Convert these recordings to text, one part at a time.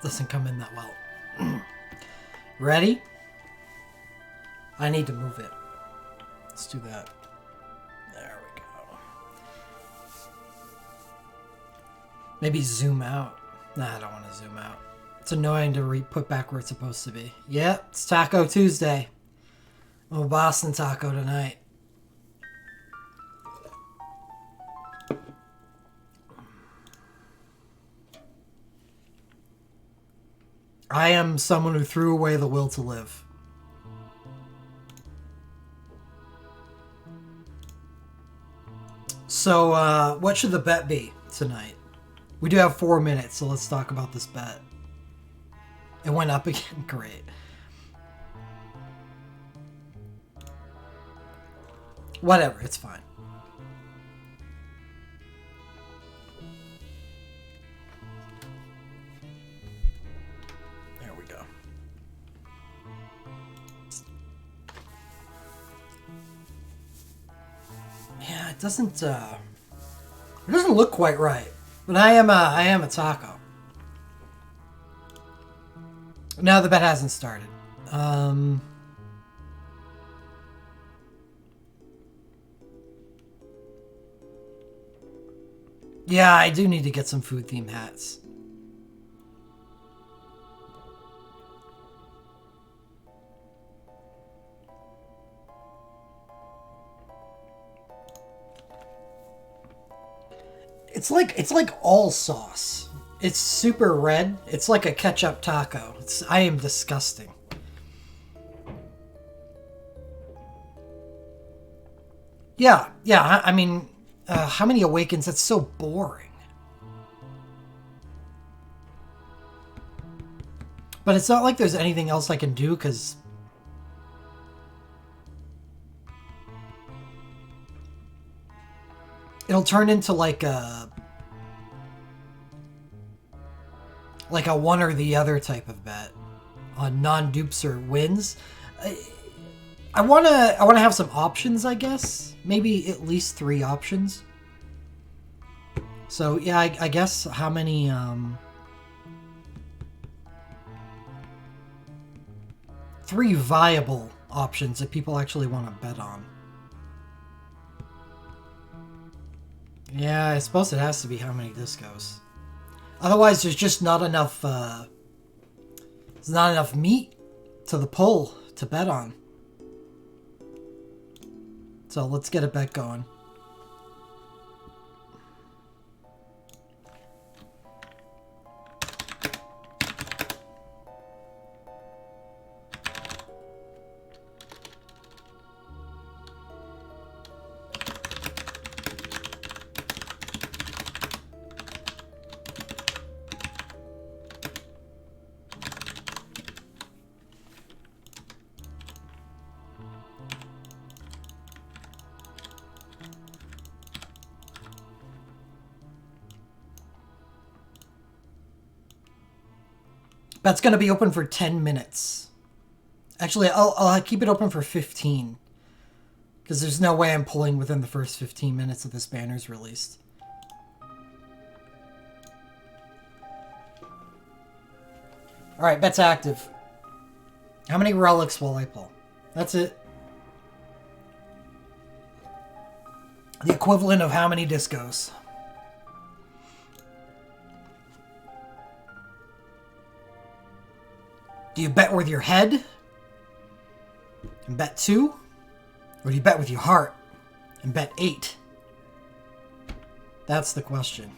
doesn't come in that well. Ready? I need to move it. Let's do that. There we go. Maybe zoom out. Nah, I don't want to zoom out. It's annoying to put back where it's supposed to be. Yep, it's Taco Tuesday. Oh, Boston taco tonight. I am someone who threw away the will to live. So, what should the bet be tonight? We do have 4 minutes, so let's talk about this bet. It went up again. Great. Whatever, it's fine. There we go. Yeah, it doesn't look quite right. But I am a taco. No, the bet hasn't started. Yeah, I do need to get some food themed hats. It's like all sauce. It's super red. It's like a ketchup taco. I am disgusting. Yeah. I mean, how many awakens? That's so boring. But it's not like there's anything else I can do because it'll turn into like a one or the other type of bet on non-dupes or wins. I wanna have some options, I guess. Maybe at least 3 options. So yeah, I guess how many 3 viable options that people actually want to bet on. Yeah, I suppose it has to be how many discos. Otherwise, there's just not enough. There's not enough meat to the pull to bet on. So let's get a bet going. Bet's going to be open for 10 minutes. Actually, I'll keep it open for 15. Because there's no way I'm pulling within the first 15 minutes of this banner's released. Alright, bet's active. How many relics will I pull? That's it. The equivalent of how many discos? Do you bet with your head and bet 2? Or do you bet with your heart and bet 8? That's the question.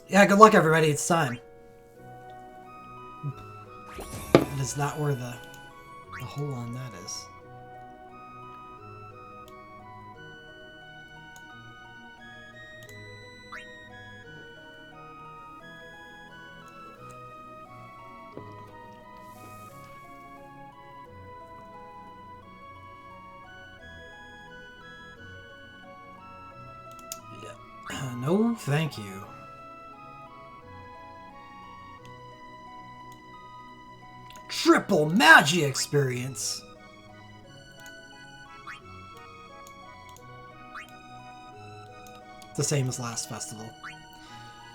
Yeah, good luck, everybody. It's time. That is not where the hole on that is. No, thank you. Triple Magi experience. It's the same as last festival.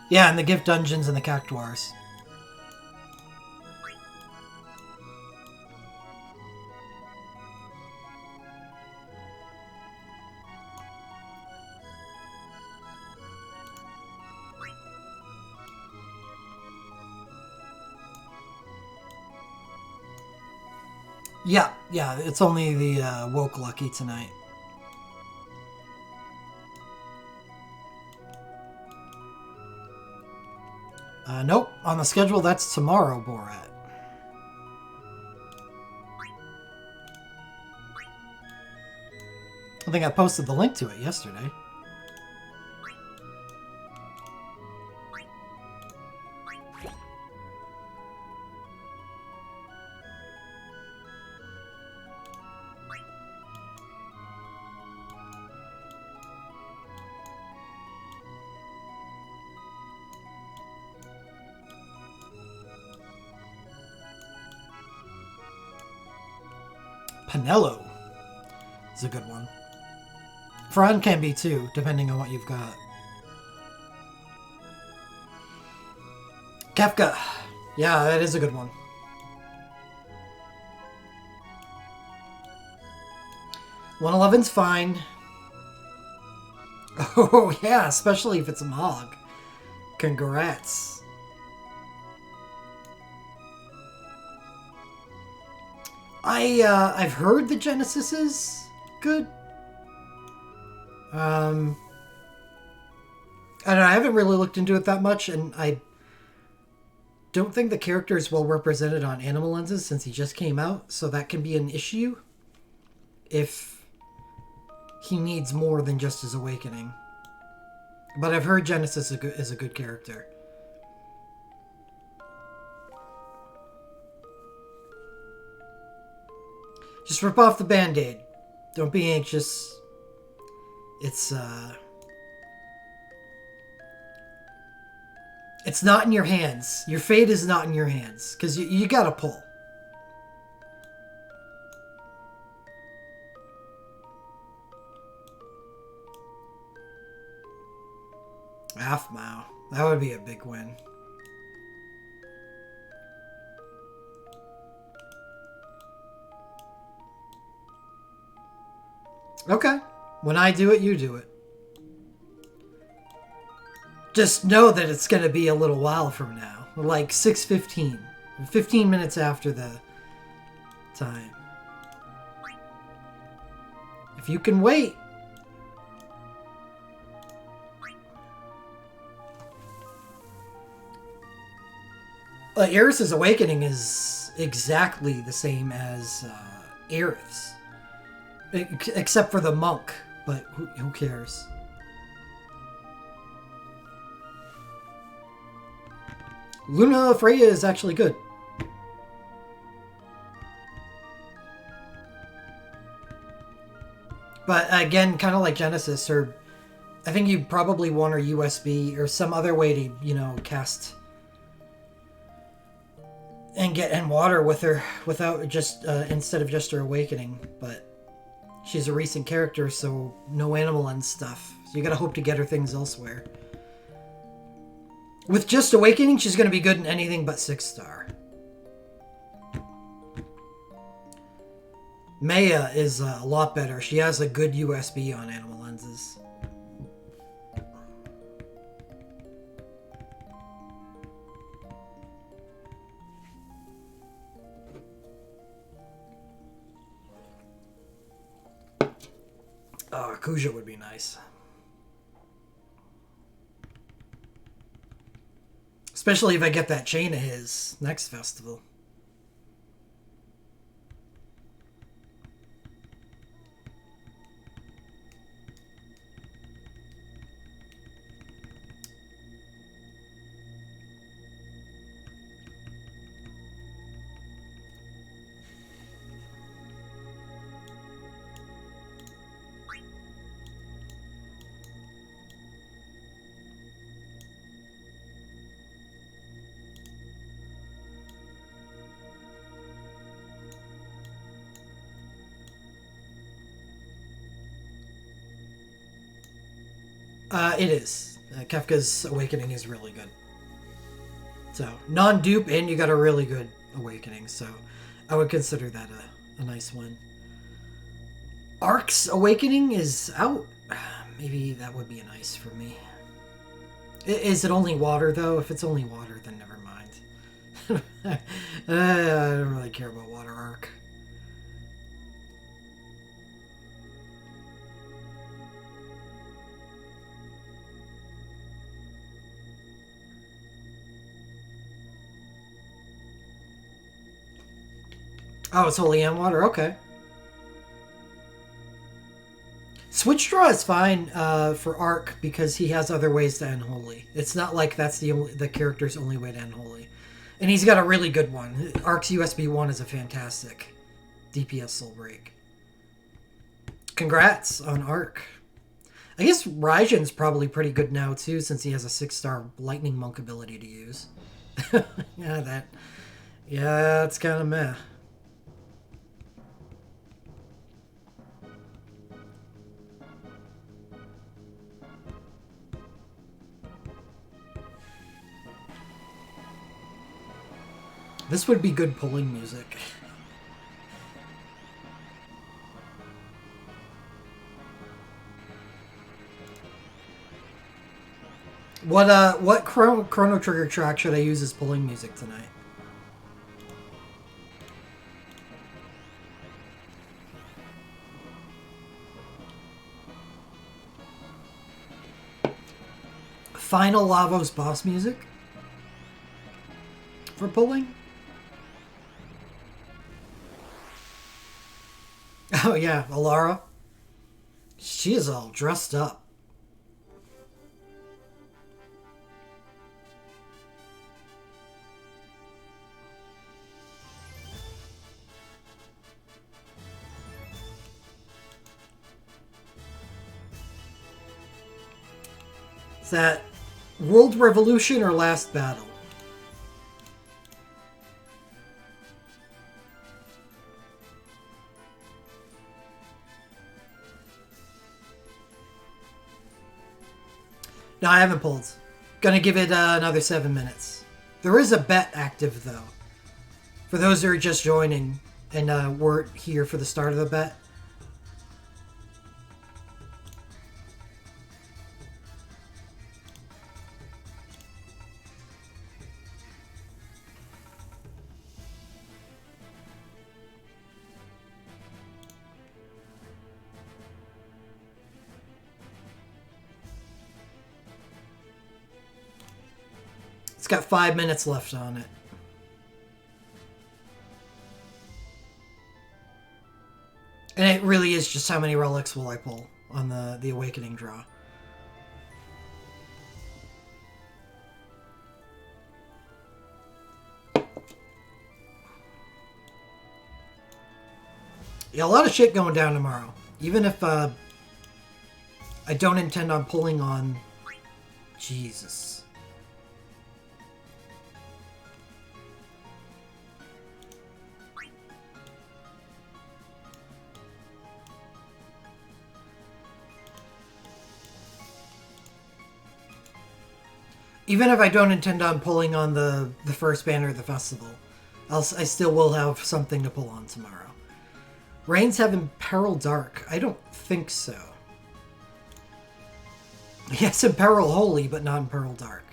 Yeah, and the gift dungeons and the cactuars. Yeah, it's only the Woke Lucky tonight. Nope, on the schedule that's tomorrow, Borat. I think I posted the link to it yesterday. Pinello is a good one. Fran can be too, depending on what you've got. Kefka. Yeah, that is a good one. $111's fine. Oh, yeah, especially if it's a Mog. Congrats. I've heard the Genesis is good. I don't know, I haven't really looked into it that much, and I don't think the character is well represented on Animal Lenses since he just came out, so that can be an issue if he needs more than just his awakening. But I've heard Genesis is a good character. Just rip off the Band-Aid. Don't be anxious. It's not in your hands. Your fate is not in your hands. Because you gotta pull. Aphmau. That would be a big win. Okay. When I do it, you do it. Just know that it's going to be a little while from now. Like 6:15. 15 minutes after the time. If you can wait. Eris's awakening is exactly the same as Aerith's. Except for the monk, but who cares? Luna Freya is actually good. But again, kind of like Genesis, or I think you probably want her USB or some other way to, cast and get in water with her without just instead of just her awakening. But she's a recent character, so no Animal End stuff. So you gotta hope to get her things elsewhere. With just Awakening, she's gonna be good in anything but 6-star. Maya is a lot better. She has a good USB on Animal Lenses. Oh, Kuja would be nice. Especially if I get that chain of his next festival. It is. Kefka's Awakening is really good. So, non-dupe, and you got a really good Awakening, so I would consider that a nice win. Ark's Awakening is out. Maybe that would be a nice for me. Is it only water, though? If it's only water, then never mind. I don't really care about water Arc. Oh, it's Holy and Water? Okay. Switch Draw is fine for Arc because he has other ways to end Holy. It's not like that's the character's only way to end Holy. And he's got a really good one. Arc's USB 1 is a fantastic DPS Soul Break. Congrats on Arc. I guess Raijin's probably pretty good now too since he has a 6-star Lightning Monk ability to use. Yeah, it's kind of meh. This would be good pulling music. What Chrono Trigger track should I use as pulling music tonight? Final Lavos boss music? For pulling? Oh yeah, Alara. She is all dressed up. Is that World Revolution or Last Battle? No, I haven't pulled. Gonna give it another 7 minutes. There is a bet active, though. For those who are just joining and weren't here for the start of the bet. It's got 5 minutes left on it. And it really is just how many relics will I pull on the Awakening draw. Yeah, a lot of shit going down tomorrow. Even if I don't intend on pulling on... Jesus. Even if I don't intend on pulling on the first banner of the festival, I still will have something to pull on tomorrow. Reigns have Imperil Dark? I don't think so. Yes, Imperil Holy, but not Imperil Dark.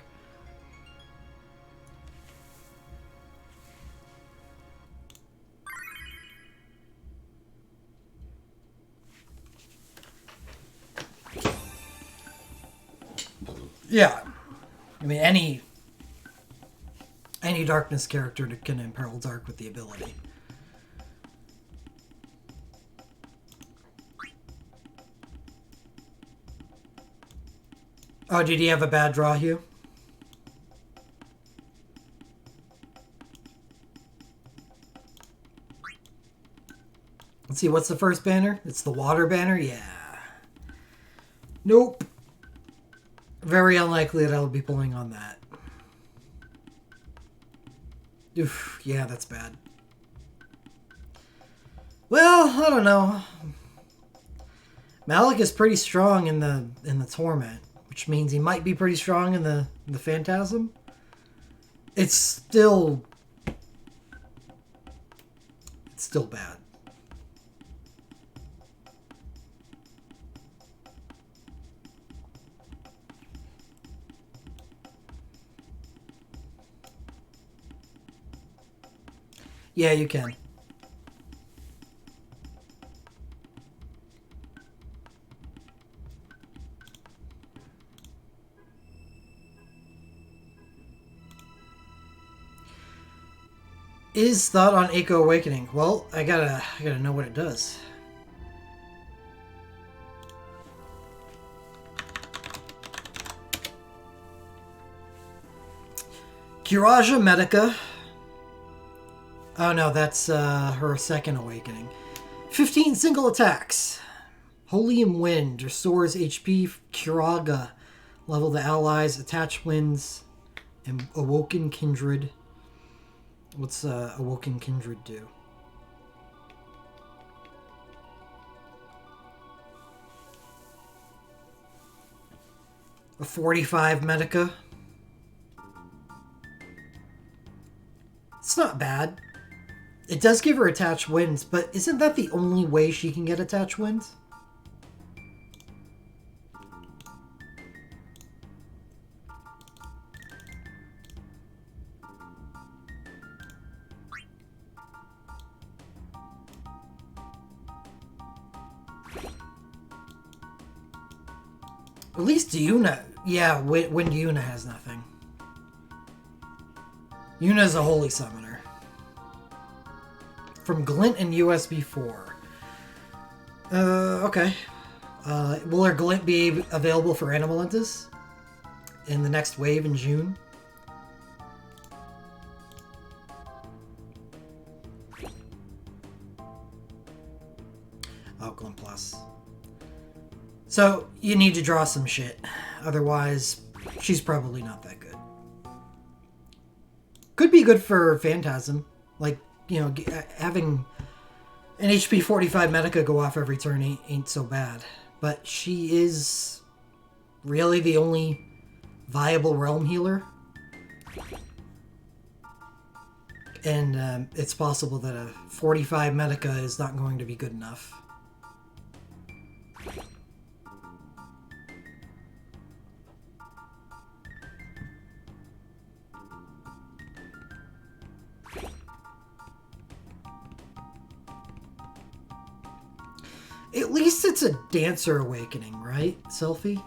Yeah. I mean, any Darkness character can Imperil Dark with the ability. Oh, did he have a bad draw, Hugh? Let's see, what's the first banner? It's the water banner? Yeah. Nope. Very unlikely that I'll be pulling on that. Oof, yeah, that's bad. Well, I don't know. Malik is pretty strong in the Torment, which means he might be pretty strong in the Phantasm. It's still bad. Yeah, you can. Is thought on Echo Awakening? Well, I gotta know what it does. Kiraja Medica. Oh no, that's her second awakening. 15 single attacks. Holium Wind restores HP. Kiraga. Level the allies. Attach winds. And Awoken Kindred. What's Awoken Kindred do? A 45 Medica. It's not bad. It does give her attached winds, but isn't that the only way she can get attached winds? At least Yuna. Yeah, Wind Yuna has nothing. Yuna's a holy summoner. From Glint and USB 4. Okay. Will our Glint be available for Animalentus in the next wave in June? Oh, Glint Plus. So, you need to draw some shit. Otherwise, she's probably not that good. Could be good for Phantasm. Like, you know, having an HP 45 Medica go off every turn ain't so bad. But she is really the only viable Realm Healer. And it's possible that a 45 Medica is not going to be good enough. At least it's a Dancer Awakening, right, Selphie?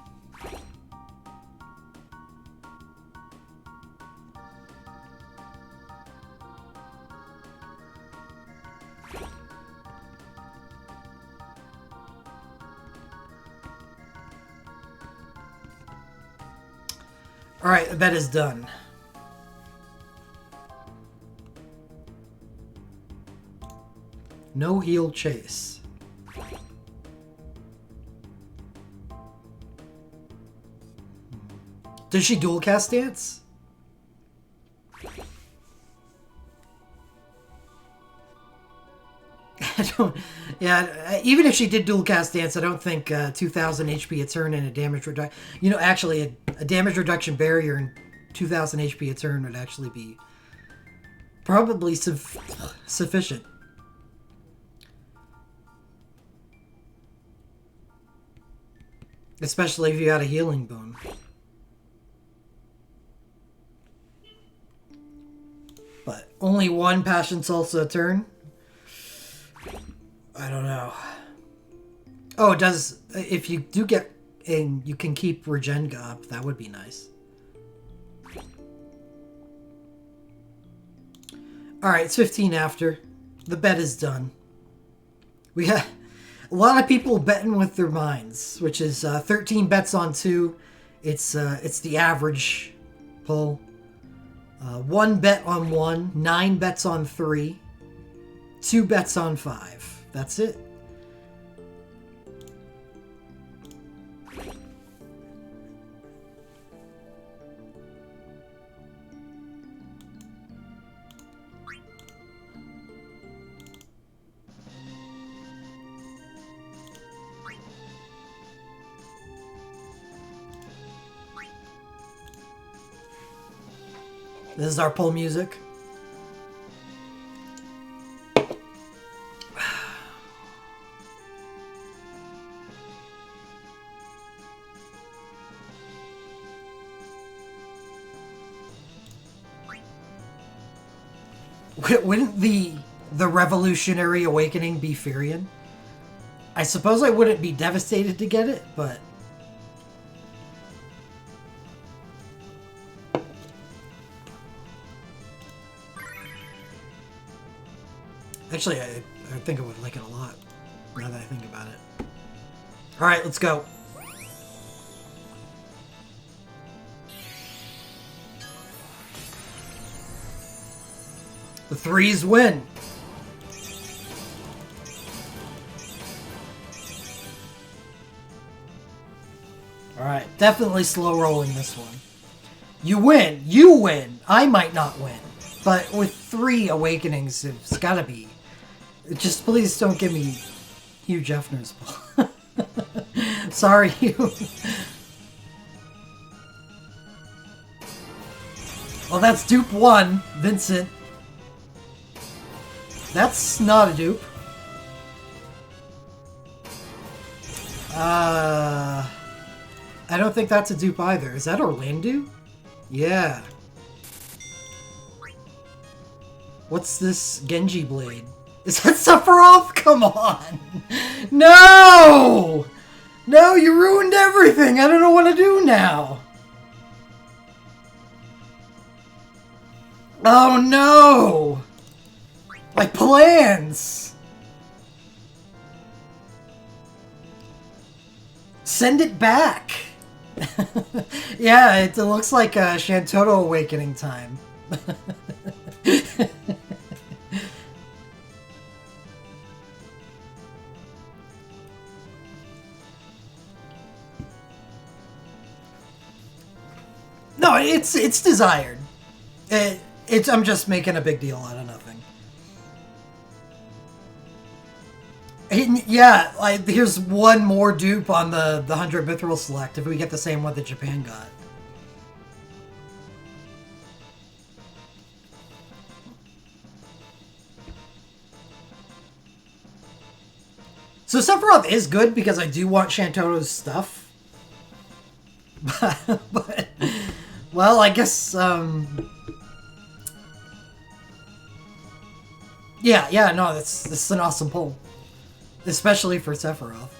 Alright, the bet is done. No heal chase. Does she dual cast dance? I don't. Yeah, even if she did dual cast dance, I don't think 2,000 HP a turn and a damage reduction. You know, actually, a damage reduction barrier and 2,000 HP a turn would actually be probably sufficient. Especially if you had a healing boon. But only one Passion Salsa a turn? I don't know. Oh, it does. If you do get in, you can keep Regenga up. That would be nice. Alright, it's 15 after. The bet is done. We got a lot of people betting with their minds, which is 13 bets on 2. It's the average pull. 1 bet on 1, 9 bets on 3, 2 bets on 5. That's it. This is our pull music. Wouldn't the Revolutionary Awakening be Firion? I suppose I wouldn't be devastated to get it, but... Actually, I think I would like it a lot, now that I think about it. Alright, let's go. The threes win. Alright, definitely slow rolling this one. You win. You win. I might not win. But with 3 awakenings, it's gotta be. Just please don't give me Hugh Jeffner's ball. Sorry, Hugh. Well, that's dupe 1, Vincent. That's not a dupe. I don't think that's a dupe either. Is that Orlando? Yeah. What's this Genji blade? Is that Sephiroth? Come on! No! No, you ruined everything! I don't know what to do now! Oh no! My plans! Send it back! Yeah, it looks like a Shantoto awakening time. No, it's desired. I'm just making a big deal out of nothing. Yeah, here's one more dupe on the 100 Mithril Select if we get the same one that Japan got. So Sephiroth is good because I do want Shantoto's stuff. But well, I guess, yeah, no, this is an awesome pull. Especially for Sephiroth.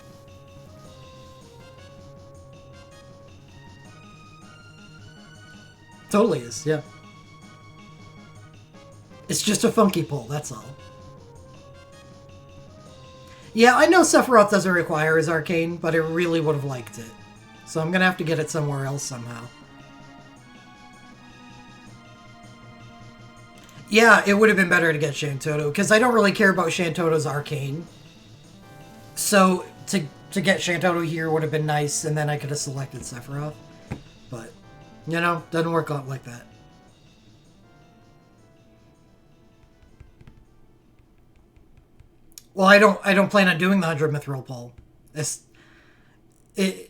Totally is, yeah. It's just a funky pull, that's all. Yeah, I know Sephiroth doesn't require his arcane, but I really would have liked it. So I'm gonna have to get it somewhere else somehow. Yeah, it would have been better to get Shantoto, because I don't really care about Shantoto's arcane. So, to get Shantoto here would have been nice, and then I could have selected Sephiroth. But, you know, doesn't work out like that. Well, I don't plan on doing the 100 Mithril pull. If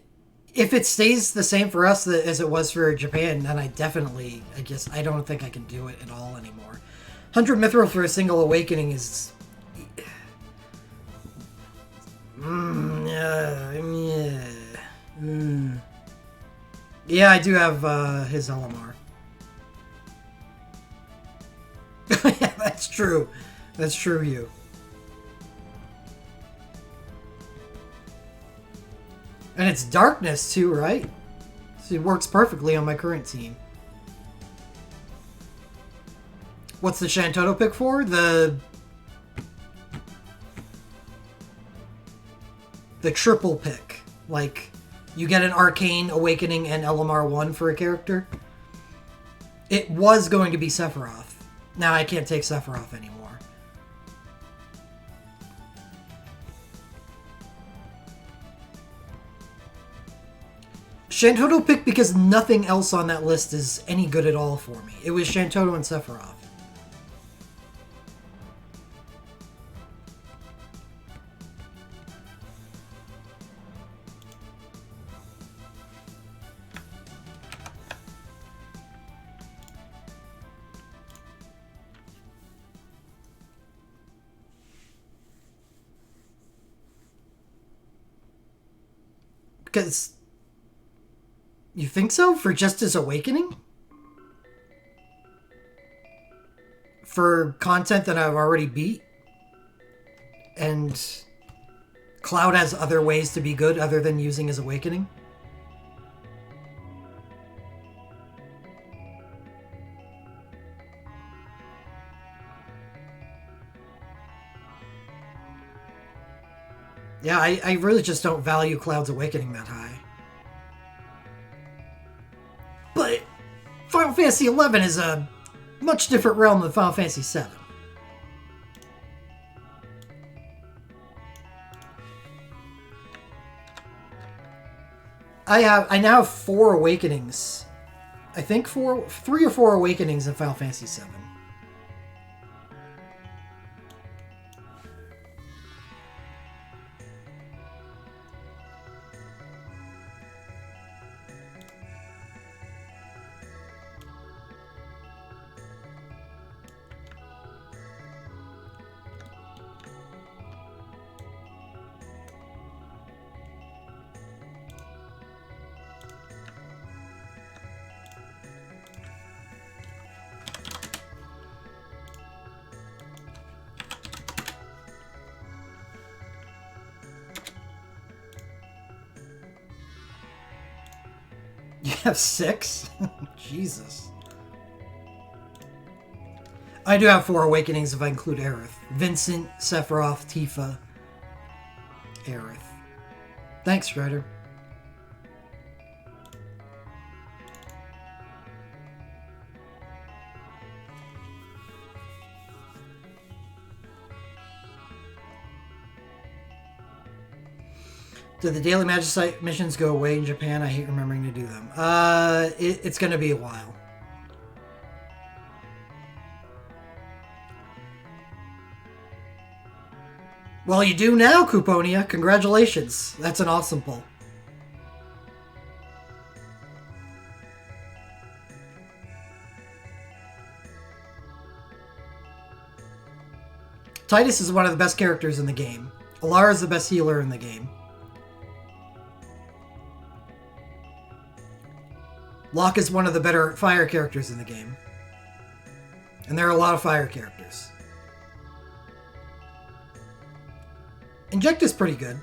it stays the same for us as it was for Japan, then I guess, I don't think I can do it at all anymore. 100 Mithril for a single awakening is... Yeah, I do have his LMR. Yeah, that's true. That's true, Hugh. And it's darkness too, right? So it works perfectly on my current team. What's the Shantoto pick for? The triple pick. Like, you get an Arcane, Awakening, and LMR 1 for a character. It was going to be Sephiroth. Now I can't take Sephiroth anymore. Shantoto picked because nothing else on that list is any good at all for me. It was Shantoto and Sephiroth. Because... You think so? For Justice Awakening? For content that I've already beat? And Cloud has other ways to be good other than using his Awakening? Yeah, I really just don't value Cloud's Awakening that high. But Final Fantasy XI is a much different realm than Final Fantasy VII. I now have 4 Awakenings. I think 3 or 4 Awakenings in Final Fantasy VII. You have 6? Jesus. I do have 4 Awakenings if I include Aerith. Vincent, Sephiroth, Tifa, Aerith. Thanks, Strider. Did the daily Magicite missions go away in Japan? I hate remembering to do them. It's going to be a while. Well, you do now, Couponia. Congratulations. That's an awesome pull. Tidus is one of the best characters in the game. Alara is the best healer in the game. Locke is one of the better fire characters in the game. And there are a lot of fire characters. Inject is pretty good.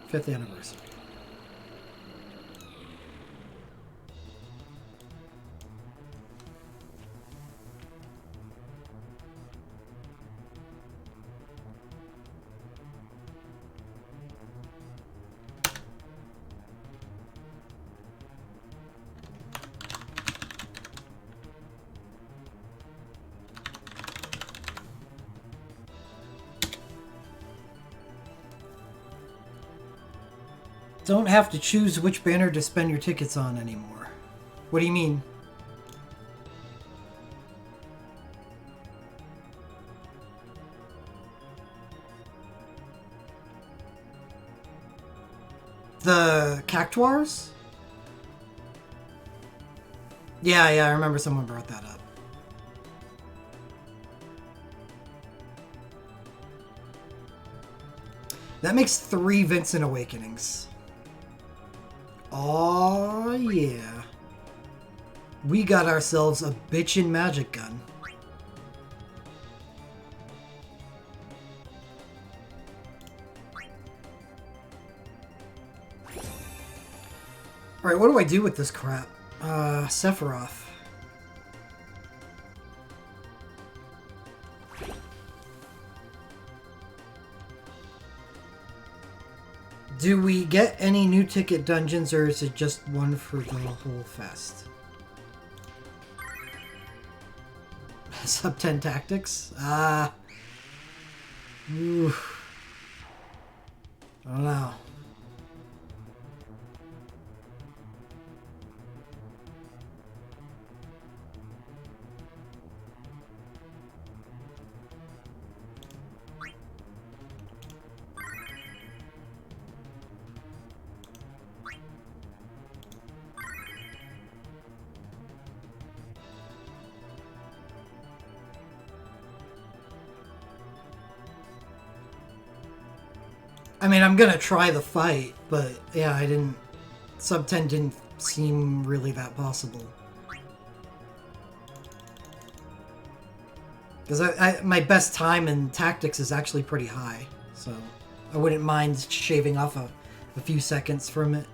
Fifth anniversary. Don't have to choose which banner to spend your tickets on anymore. What do you mean? The Cactuars? Yeah, I remember someone brought that up. That makes 3 Vincent Awakenings. Oh yeah. We got ourselves a bitchin' magic gun. Alright, what do I do with this crap? Sephiroth. Do we get any new ticket dungeons, or is it just one for the whole fest? Sub 10 tactics? Oof. I don't know. I mean, I'm gonna try the fight, but yeah, I didn't... Sub 10 didn't seem really that possible. Because my best time in tactics is actually pretty high, so I wouldn't mind shaving off a few seconds from it.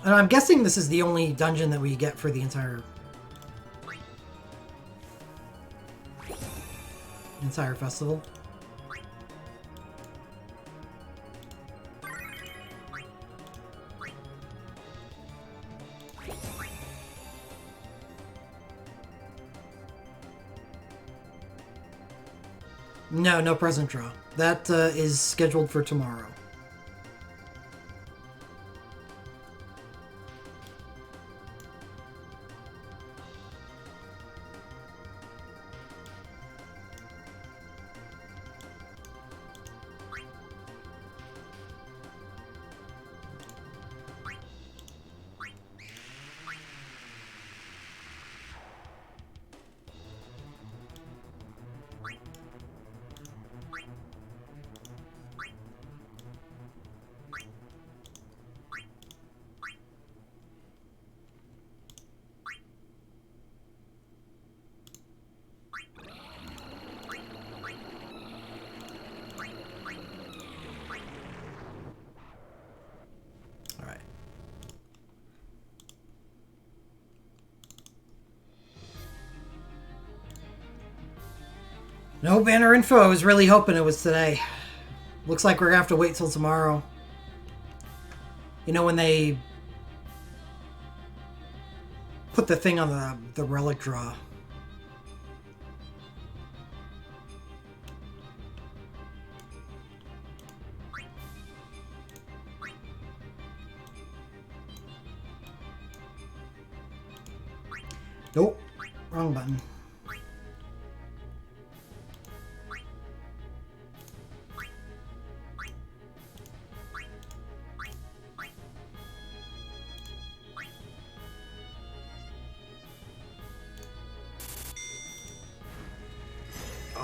And I'm guessing this is the only dungeon that we get for the entire festival. No, no present draw. That is scheduled for tomorrow. No banner info. I was really hoping it was today. Looks like we're gonna have to wait till tomorrow. You know when they put the thing on the relic draw. Nope. Wrong button.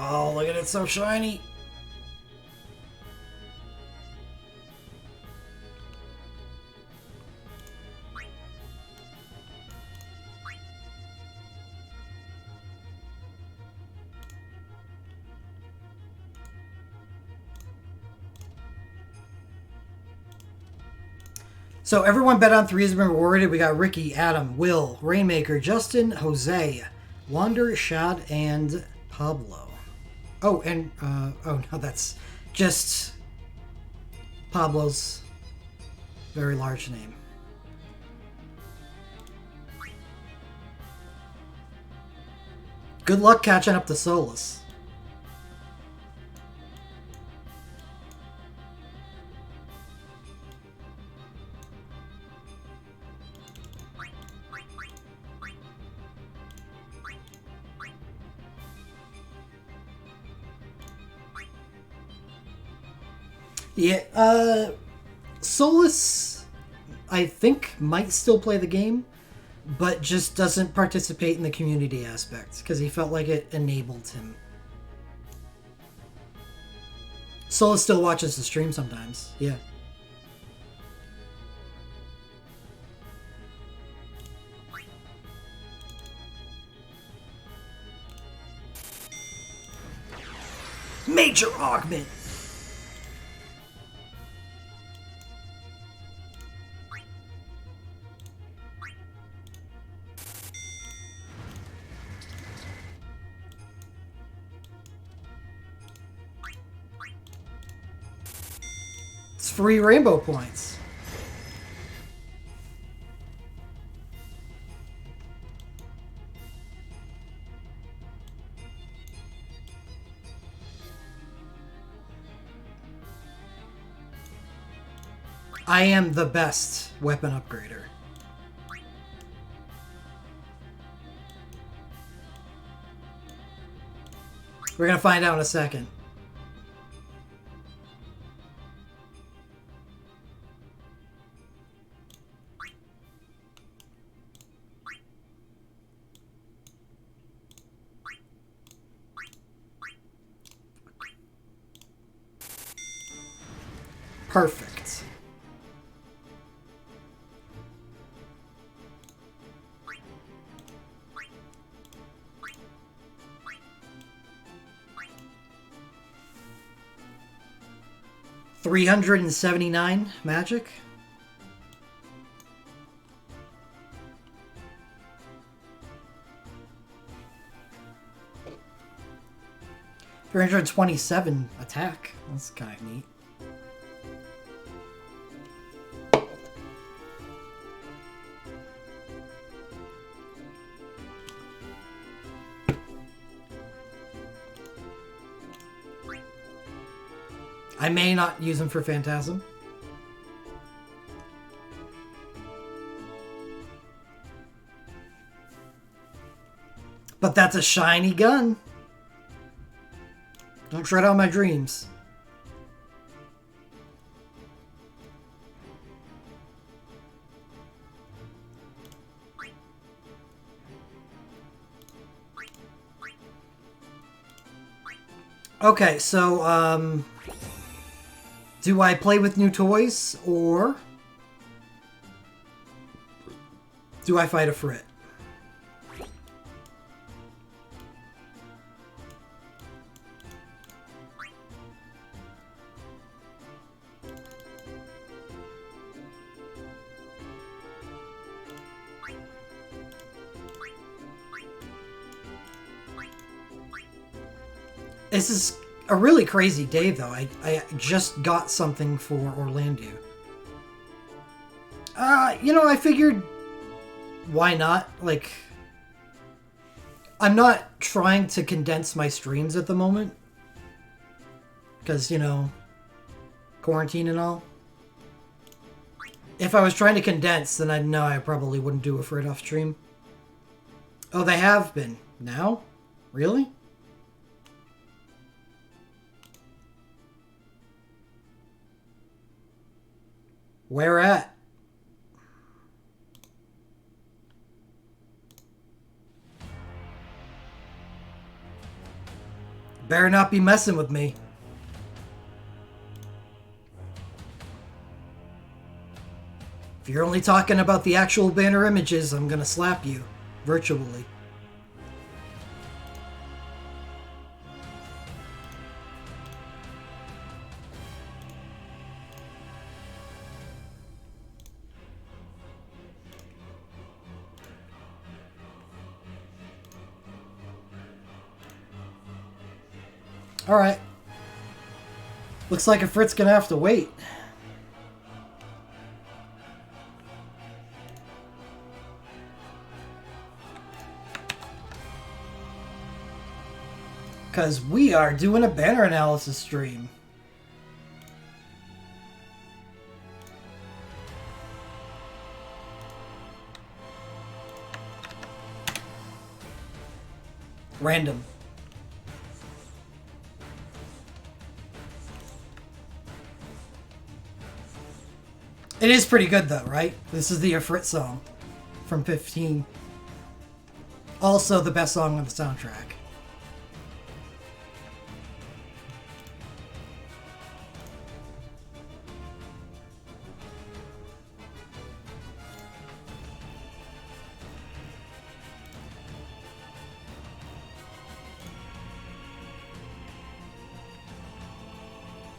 Oh, look at it, so shiny. So everyone bet on 3 has been rewarded. We got Ricky, Adam, Will, Rainmaker, Justin, Jose, Wander, Shad, and Pablo. Oh, and, oh no, that's just Pablo's very large name. Good luck catching up to Solus. Yeah, Solus, I think, might still play the game, but just doesn't participate in the community aspect, because he felt like it enabled him. Solus still watches the stream sometimes, yeah. Major augment! It's free rainbow points. I am the best weapon upgrader. We're gonna find out in a second. Perfect. $379 magic. $327 attack. That's kind of neat. I may not use him for Phantasm. But that's a shiny gun. Don't shred out my dreams. Okay, so, do I play with new toys, or do I fight a Frit? This is a really crazy day, though. I just got something for Orlando. I figured, why not? Like, I'm not trying to condense my streams at the moment. Because, quarantine and all. If I was trying to condense, then I'd know I probably wouldn't do a Frit off stream. Oh, they have been. Now? Really? Where at? Better not be messing with me. If you're only talking about the actual banner images, I'm gonna slap you. Virtually. Alright. Looks like a Frit's gonna have to wait. Because we are doing a banner analysis stream. Random. It is pretty good though, right? This is the Ifrit song from 15. Also the best song on the soundtrack.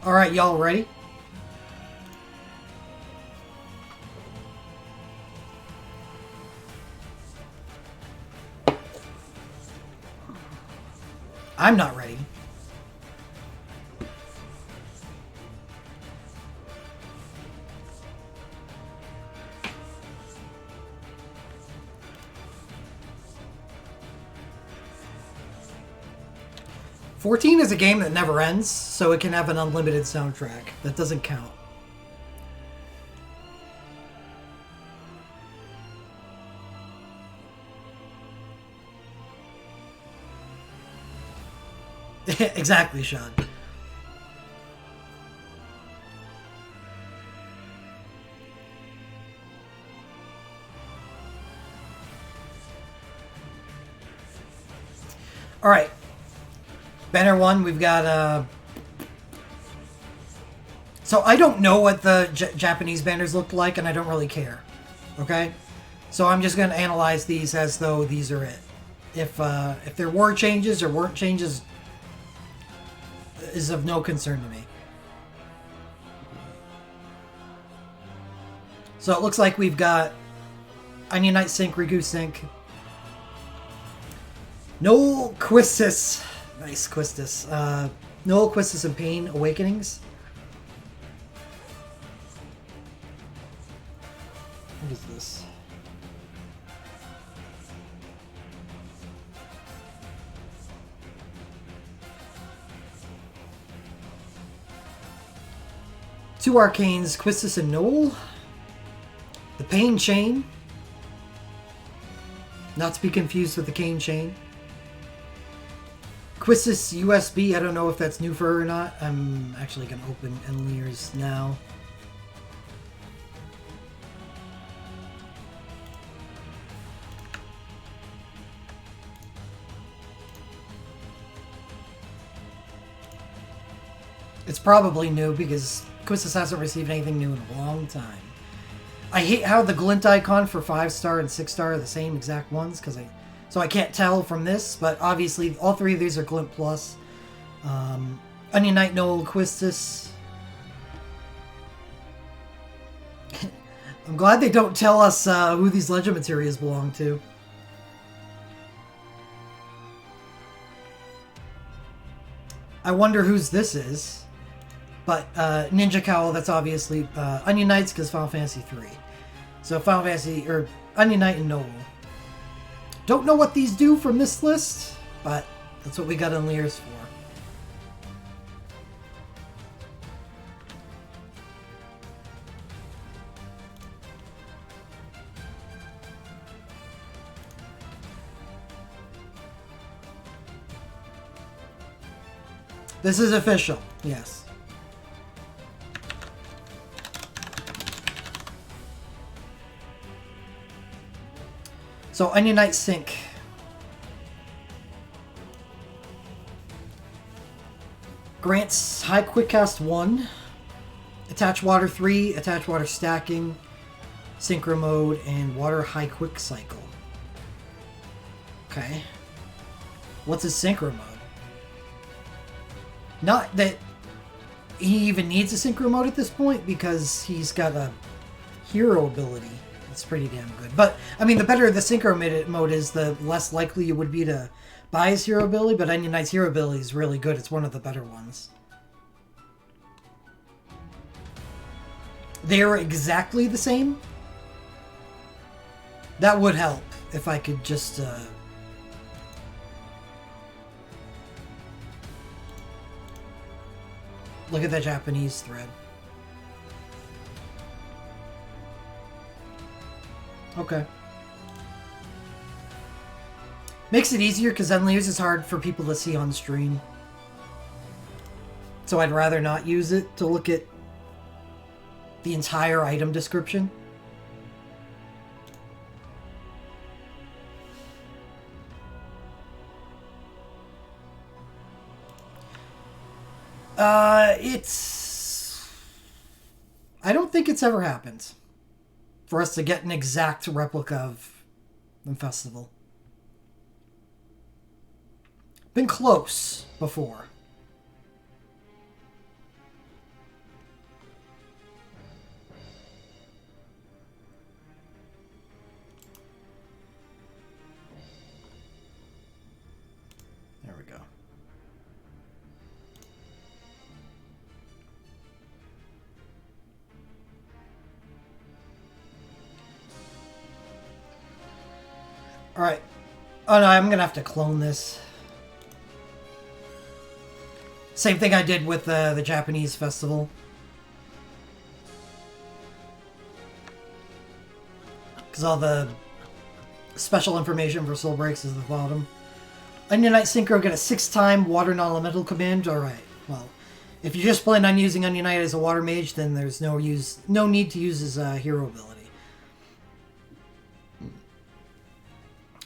Alright, y'all ready? I'm not ready. "14 is a game that never ends, so it can have an unlimited soundtrack. That doesn't count. Exactly, Sean. Alright. Banner 1, we've got So I don't know what the Japanese banners looked like, and I don't really care. Okay? So I'm just going to analyze these as though these are it. If there were changes or weren't changes is of no concern to me. So it looks like we've got Onion Knight Sync, Riku Sync. Noel Quistis. Nice, Quistis. Noel Quistis and Pain Awakenings. What is this? Two Arcanes, Quistis and Noel. The Pain Chain. Not to be confused with the Cane Chain. Quistis USB, I don't know if that's new for her or not. I'm actually going to open Enlier's now. It's probably new because Quistis hasn't received anything new in a long time. I hate how the glint icon for 5-star and 6-star are the same exact ones so I can't tell from this, but obviously all three of these are glint plus. Onion Knight Noel Quistis. I'm glad they don't tell us who these legend materials belong to. I wonder whose this is. But Ninja Cowl, that's obviously Onion Knights because Final Fantasy 3. So Final Fantasy, or Onion Knight and Noel. Don't know what these do from this list, but that's what we got Enlier's for. This is official, yes. So, Onion Knight Sync. Grants High Quick Cast 1. Attach Water 3. Attach Water Stacking. Synchro Mode. And Water High Quick Cycle. Okay. What's his Synchro Mode? Not that he even needs a Synchro Mode at this point because he's got a hero ability. It's pretty damn good. But, I mean, the better the Synchro mode is, the less likely you would be to buy his hero ability, but Onion Knight's hero ability is really good. It's one of the better ones. They're exactly the same. That would help if I could just... Look at that Japanese thread. Okay. Makes it easier because Enlier's is hard for people to see on stream. So I'd rather not use it to look at the entire item description. I don't think it's ever happened for us to get an exact replica of the festival. Been close before. There we go. Alright. Oh no, I'm going to have to clone this. Same thing I did with the Japanese festival. Because all the special information for Soul Breaks is at the bottom. Onion Knight Synchro get a 6-time water non-elemental command. Alright, well, if you just plan on using Onion Knight as a water mage, then there's no need to use his hero ability.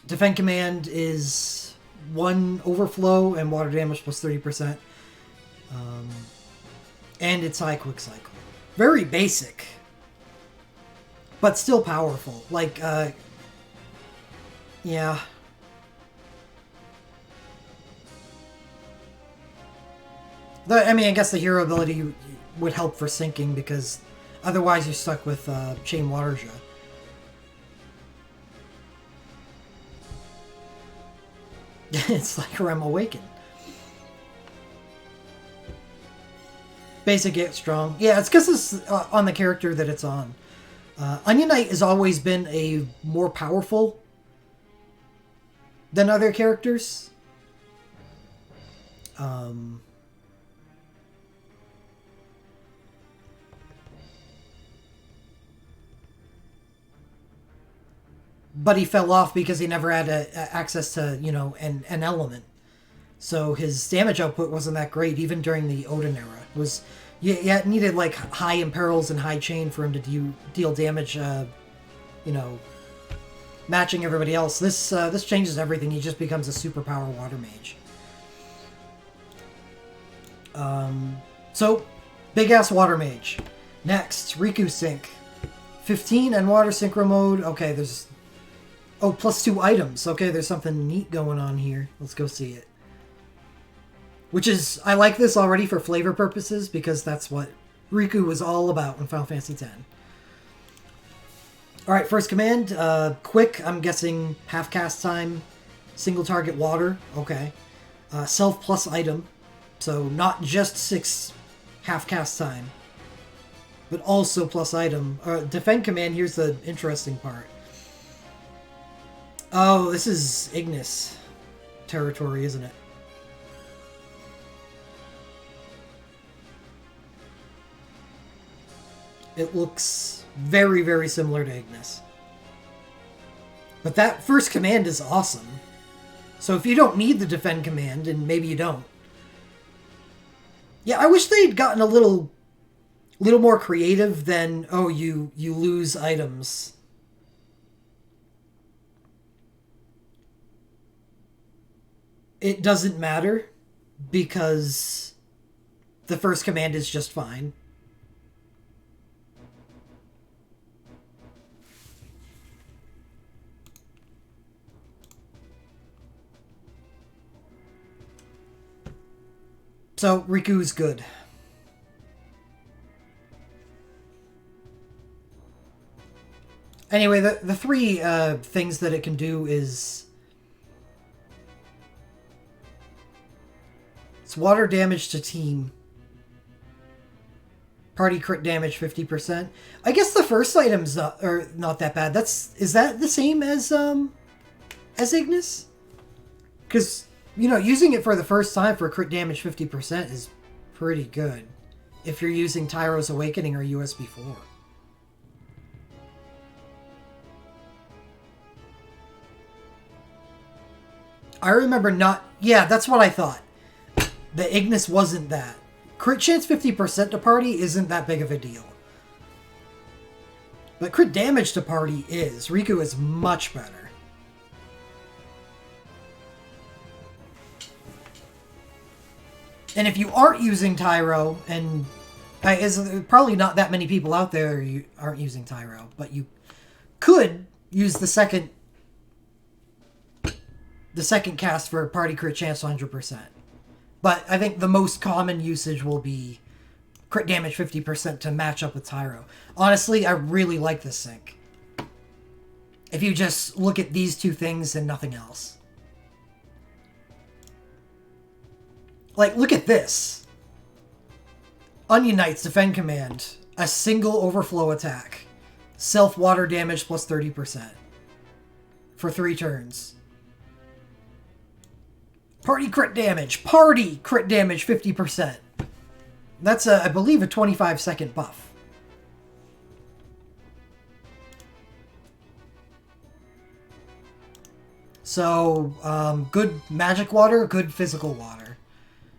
Defend command is 1 overflow and water damage plus 30%. And it's high quick cycle. Very basic. But still powerful. Like, yeah. I mean, I guess the hero ability would help for sinking because otherwise you're stuck with Chain Waterja. It's like Rem Awaken. Basic yet strong. Yeah, it's because it's on the character that it's on. Onion Knight has always been a more powerful than other characters. But he fell off because he never had access to, you know, an element. So his damage output wasn't that great, even during the Odin era. It was you needed like high imperils and high chain for him to deal damage. You know, matching everybody else. This changes everything. He just becomes a superpower water mage. So big ass water mage. Next, Riku Sync, 15 and water synchro mode. Okay, there's +2 items. Okay, there's something neat going on here. Let's go see it. Which is, I like this already for flavor purposes because that's what Riku was all about in Final Fantasy X. Alright, first command, quick, I'm guessing half cast time, single target water, okay. Self plus item, so not just 6 half cast time, but also plus item. Defend command, here's the interesting part. Oh, this is Ignis territory, isn't it? It looks very, very similar to Ignis. But that first command is awesome. So if you don't need the defend command, and maybe you don't. Yeah, I wish they'd gotten a little more creative than, oh, you lose items. It doesn't matter because the first command is just fine. So, Riku's good. Anyway, the three things that it can do is... It's water damage to team. Party crit damage 50%. I guess the first item's not that bad. Is that the same as Ignis? Because... You know, using it for the first time for crit damage 50% is pretty good. If you're using Tyro's Awakening or USB 4. I remember not... Yeah, that's what I thought. The Ignis wasn't that. Crit chance 50% to party isn't that big of a deal. But crit damage to party is. Riku is much better. And if you aren't using Tyro, and there's probably not that many people out there who aren't using Tyro, but you could use the second cast for party crit chance 100%. But I think the most common usage will be crit damage 50% to match up with Tyro. Honestly, I really like this sync. If you just look at these two things and nothing else. Like, look at this. Onion Knight's defend command. A single overflow attack. Self-water damage plus 30%. For 3 turns. Party crit damage. Party crit damage 50%. That's, I believe, a 25-second buff. So, good magic water, good physical water.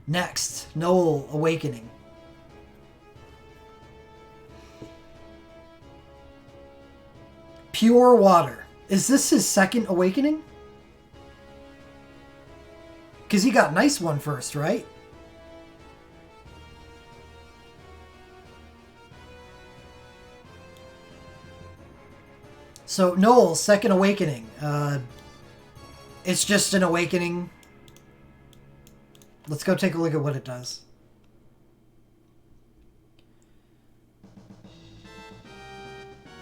Next, Noel Awakening. Pure water. Is this his second awakening? Because he got Nice One first, right? So, Noel, Second Awakening. It's just an awakening. Let's go take a look at what it does.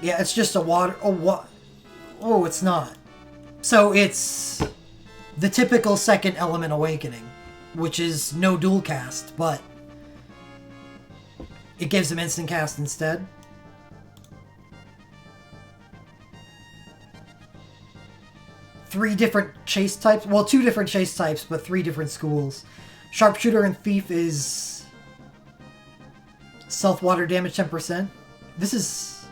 Yeah, it's just a water... Oh, what? Oh, it's not. So, it's the typical second element awakening, which is no dual cast, but it gives him instant cast instead. Three different chase types. Well, two different chase types, but three different schools. Sharpshooter and Thief is self-water damage 10%. This is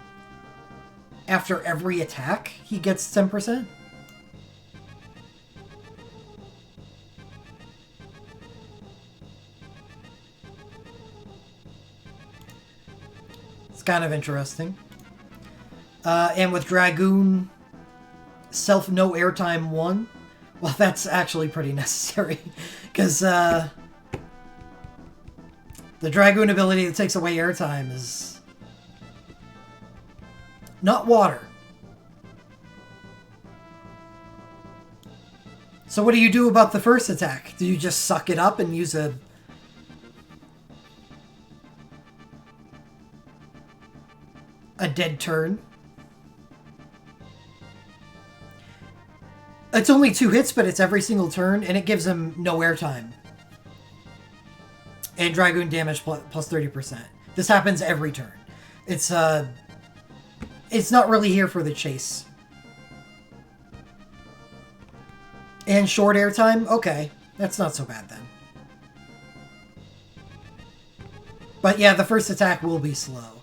after every attack, he gets 10%. It's kind of interesting. And with Dragoon, self no airtime 1. Well, that's actually pretty necessary. Because the Dragoon ability that takes away airtime is not water. So what do you do about the first attack? Do you just suck it up and use a dead turn? It's only 2 hits, but it's every single turn, and it gives him no airtime. And Dragoon damage plus 30%. This happens every turn. It's not really here for the chase. And short airtime? Okay, that's not so bad then. But yeah, the first attack will be slow.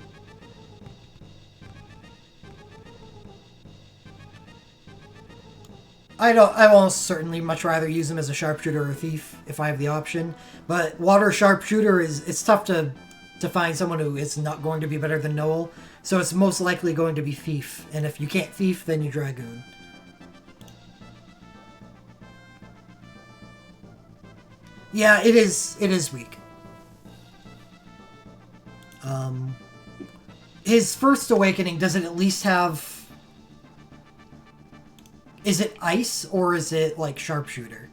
I will certainly much rather use him as a sharpshooter or a thief if I have the option. But water sharpshooter it's tough to find someone who is not going to be better than Noel. So it's most likely going to be thief. And if you can't thief, then you Dragoon. Yeah, it is weak. His first awakening, does it at least have... Is it ice, or is it, like, sharpshooter?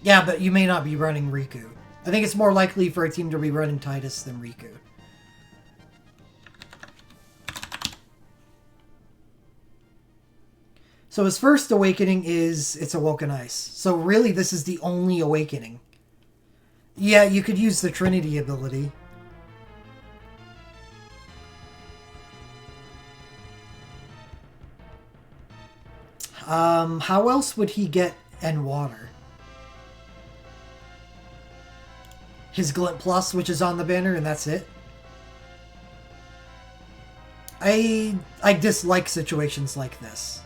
Yeah, but you may not be running Riku. I think it's more likely for a team to be running Tidus than Riku. So his first awakening is it's Awoken Ice. So really, this is the only awakening. Yeah, you could use the Trinity ability. How else would he get End Water? His Glint Plus, which is on the banner, and that's it. I dislike situations like this.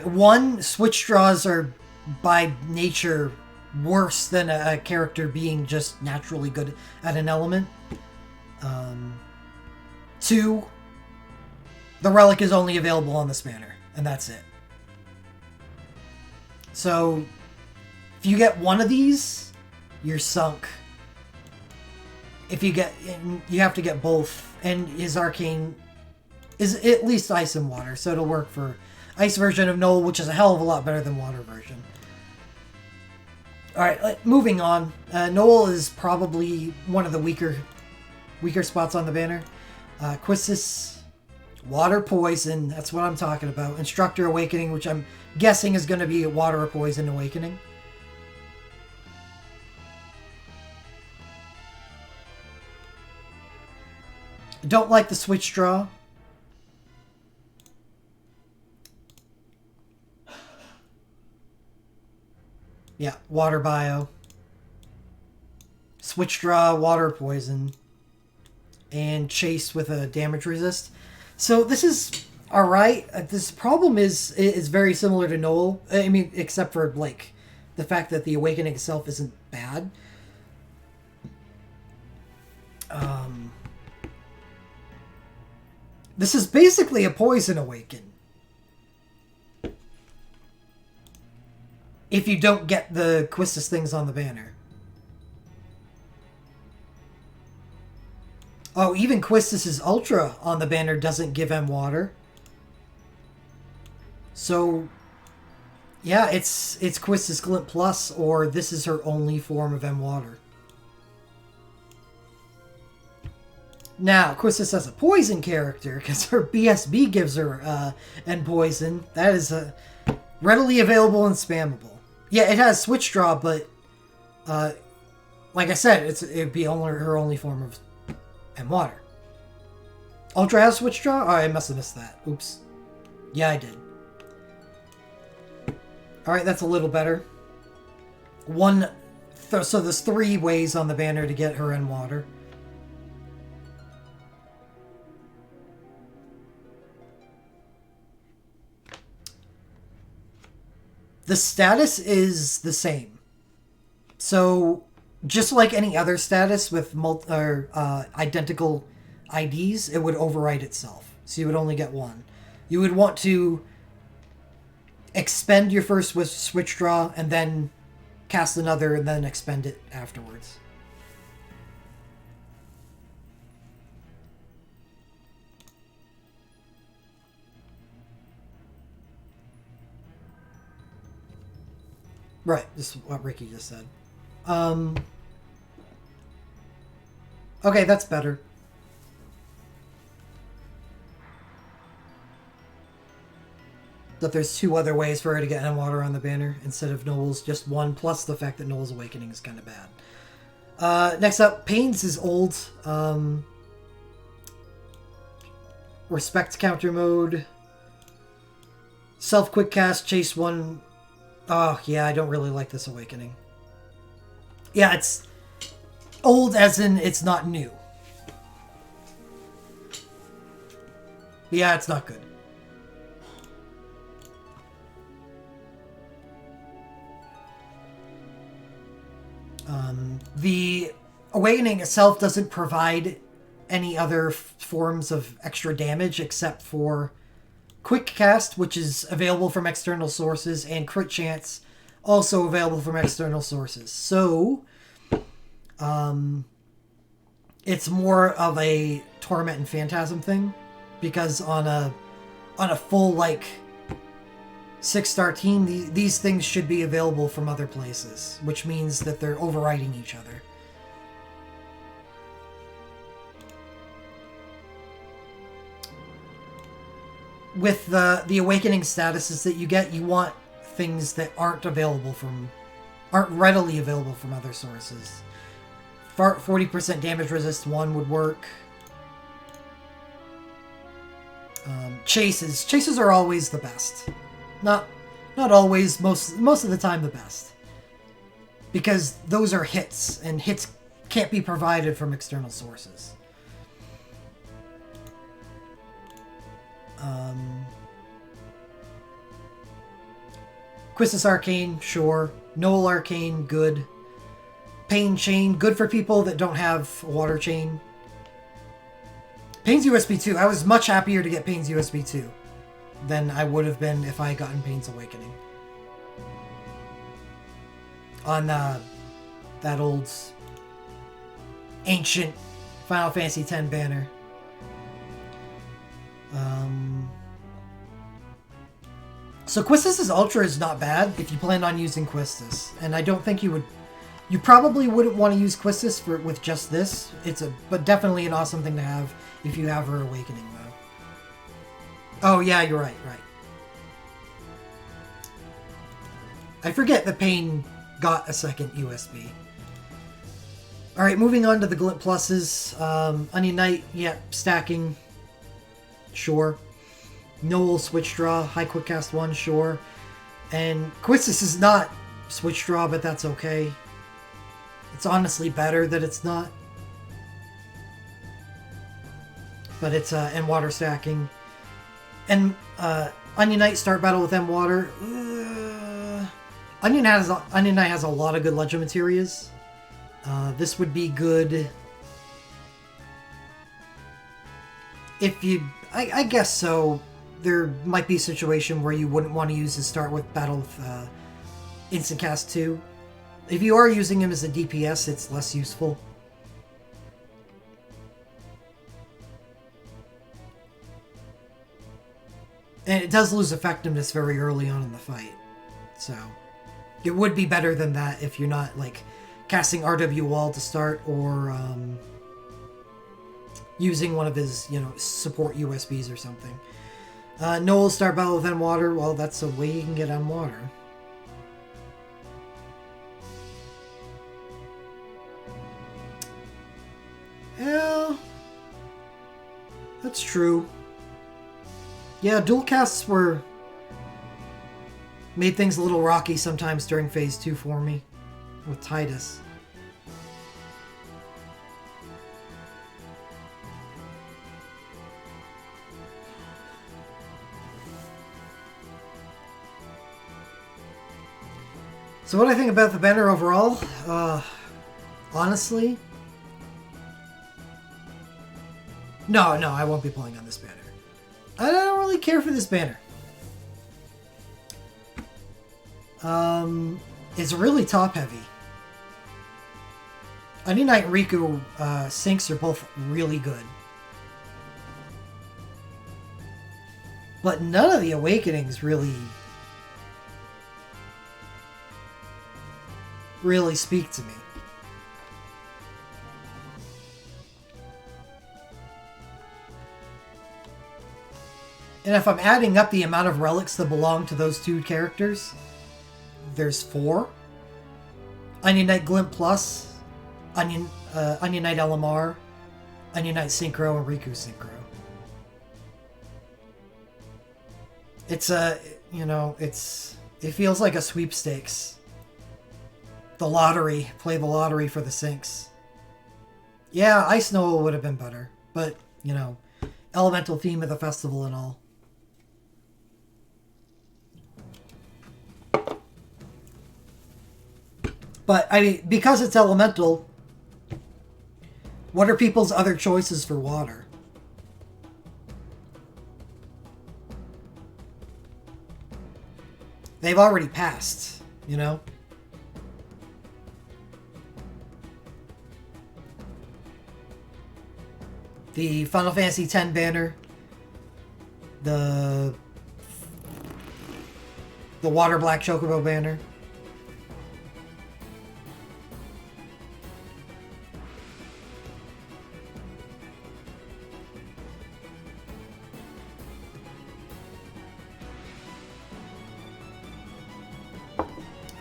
One, switch draws are by nature worse than a character being just naturally good at an element. 2, the relic is only available on this banner, and that's it. So, if you get one of these, you're sunk. If you get... You have to get both, and his arcane is at least ice and water, so it'll work for ice version of Noel, which is a hell of a lot better than water version. Alright, moving on. Noel is probably one of the weaker spots on the banner. Quistis, Water Poison, that's what I'm talking about. Instructor Awakening, which I'm guessing is going to be a Water or Poison Awakening. Don't like the switch draw. Yeah, Water Bio. Switch draw, Water Poison. And chase with a damage resist. So this is alright. This problem is very similar to Noel. I mean, except for, like, the fact that the awakening itself isn't bad. This is basically a poison awaken. if you don't get the Quistis things on the banner. Oh, even Quistis' Ultra on the banner doesn't give M water. So, yeah, it's Quistis Glint Plus, or this is her only form of M water. Now, Quistis has a poison character, because her BSB gives her N poison. That is readily available and spammable. Yeah, it has Switch Draw, but like I said, it'd be her only form of M water. Ultra has Switch Draw? Oh, I must have missed that. Oops. Yeah, I did. Alright, that's a little better. So there's 3 ways on the banner to get her N water. The status is the same. So, just like any other status with identical IDs, it would overwrite itself. So you would only get one. You would want to expend your first switch draw and then cast another and then expend it afterwards. Right, this is what Ricky just said. Okay, that's better. That there's 2 other ways for her to get M water on the banner instead of Noel's just 1, plus the fact that Noel's Awakening is kind of bad. Next up, Pains is old. Respect counter mode. Self quick cast, chase 1. Oh, yeah, I don't really like this Awakening. Yeah, it's old as in it's not new. Yeah, it's not good. The Awakening itself doesn't provide any other forms of extra damage except for Quick Cast, which is available from external sources, and Crit Chance, also available from external sources. So, it's more of a Torment and Phantasm thing, because on a full, like, 6-star team, these things should be available from other places, which means that they're overriding each other. With the Awakening statuses that you get, you want things that aren't readily available from other sources. 40% damage resist 1 would work. Chases are always the best. Not always, most of the time the best. Because those are hits, and hits can't be provided from external sources. Quistis Arcane, sure. Noel Arcane, good. Pain Chain, good for people that don't have Water Chain. Pain's USB 2. I was much happier to get Pain's USB 2 than I would have been if I had gotten Pain's Awakening. On that old ancient Final Fantasy X banner. So Quistis' Ultra is not bad if you plan on using Quistis, and I don't think you would. You probably wouldn't want to use Quistis with just this. But definitely an awesome thing to have if you have her Awakening though. Oh yeah, you're right. I forget that Pain got a second USB. All right, moving on to the Glint Pluses. Onion Knight, yeah, stacking. Sure. Noel Switch Draw, High Quick Cast 1, sure. And Quistis is not Switch Draw, but that's okay. It's honestly better that it's not. But it's M water stacking. And Onion Knight start battle with M water. Onion Knight has a lot of good Legend Materials. This would be good if you. I guess so. There might be a situation where you wouldn't want to use to start with battle with instant cast 2. If you are using him as a DPS, it's less useful. And it does lose effectiveness very early on in the fight. So, it would be better than that if you're not, like, casting RW Wall to start or using one of his, you know, support USBs or something. Noel start battle with on water. Well, that's a way you can get on water. Yeah, that's true. Yeah, dual casts made things a little rocky sometimes during Phase 2 for me with Tidus. So what I think about the banner overall, honestly, no, I won't be pulling on this banner. I don't really care for this banner. It's really top heavy. Onion Knight and Riku syncs are both really good. But none of the Awakenings really speak to me. And if I'm adding up the amount of relics that belong to those two characters, there's 4. Onion Knight Glint Plus, Onion Knight LMR, Onion Knight Synchro, and Riku Synchro. It's it feels like a sweepstakes. The lottery. Play the lottery for the syncs. Yeah, Ice Noah would have been better. But, you know, elemental theme of the festival and all. But, I mean, because it's elemental, what are people's other choices for water? They've already passed, you know? The Final Fantasy X banner, the Water Black Chocobo banner.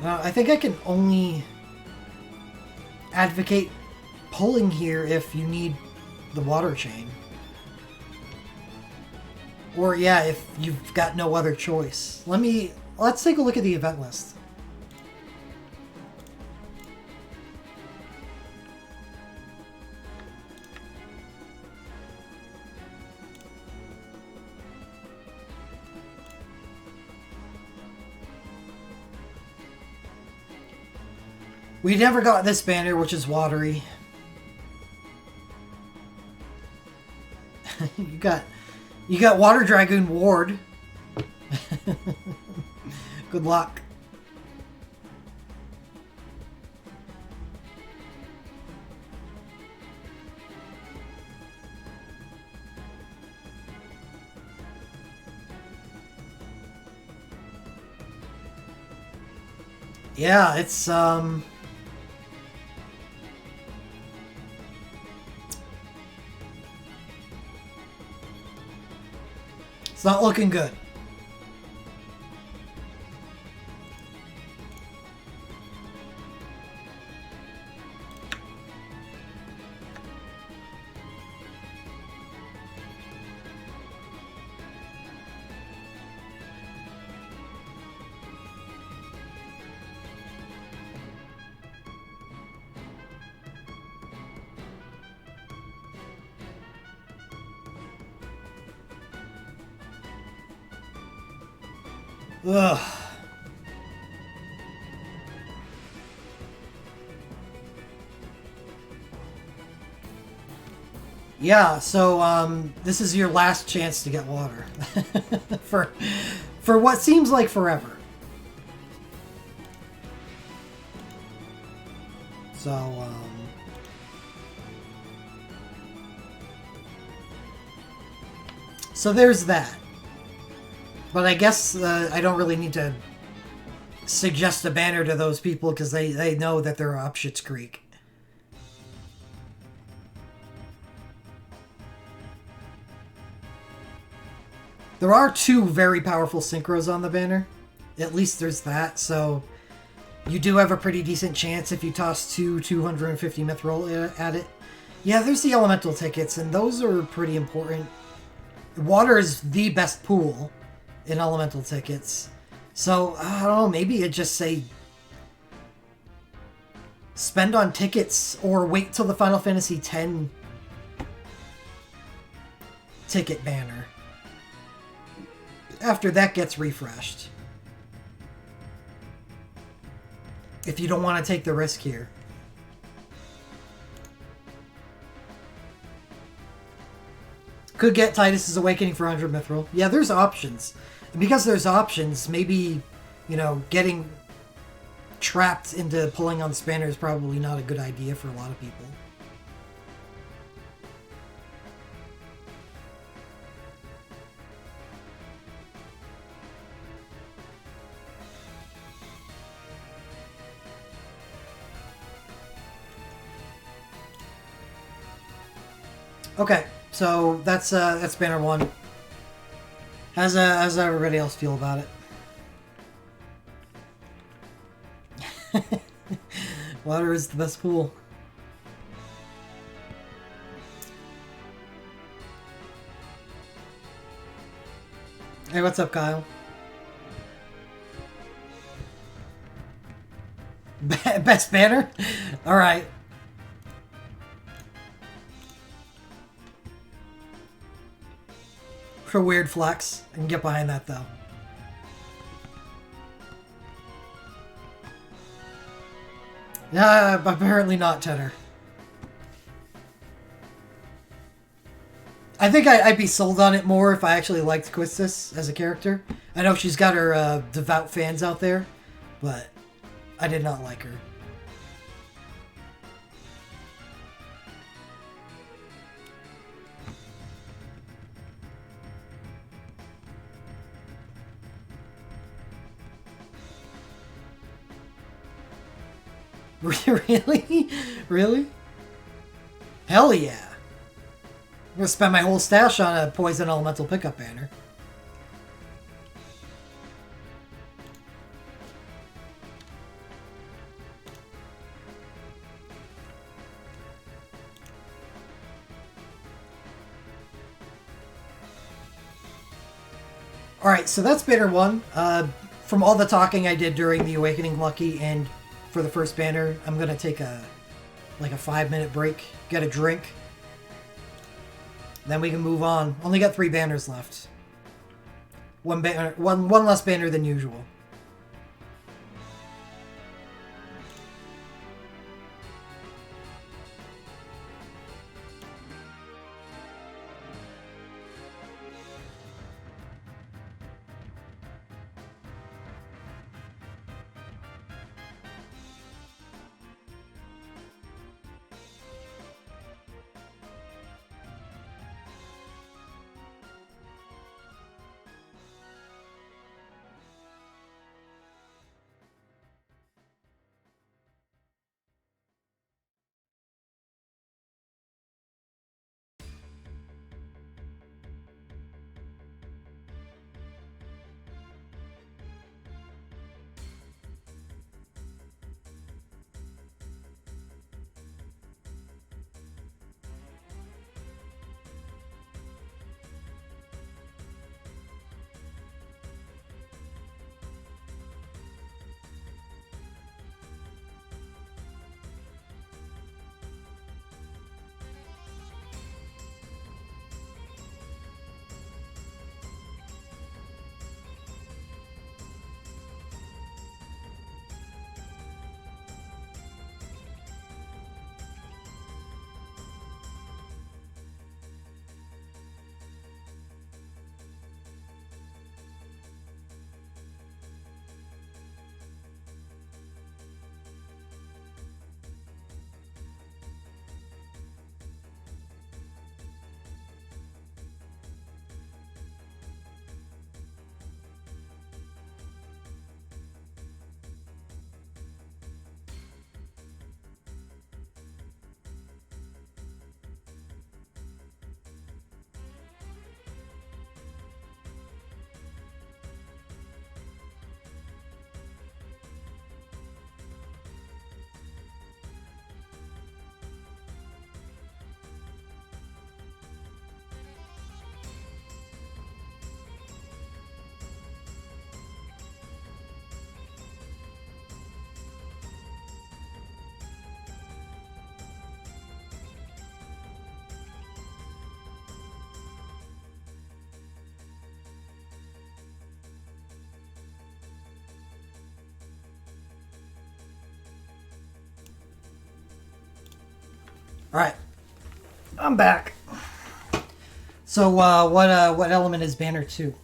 I think I can only advocate pulling here if you need the water chain. Or yeah, if you've got no other choice. Let's take a look at the event list. We never got this banner, which is watery. You got Water Dragoon Ward. Good luck. Yeah, it's it's not looking good. Ugh. Yeah, so this is your last chance to get water for what seems like forever. So there's that. But I guess I don't really need to suggest a banner to those people because they know that they're up Schitt's Creek. There are 2 very powerful synchros on the banner. At least there's that, so you do have a pretty decent chance if you toss 250 mithril at it. Yeah, there's the elemental tickets, and those are pretty important. Water is the best pool in elemental tickets. So, I don't know, maybe it just say spend on tickets or wait till the Final Fantasy X ticket banner. After that gets refreshed. If you don't want to take the risk here. Could get Tidus's Awakening for 100 mithril. Yeah, there's options. And because there's options, maybe, getting trapped into pulling on the spanner is probably not a good idea for a lot of people. Okay, so that's banner 1. How's everybody else feel about it? Water is the best pool. Hey, what's up, Kyle? Best banner? Alright. For weird flex. I can get behind that, though. Apparently not, Tenor. I think I'd be sold on it more if I actually liked Quistis as a character. I know she's got her devout fans out there, but I did not like her. Really? Really? Hell yeah. I'm gonna spend my whole stash on a Poison Elemental pickup banner. Alright, so that's banner 1. From all the talking I did during the Awakening Lucky and for the first banner, I'm gonna take a 5-minute break, get a drink, then we can move on. Only got 3 banners left. One less banner than usual. All right, I'm back. So, what element is Banner 2?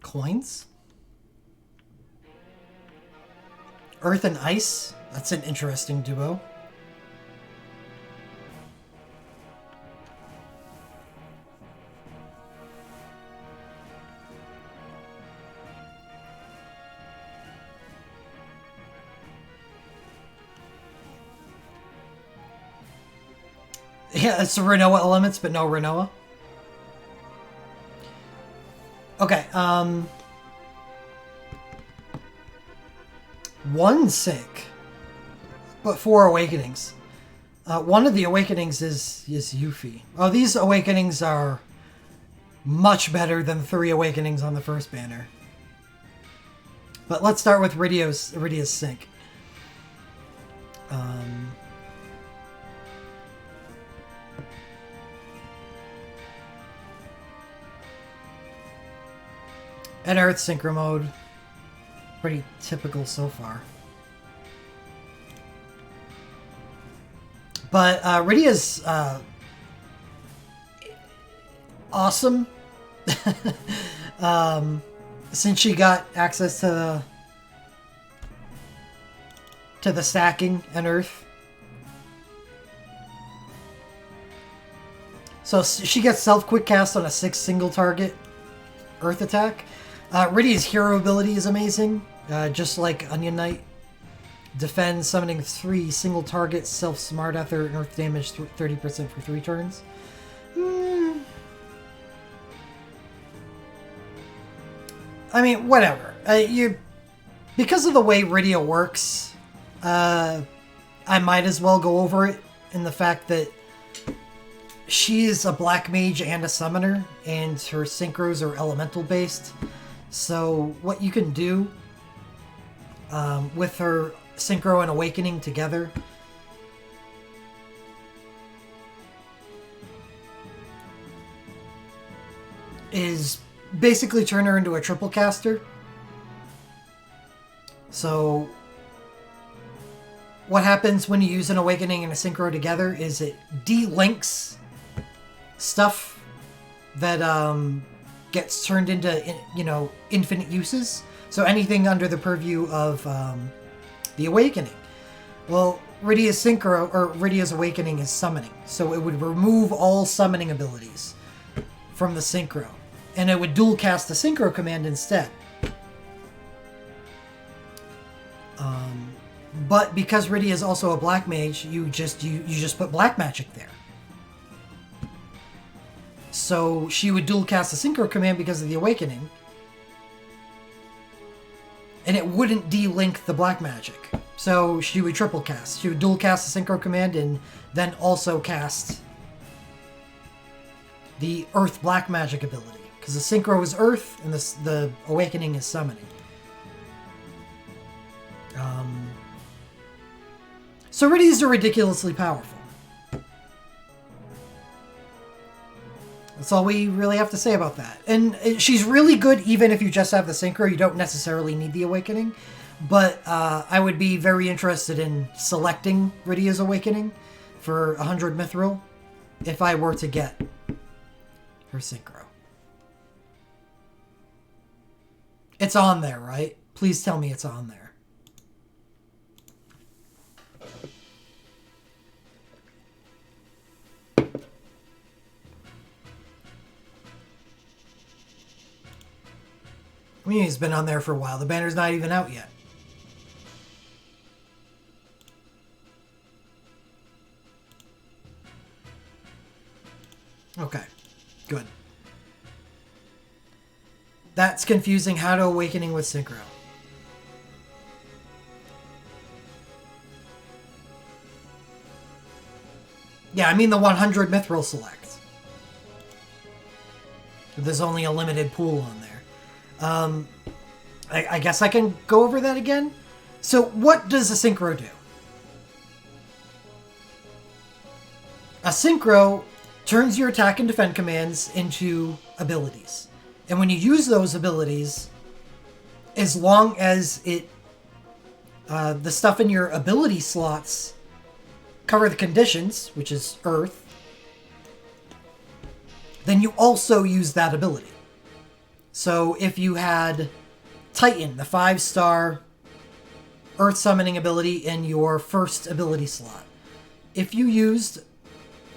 Coins? Earth and Ice? That's an interesting duo. Yeah, it's Rinoa elements, but no Rinoa. Okay, one sync, but 4 awakenings. One of the awakenings is Yuffie. Oh, these awakenings are much better than 3 awakenings on the first banner. But let's start with Iridia's sync. And Earth Synchro mode. Pretty typical so far. But Iridia's awesome. Since she got access to the stacking and Earth. So she gets self-quick cast on a 6 single target Earth attack. Iridia's hero ability is amazing, just like Onion Knight. Defend, summoning 3 single targets, self-smart after and Earth damage 30% for 3 turns. I mean, whatever. Because of the way Iridia works, I might as well go over it in the fact that she is a black mage and a summoner, and her synchros are elemental based. So what you can do with her synchro and awakening together is basically turn her into a triple caster. So what happens when you use an awakening and a synchro together is it delinks stuff that gets turned into, infinite uses. So anything under the purview of the awakening. Well, Iridia's synchro, or Iridia's awakening, is summoning. So it would remove all summoning abilities from the synchro. And it would dual cast the synchro command instead. But because Iridia is also a black mage, you just put black magic there. So she would dual cast the synchro command because of the awakening. And it wouldn't de-link the black magic. So she would triple cast. She would dual cast the synchro command and then also cast the earth black magic ability. Because the synchro is earth and the awakening is summoning. So Iridias are ridiculously powerful. That's all we really have to say about that. And she's really good even if you just have the synchro. You don't necessarily need the awakening. But I would be very interested in selecting Iridia's awakening for 100 mithril if I were to get her synchro. It's on there, right? Please tell me it's on there. I mean, he's been on there for a while. The banner's not even out yet. Okay, good. That's confusing. How to awakening with synchro. Yeah, I mean the 100 mithril select. There's only a limited pool on there. I guess I can go over that again. So what does a synchro do? A synchro turns your attack and defend commands into abilities. And when you use those abilities, as long as the stuff in your ability slots cover the conditions, which is Earth, then you also use that ability. So if you had Titan, the 5-star Earth summoning ability in your first ability slot, if you used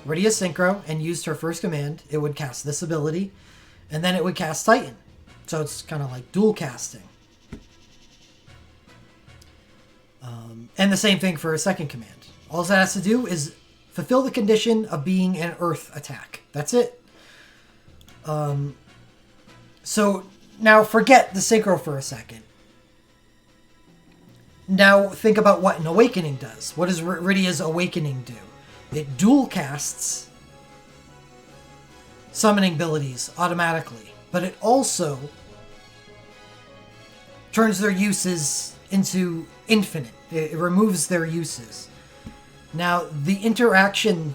Rydia Synchro and used her first command, it would cast this ability, and then it would cast Titan. So it's kind of like dual casting. And the same thing for a second command. All that has to do is fulfill the condition of being an Earth attack. That's it. So now forget the Synchro for a second. Now think about what an Awakening does. What does Rydia's Awakening do? It dual casts summoning abilities automatically, but it also turns their uses into infinite. It removes their uses. Now, the interaction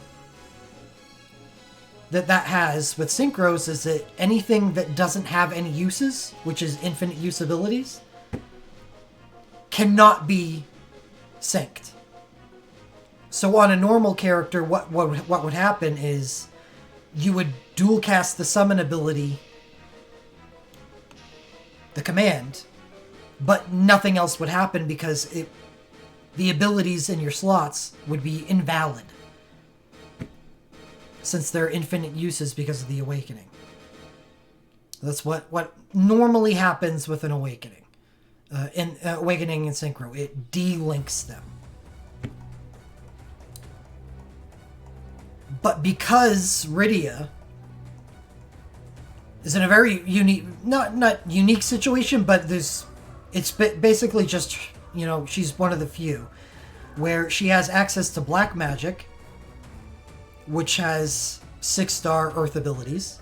that has with Synchros is that anything that doesn't have any uses, which is infinite use abilities, cannot be synced. So on a normal character, what would happen is you would dual cast the summon ability, the command, but nothing else would happen because the abilities in your slots would be invalid since they're infinite uses because of the Awakening. That's what normally happens with an Awakening. Awakening and Synchro. It delinks them. But because Rydia is in a very unique, not unique situation, but it's basically just, she's one of the few where she has access to black magic, which has 6-star Earth abilities,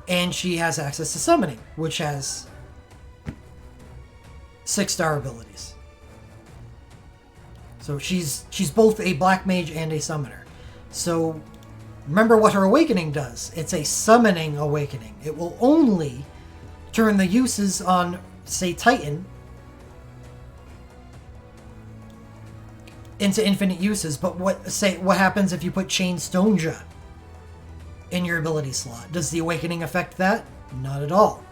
and she has access to summoning, which has 6-star abilities. So she's both a black mage and a summoner. So remember what her Awakening does. It's a summoning Awakening. It will only turn the uses on, say, Titan into infinite uses. But what happens if you put Chain Stoneja in your ability slot? Does the Awakening affect that? Not at all.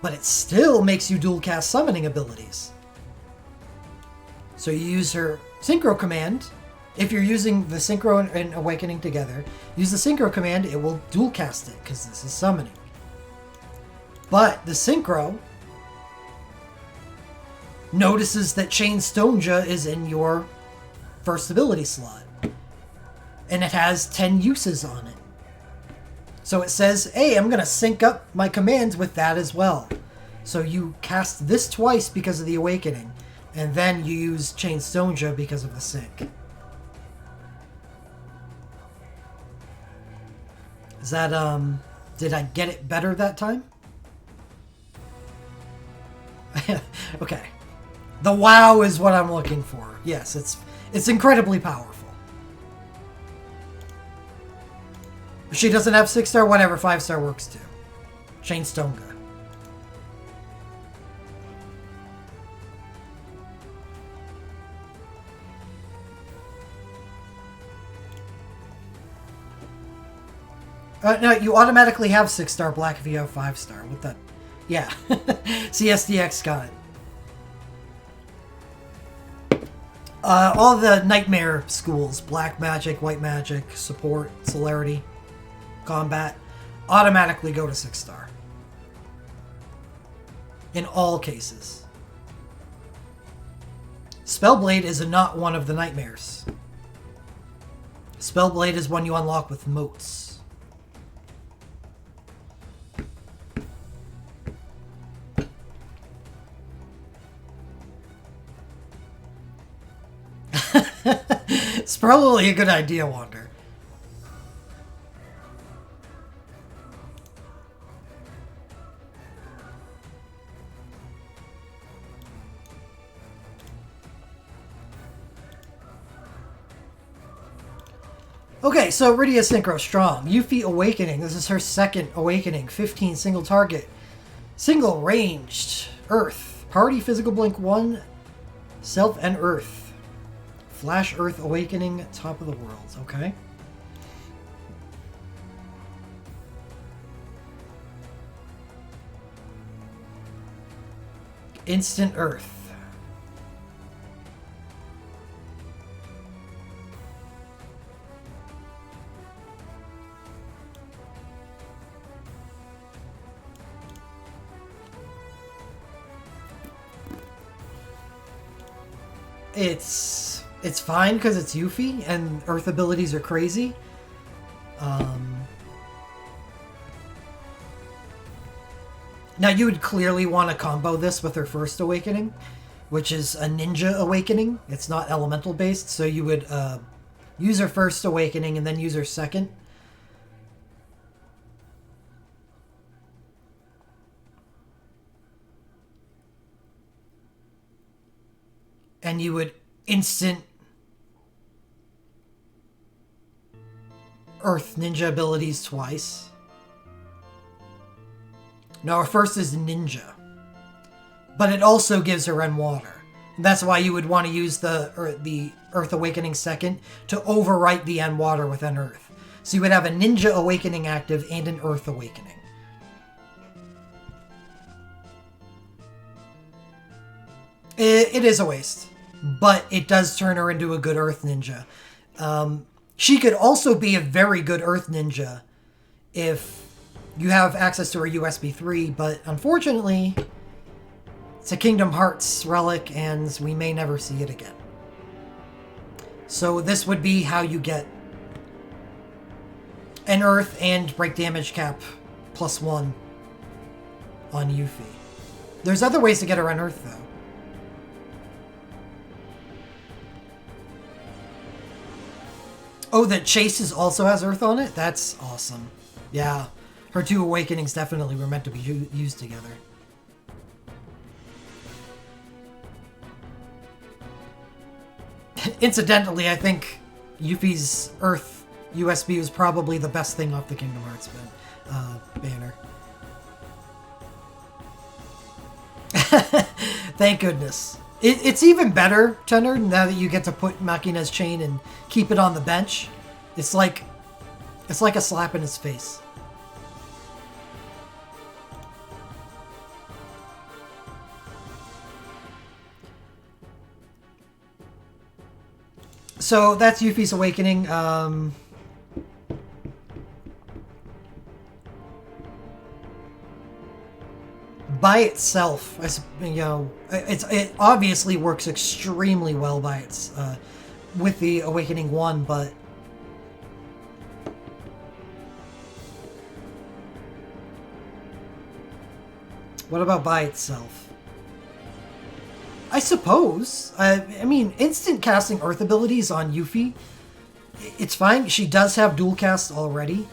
But it still makes you dual cast summoning abilities. So you use her Synchro command. If you're using the Synchro and Awakening together, use the Synchro command, it will dual cast it, because this is summoning. But the Synchro notices that Chain Stoneja is in your first ability slot. And it has 10 uses on it. So it says, hey, I'm going to sync up my commands with that as well. So you cast this twice because of the Awakening, and then you use Chain Stoneja because of the sync. Is that, did I get it better that time? Okay. The wow is what I'm looking for. Yes, it's incredibly powerful. If she doesn't have 6-star, whatever, 5-star works too. Chain Stoneja. No, you automatically have 6-star black if you have 5-star. What the? Yeah. CSDX got it. All the Nightmare schools, Black Magic, White Magic, Support, Celerity, Combat, automatically go to 6-star. In all cases. Spellblade is not one of the Nightmares. Spellblade is one you unlock with motes. It's probably a good idea, Wander. Okay, so Rydia Synchro Strong. Yuffie Awakening. This is her second awakening. 15 single target. Single ranged. Earth. Party Physical Blink 1. Self and Earth. Flash Earth Awakening. Top of the world. Okay. Instant Earth. It's fine because it's Yuffie and Earth abilities are crazy. Now you would clearly want to combo this with her first awakening, which is a ninja awakening. It's not elemental based, so you would use her first awakening and then use her second. And you would instant Earth ninja abilities twice. No, her first is ninja. But it also gives her End Water. That's why you would want to use the Earth Awakening second to overwrite the End Water with End Earth. So you would have a Ninja Awakening active and an Earth Awakening. It is a waste. But it does turn her into a good Earth Ninja. She could also be a very good Earth Ninja if you have access to her USB 3, but unfortunately, it's a Kingdom Hearts relic, and we may never see it again. So this would be how you get an Earth and break damage cap +1 on Yuffie. There's other ways to get her on Earth, though. Oh, that Chases also has Earth on it? That's awesome. Yeah. Her two awakenings definitely were meant to be used together. Incidentally, I think Yuffie's Earth USB was probably the best thing off the Kingdom Hearts banner. Thank goodness. It's even better, Tenor, now that you get to put Machina's chain and keep it on the bench. It's like a slap in his face. So that's Yuffie's Awakening. By itself, it obviously works extremely well by its with the Awakening 1, but what about by itself? I suppose. I mean, instant casting Earth abilities on Yuffie, it's fine. She does have dual cast already.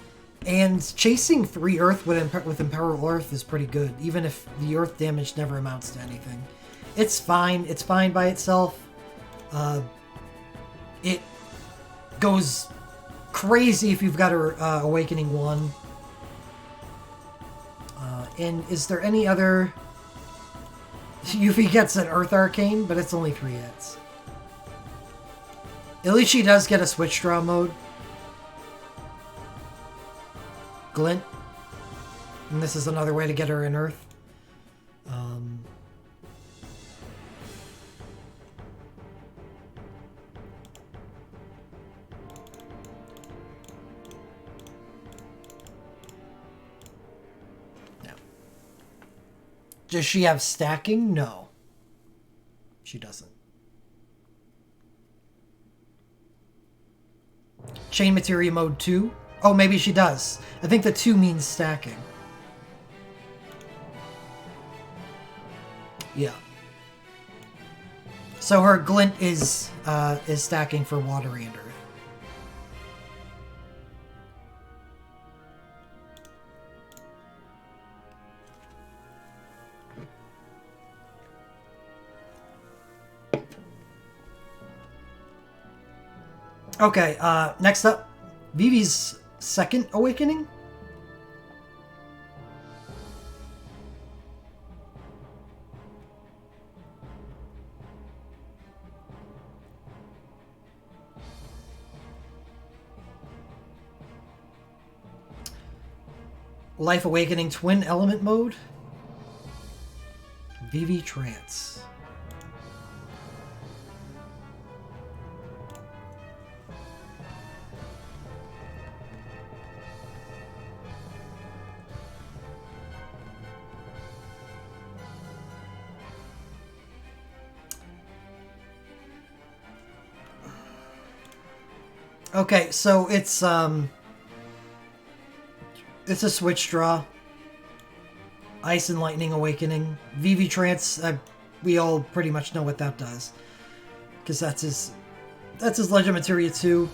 And chasing 3 Earth with Imperial Earth is pretty good, even if the Earth damage never amounts to anything. It's fine. It's fine by itself. It goes crazy if you've got her Awakening 1. And is there any other... Yuffie gets an Earth Arcane, but it's only 3 hits. At least she does get a Switch Draw mode. Glint. And this is another way to get her in Earth. Yeah. Does she have stacking? No. She doesn't. Chain Materia Mode 2? Oh, maybe she does. I think the 2 means stacking. Yeah. So her Glint is stacking for Watery and Earth. Okay, next up, Vivi's second awakening? Life Awakening Twin Element Mode. Vivi Trance. Okay, so it's a switch draw. Ice and Lightning Awakening. Vivi Trance, we all pretty much know what that does. Because that's his Legend Materia 2.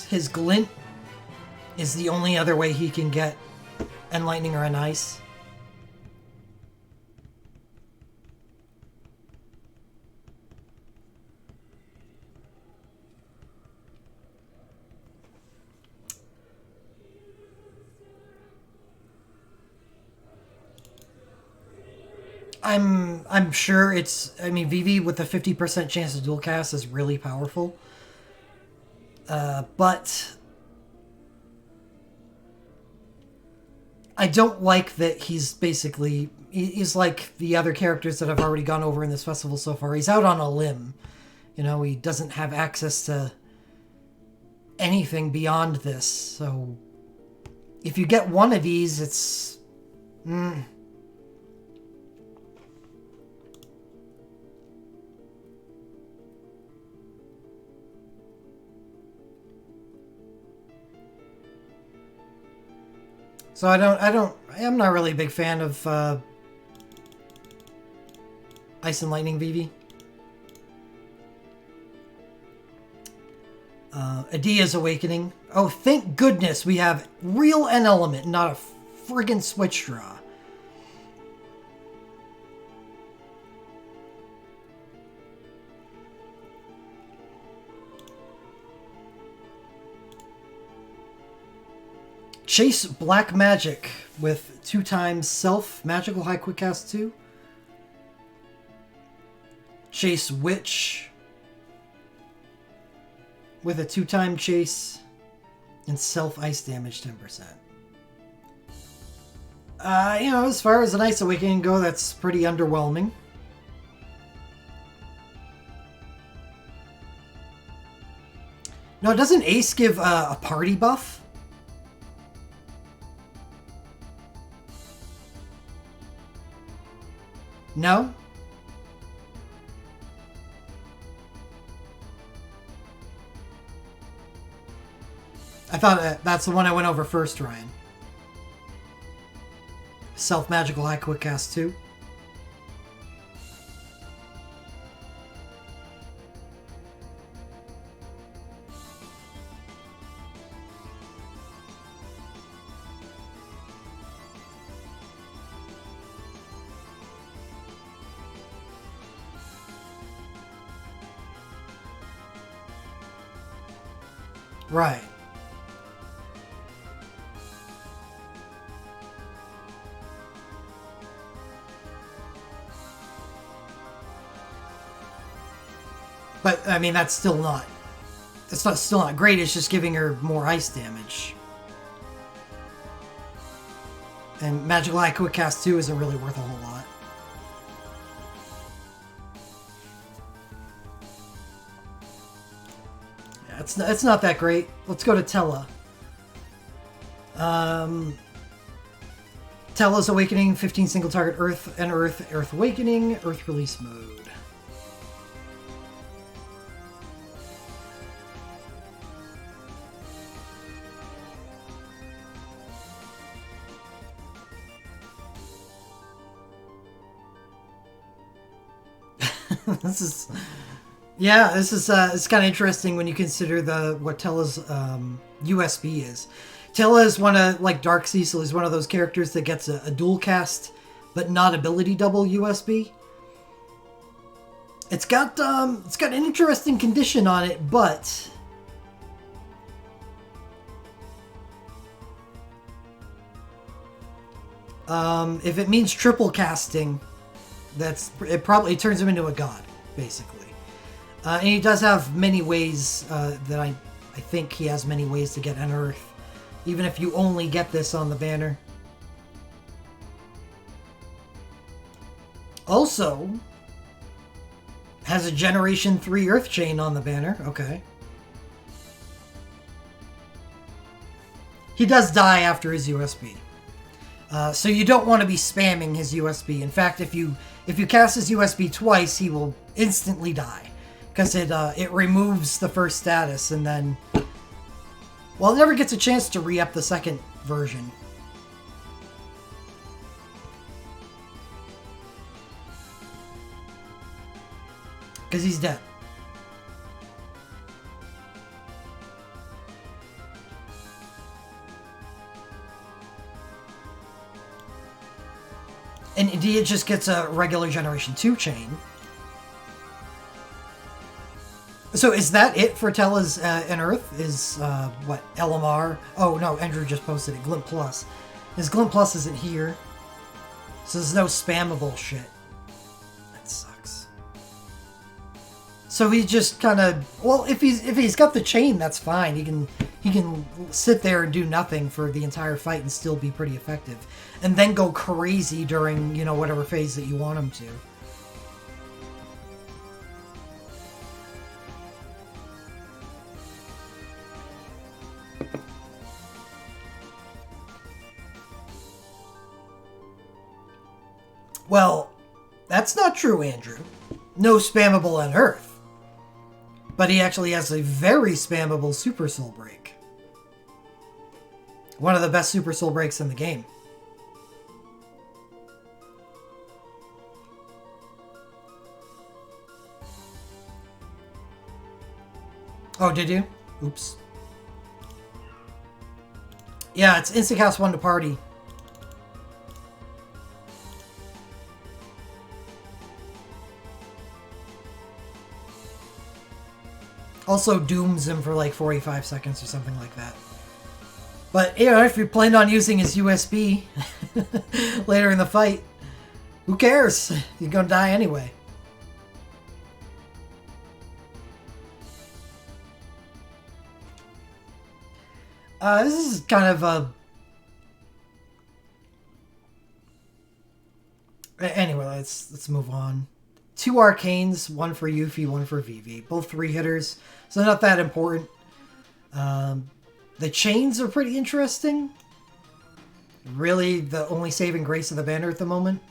His Glint is the only other way he can get Enlightening or an Ice. I'm sure it's... I mean, Vivi with a 50% chance to dual cast is really powerful. But... I don't like that he's basically... He's like the other characters that I've already gone over in this festival so far. He's out on a limb. You know, he doesn't have access to anything beyond this. So, if you get one of these, it's... So I'm not really a big fan of Ice and Lightning Vivi. Adia's Awakening. Oh, thank goodness we have real N element, not a friggin' switch draw. Chase Black Magic with 2x Self Magical High Quick Cast 2. Chase Witch with a 2x Chase and Self Ice Damage 10%. You know, as far as an Ice Awakening go, that's pretty underwhelming. No, doesn't Ace give a party buff? No? I thought that's the one I went over first, Ryan. Self Magical High Quick Cast 2. Right. But, I mean, that's still not... It's still not great, it's just giving her more ice damage. And Magical High Quick Cast 2 isn't really worth a whole lot. Yeah, it's not that great. Let's go to Tella. Tella's Awakening, 15 single target Earth and Earth Awakening, Earth Release Mode. This is it's kind of interesting when you consider what Tella's USB is. Tella is one of, like Dark Cecil is one of those characters that gets a dual cast but not ability double USB. It's got an interesting condition on it, but if it means triple casting, it probably turns him into a god, basically. And he does have many ways that I think he has many ways to get Unearth, even if you only get this on the banner. Also, has a Generation 3 Earth Chain on the banner. Okay. He does die after his USB. So you don't want to be spamming his USB. In fact, if you cast his USB twice, he will instantly die. Because it removes the first status, and then... well, it never gets a chance to re-up the second version. Because he's dead. And Edea just gets a regular Generation 2 chain. So is that it for Tella's Unearth? Is, what, LMR? Oh, no, Andrew just posted it. Glint Plus. His Glint Plus isn't here. So there's no spammable shit. That sucks. So he just kind of... well, if he's got the chain, that's fine. He can sit there and do nothing for the entire fight and still be pretty effective. And then go crazy during, you know, whatever phase that you want him to. Well, that's not true, Andrew. No spammable Unearth. But he actually has a very spammable Super Soul Break. One of the best Super Soul Breaks in the game. Oh, did you? Oops. Yeah, it's instant cast 1 to party. Also dooms him for like 45 seconds or something like that. But, you know, if you planned on using his USB later in the fight, who cares? You're gonna die anyway. This is kind of a... anyway, let's move on. 2 Arcanes, 1 for Yuffie, 1 for Vivi. Both 3 hitters, so not that important. The chains are pretty interesting. Really the only saving grace of the banner at the moment.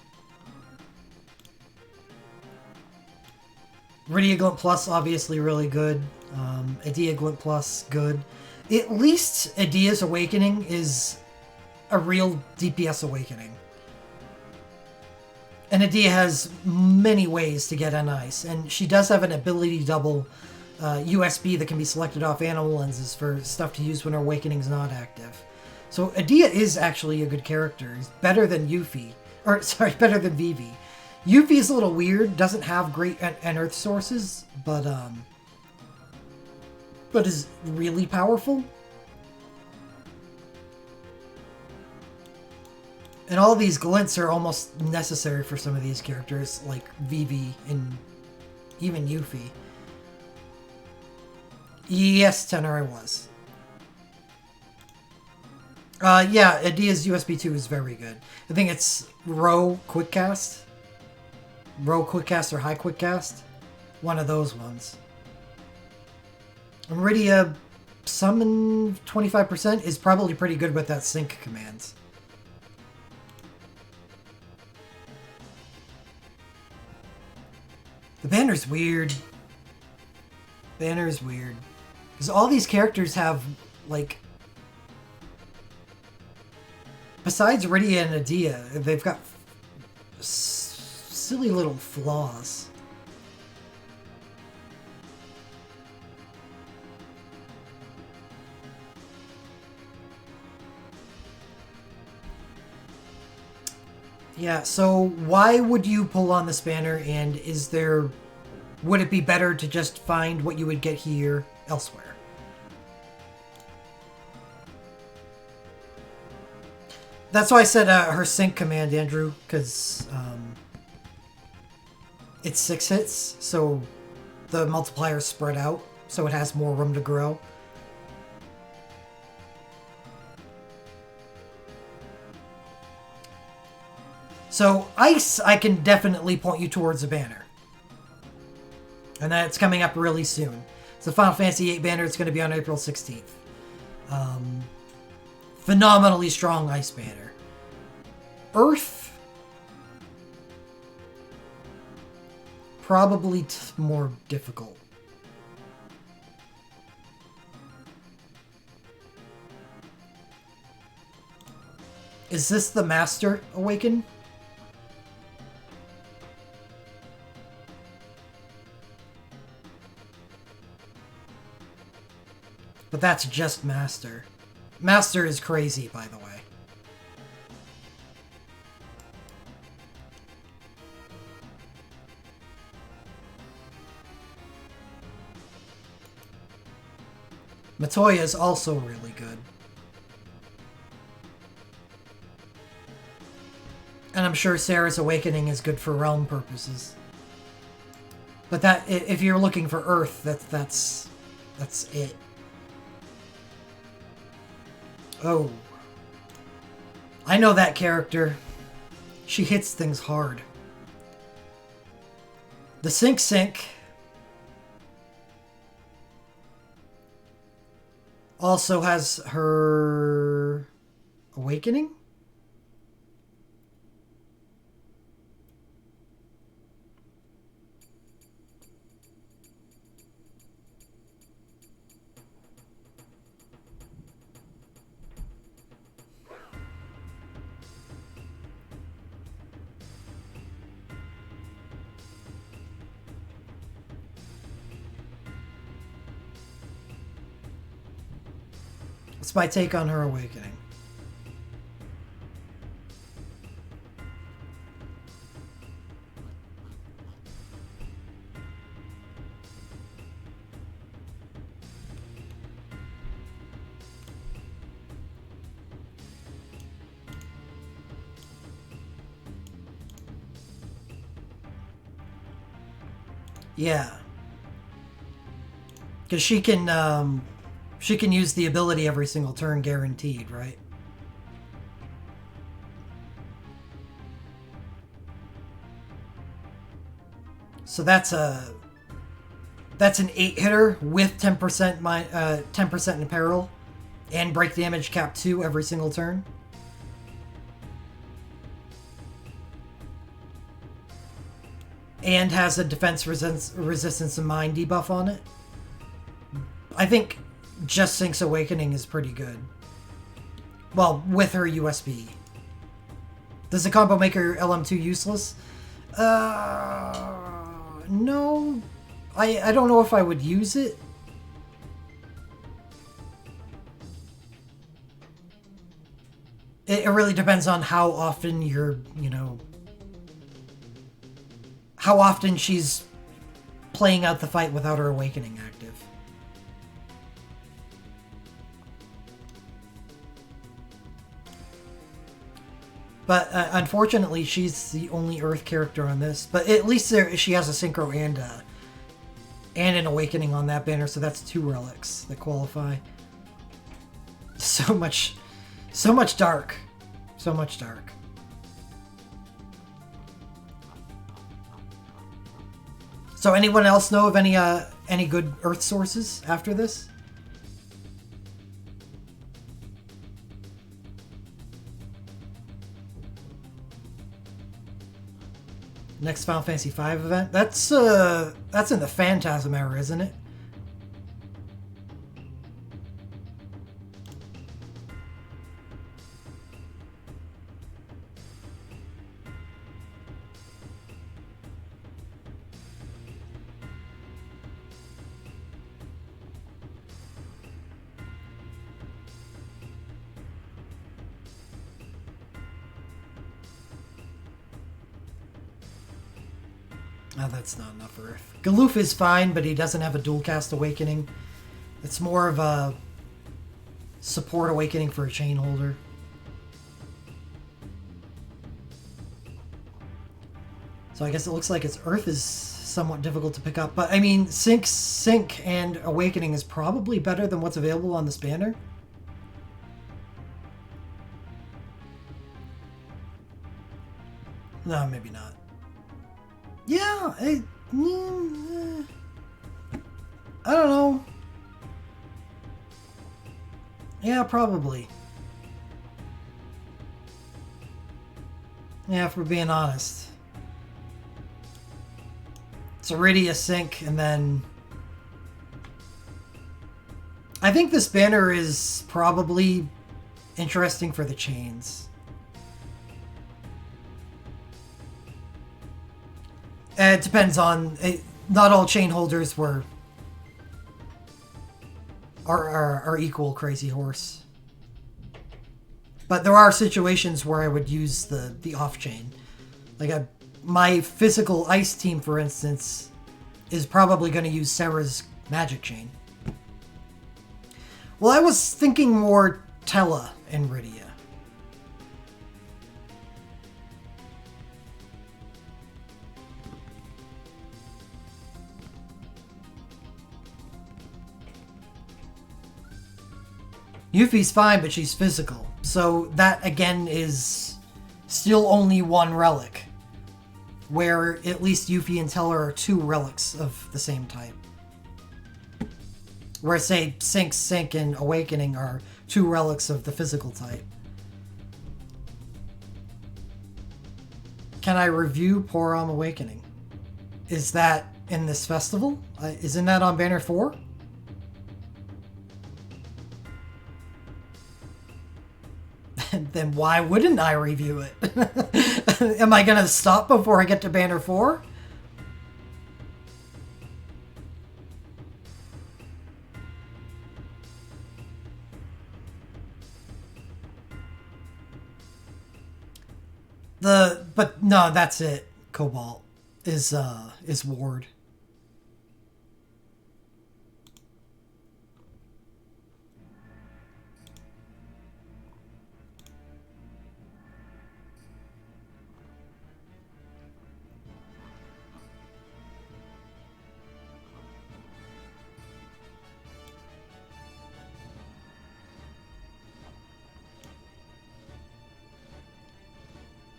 Rydia Glint Plus, obviously really good. Edea Glint Plus, good. At least Edea's Awakening is a real DPS awakening. And Edea has many ways to get N-Ice, and she does have an ability double USB that can be selected off animal lenses for stuff to use when her Awakening's not active. So Edea is actually a good character. It's better than Yuffie. Or, sorry, better than Vivi. Yuffie is a little weird, doesn't have great Unearth sources, but is really powerful. And all these glints are almost necessary for some of these characters, like Vivi and even Yuffie. Yes, Tenor, I was. Yeah, Edea's USB 2 is very good. I think it's Row Quickcast. Row Quickcast or High Quickcast. One of those ones. Rydia Summon 25% is probably pretty good with that sync command. The banner's weird. Banner's weird. Because all these characters have, like... besides Rydia and Edea, they've got silly little flaws. Yeah, so why would you pull on this banner, and would it be better to just find what you would get here elsewhere? That's why I said her sync command, Andrew, because it's 6 hits, so the multipliers spread out, so it has more room to grow. So Ice, I can definitely point you towards a banner. And that's coming up really soon. It's the Final Fantasy VIII banner. It's going to be on April 16th. Phenomenally strong Ice banner. Earth, probably more difficult. Is this the Master Awaken? But that's just Master. Master is crazy, by the way. Matoya is also really good. And I'm sure Sarah's Awakening is good for realm purposes. But that, if you're looking for Earth, that's it. Oh. I know that character. She hits things hard. The Sync also has her Awakening? That's my take on her Awakening. Yeah. Because she can use the ability every single turn guaranteed, right? So that's an 8-hitter with 10% in peril and break damage cap 2 every single turn. And has a defense resistance and mind debuff on it. I think just Sync's Awakening is pretty good. Well, with her USB. Does the combo make her LM2 useless? No. I don't know if I would use it. It really depends on how often how often she's playing out the fight without her Awakening active. But unfortunately, she's the only Earth character on this. But at least she has a Synchro and an Awakening on that banner, so that's 2 relics that qualify. So much dark. So much dark. So anyone else know of any good Earth sources after this? Next Final Fantasy V event? That's in the Phantasm era, isn't it? Oh, that's not enough Earth. Galoof is fine, but he doesn't have a dual cast Awakening. It's more of a support Awakening for a Chain Holder. So I guess it looks like its Earth is somewhat difficult to pick up. But, I mean, Sync, and Awakening is probably better than what's available on this banner. No, maybe not. Yeah, I don't know. Yeah, probably. Yeah, if we're being honest. It's Iridia Sync, and then... I think this banner is probably interesting for the chains. It depends on... not all chain holders are equal Crazy Horse. But there are situations where I would use the off-chain. Like, my physical ice team, for instance, is probably going to use Serra's Magic Chain. Well, I was thinking more Tella and Iridia. Yuffie's fine, but she's physical. So that, again, is still only one relic. Where at least Yuffie and Tella are two relics of the same type. Where, say, Sync, and Awakening are two relics of the physical type. Can I review Porom Awakening? Is that in this festival? Isn't that on Banner 4? Then why wouldn't I review it? Am I going to stop before I get to Banner 4? But no, that's it. Cobalt is Ward.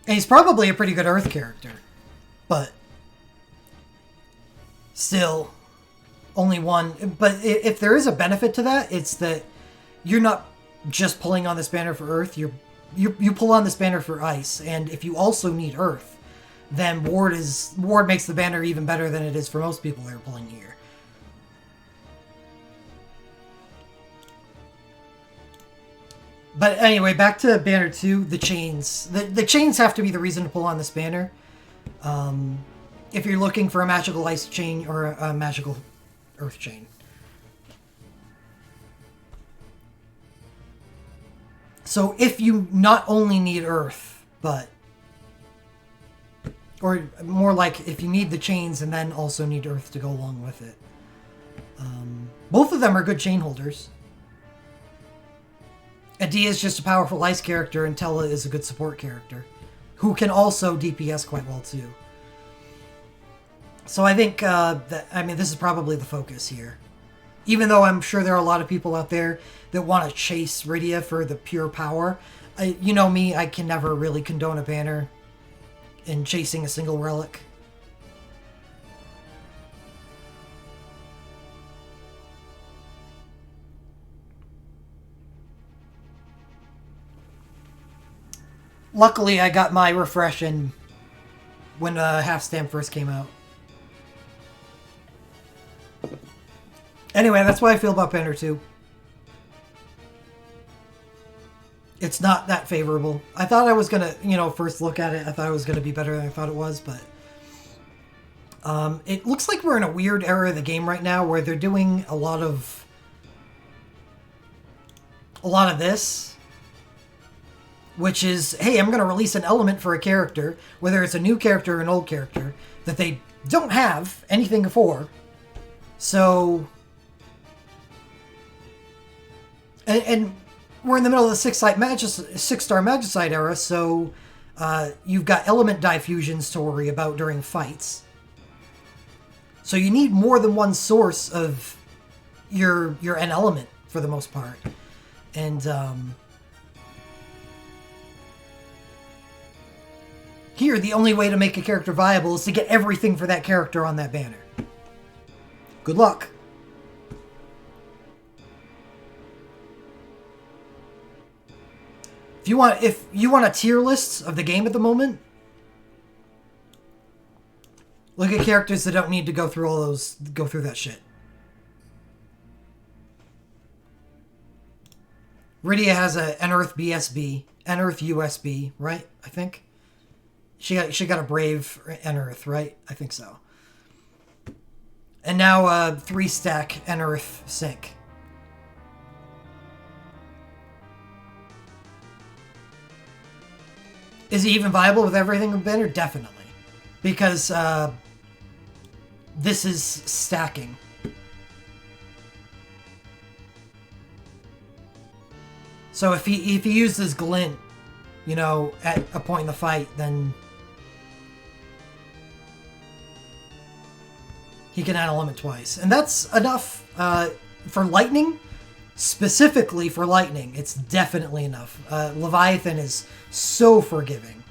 And he's probably a pretty good Earth character. But still, only one. But if there is a benefit to that, it's that you're not just pulling on this banner for Earth. You pull on this banner for Ice. And if you also need Earth, then Ward makes the banner even better than it is for most people that are pulling here. But anyway, back to Banner 2, the chains. The chains have to be the reason to pull on this banner. If you're looking for a magical ice chain or a magical earth chain. So if you not only need earth, but... Or more like if you need the chains and then also need earth to go along with it. Both of them are good chain holders. Adia is just a powerful ice character, and Tella is a good support character, who can also DPS quite well too. So I think this is probably the focus here. Even though I'm sure there are a lot of people out there that want to chase Iridia for the pure power. You know me, I can never really condone a banner in chasing a single relic. Luckily, I got my refresh in when Half Stamp first came out. Anyway, that's what I feel about Banner 2. It's not that favorable. I thought I was going to, first look at it, I thought it was going to be better than I thought it was, but... it looks like we're in a weird era of the game right now where they're doing a lot of this. Which is, hey, I'm going to release an element for a character, whether it's a new character or an old character, that they don't have anything for. So, and we're in the middle of the six-star Magicite era, so you've got element diffusions to worry about during fights. So you need more than one source of your N element for the most part. And here, the only way to make a character viable is to get everything for that character on that banner. Good luck. If you want a tier list of the game at the moment, look at characters that don't need to go through that shit. Rydia has a Unearth BSB, Unearth USB, right? I think she got a Brave Unearth, right? I think so. And now a 3-stack Unearth Sync. Is it even viable with everything in banner? Definitely, because this is stacking. So if he uses Glint, you know, at a point in the fight, then he can add element twice. And that's enough for Lightning. Specifically for Lightning, it's definitely enough. Leviathan is so forgiving.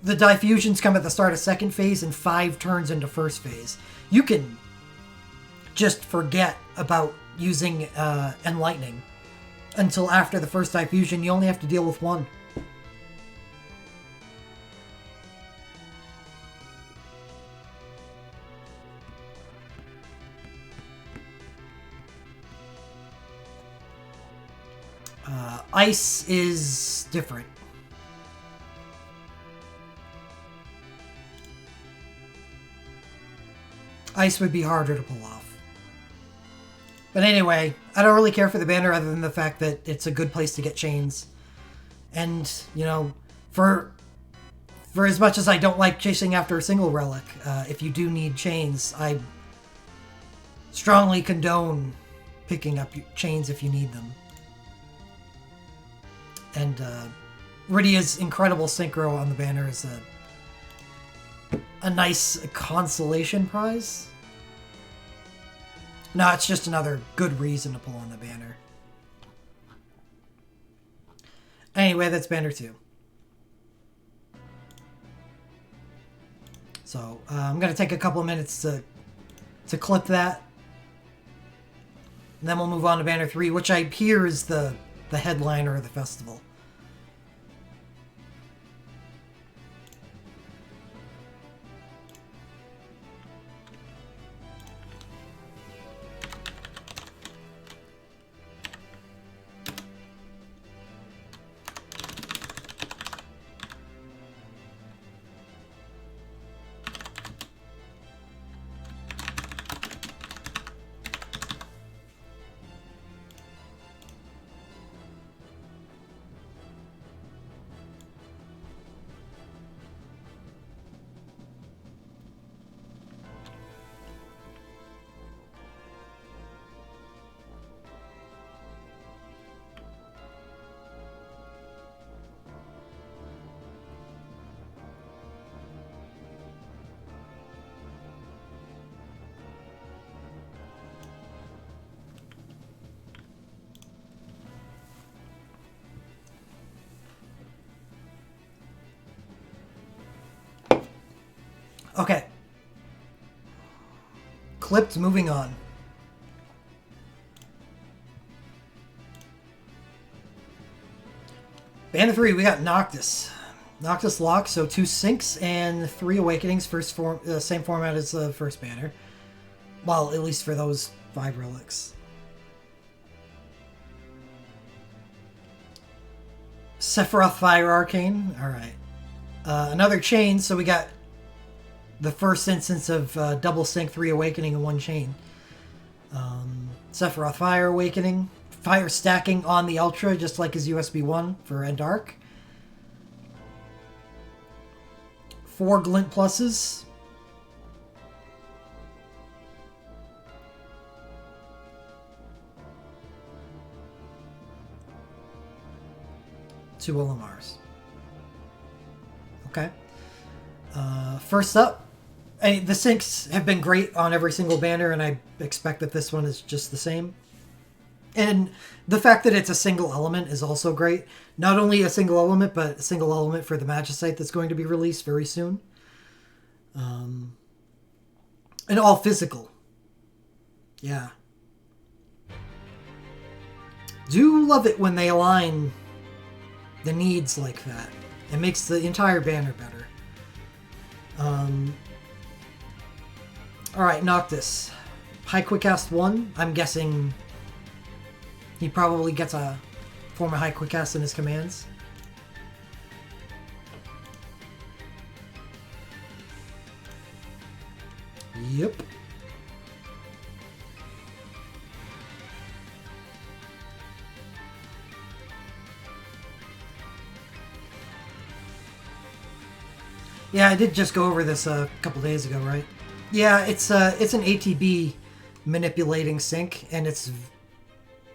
The diffusions come at the start of second phase and 5 turns into first phase. You can just forget about using Enlightening until after the first diffusion. You only have to deal with one. Ice is different. Ice would be harder to pull off. But anyway, I don't really care for the banner other than the fact that it's a good place to get chains. And, you know, for as much as I don't like chasing after a single relic, if you do need chains, I strongly condone picking up chains if you need them. And Rydia's incredible synchro on the banner is a nice consolation prize. No, it's just another good reason to pull on the banner. Anyway, that's banner 2. So I'm going to take a couple of minutes to clip that. And then we'll move on to banner 3, which I hear is the headliner of the festival. Okay. Clipped, moving on. Banner 3, we got Noctis. Noctis Lock, so 2 Syncs and 3 Awakenings. Same format as the first banner. Well, at least for those 5 relics. Sephiroth Fire Arcane. Alright. Another chain, so we got the first instance of double sync, 3 Awakening, and 1 chain. Sephiroth Fire Awakening. Fire stacking on the Ultra, just like his USB 1 for Endark. 4 glint pluses. Two Olimars. Okay. First up, the sinks have been great on every single banner, and I expect that this one is just the same. And the fact that it's a single element is also great. Not only a single element, but a single element for the Magicite that's going to be released very soon. And all physical. Yeah. Do love it when they align the needs like that. It makes the entire banner better. Alright, Noctis. High Quick Cast 1. I'm guessing he probably gets a form of High Quick Cast in his commands. Yep. Yeah, I did just go over this a couple days ago, right? Yeah, it's an ATB manipulating sync, and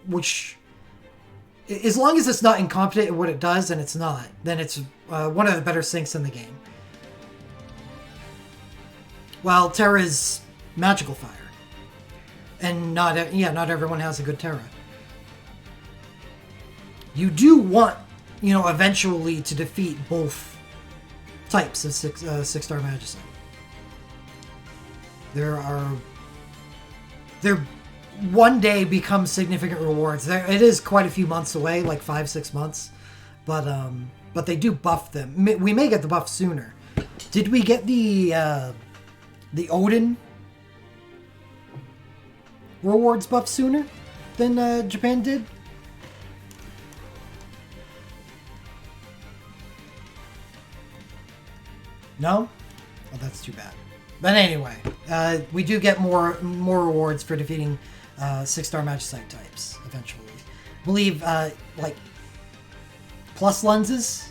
which, as long as it's not incompetent at what it does, and it's not, then it's one of the better syncs in the game. While Terra's magical fire, and not everyone has a good Terra. You do want, eventually to defeat both types of six-star Magicite. There one day becomes significant rewards. It is quite a few months away, like 5-6 months, but they do buff them. We may get the buff sooner. Did we get the Odin rewards buff sooner than Japan did? No? Oh, that's too bad. But anyway, we do get more rewards for defeating 6-star Magicite types eventually. I believe, like, plus lenses?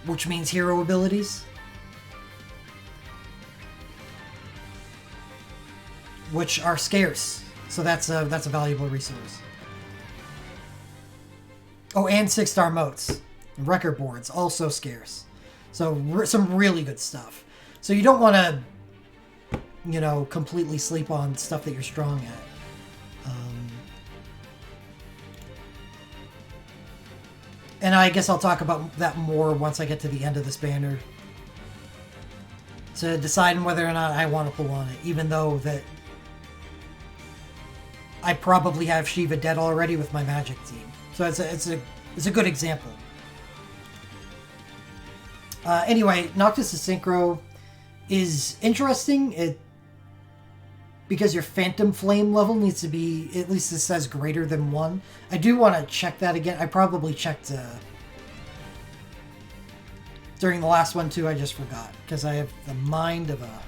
Which means hero abilities. Which are scarce. So that's a valuable resource. Oh, and 6-star motes. Record boards, also scarce. So some really good stuff. So you don't want to, completely sleep on stuff that you're strong at. And I guess I'll talk about that more once I get to the end of this banner. To decide whether or not I want to pull on it. Even though that I probably have Shiva dead already with my Magic team. So it's a good example. Anyway, Noctis' Synchro is interesting. Because your Phantom Flame level needs to be, at least it says greater than 1. I do want to check that again. I probably checked during the last one too. I just forgot because I have the mind of a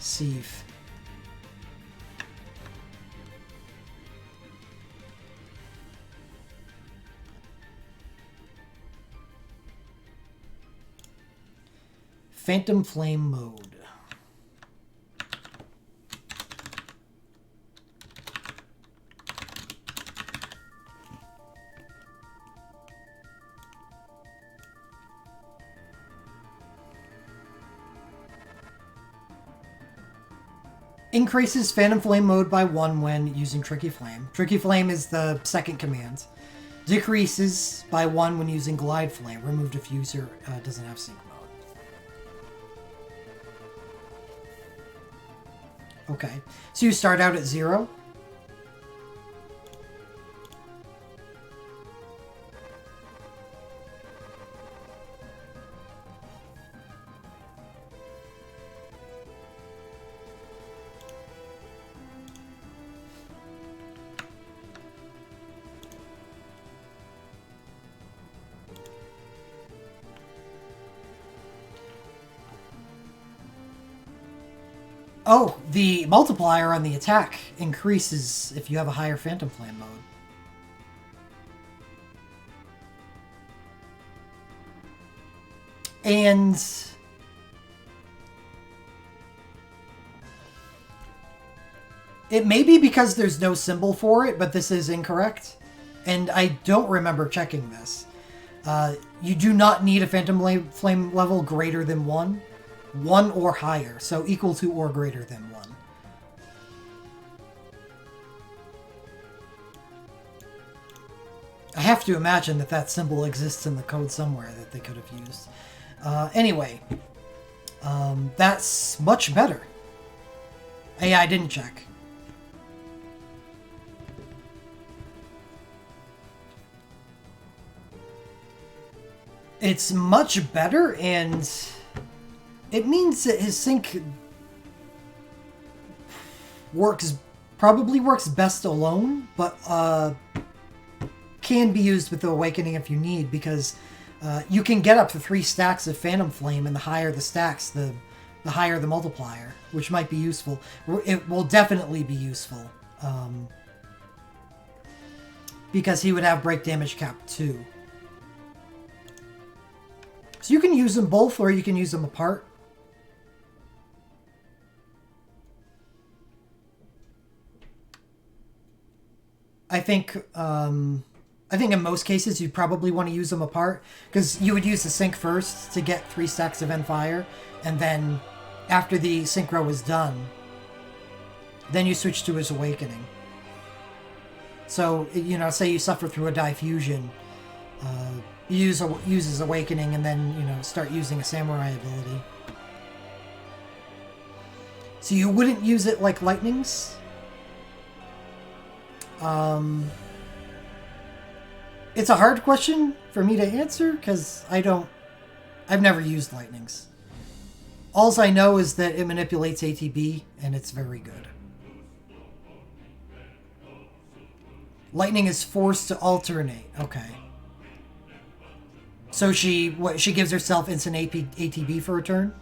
sieve. Phantom Flame mode. Increases Phantom Flame mode by 1 when using Tricky Flame. Tricky Flame is the second command. Decreases by 1 when using Glide Flame. Removed if user doesn't have sync mode. Okay, so you start out at 0. Oh, the multiplier on the attack increases if you have a higher Phantom Flame mode. And it may be because there's no symbol for it, but this is incorrect. And I don't remember checking this. You do not need a Phantom Flame level greater than 1. 1 or higher, so equal to or greater than 1. I have to imagine that that symbol exists in the code somewhere that they could have used. Anyway, that's much better. Yeah, I didn't check. It's much better, and it means that his sync probably works best alone, but can be used with the Awakening if you need, because you can get up to 3 stacks of Phantom Flame, and the higher the stacks, the higher the multiplier, which might be useful. It will definitely be useful, because he would have break damage cap too. So you can use them both, or you can use them apart. I think in most cases you'd probably want to use them apart, because you would use the sync first to get 3 stacks of Endfire, and then after the synchro is done, then you switch to his Awakening. So, you know, say you suffer through a diffusion, use his Awakening, and then, you know, start using a Samurai ability. So you wouldn't use it like Lightnings? It's a hard question for me to answer, because I've never used Lightnings. Alls I know is that it manipulates ATB, and it's very good. Lightning is forced to alternate. Okay. So she gives herself instant ATB for a turn?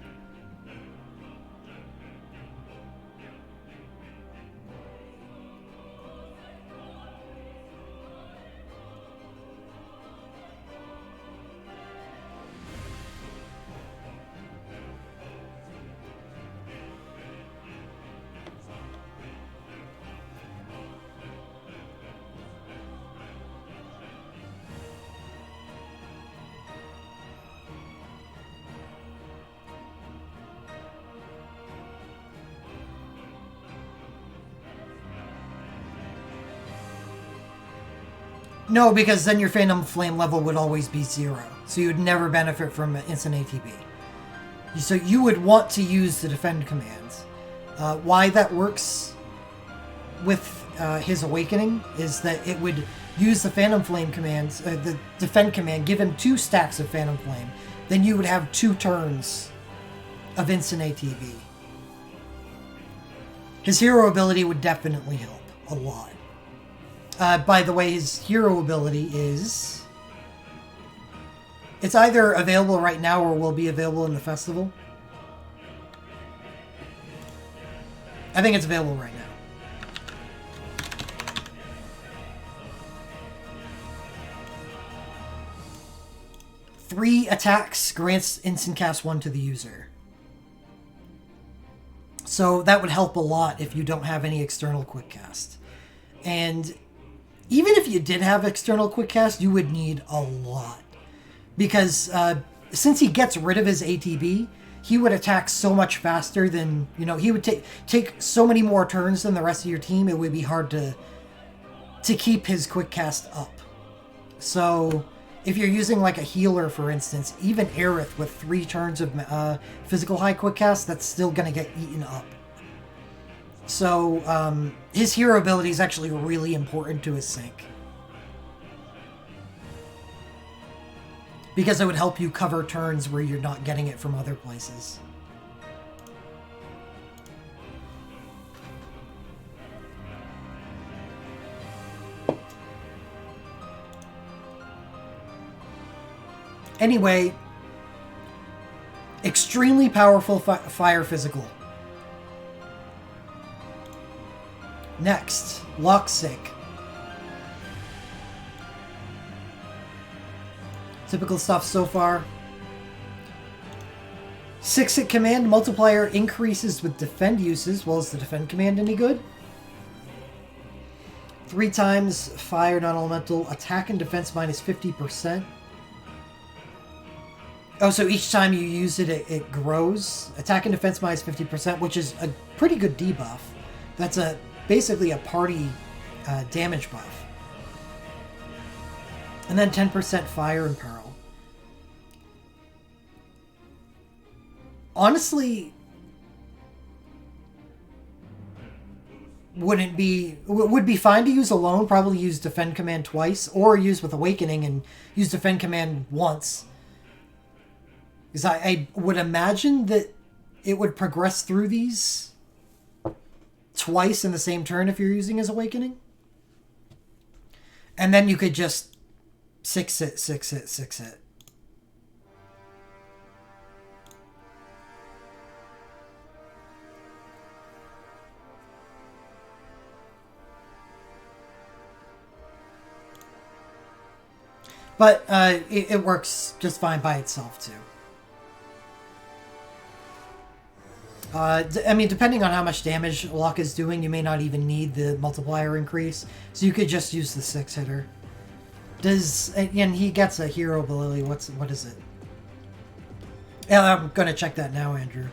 No, because then your Phantom Flame level would always be 0. So you'd never benefit from instant ATB. So you would want to use the defend commands. Why that works with his Awakening is that it would use the Phantom Flame commands, the defend command, give him 2 stacks of Phantom Flame. Then you would have 2 turns of instant ATB. His hero ability would definitely help a lot. By the way, his hero ability is... It's either available right now or will be available in the festival. I think it's available right now. Three attacks grants instant cast 1 to the user. So that would help a lot if you don't have any external quick cast. And even if you did have external quick cast, you would need a lot. Because since he gets rid of his ATB, he would attack so much faster than, you know, he would take so many more turns than the rest of your team. It would be hard to keep his quick cast up. So if you're using like a healer, for instance, even Aerith with 3 turns of physical high quick cast, that's still going to get eaten up. So his hero ability is actually really important to his sync. Because it would help you cover turns where you're not getting it from other places. Anyway, extremely powerful fire physical. Next, Locksync. Typical stuff so far. 6-hit command multiplier increases with defend uses. Well, is the defend command any good? 3 times fire non-elemental attack and defense minus 50%. Oh, so each time you use it, it grows. Attack and defense minus 50%, which is a pretty good debuff. That's basically a party damage buff. And then 10% fire and peril. Honestly, would be fine to use alone. Probably use defend command twice, or use with awakening and use defend command once. Because I would imagine that it would progress through these twice in the same turn if you're using as awakening. And then you could just 6-hit, 6-hit, 6-hit. But it works just fine by itself, too. I mean, depending on how much damage Locke is doing, you may not even need the multiplier increase. So you could just use the 6-hitter. And he gets a hero ability. What is it? Yeah, I'm going to check that now, Andrew.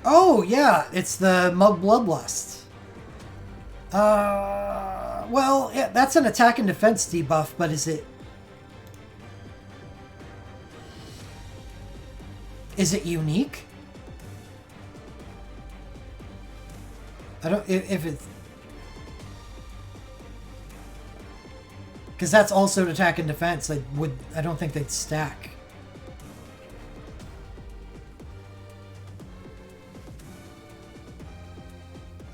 Oh, yeah, it's the Mug Bloodlust. Well, yeah, that's an attack and defense debuff, but is it... Is it unique? I don't... If it's... Because that's also an attack and defense. I don't think they'd stack.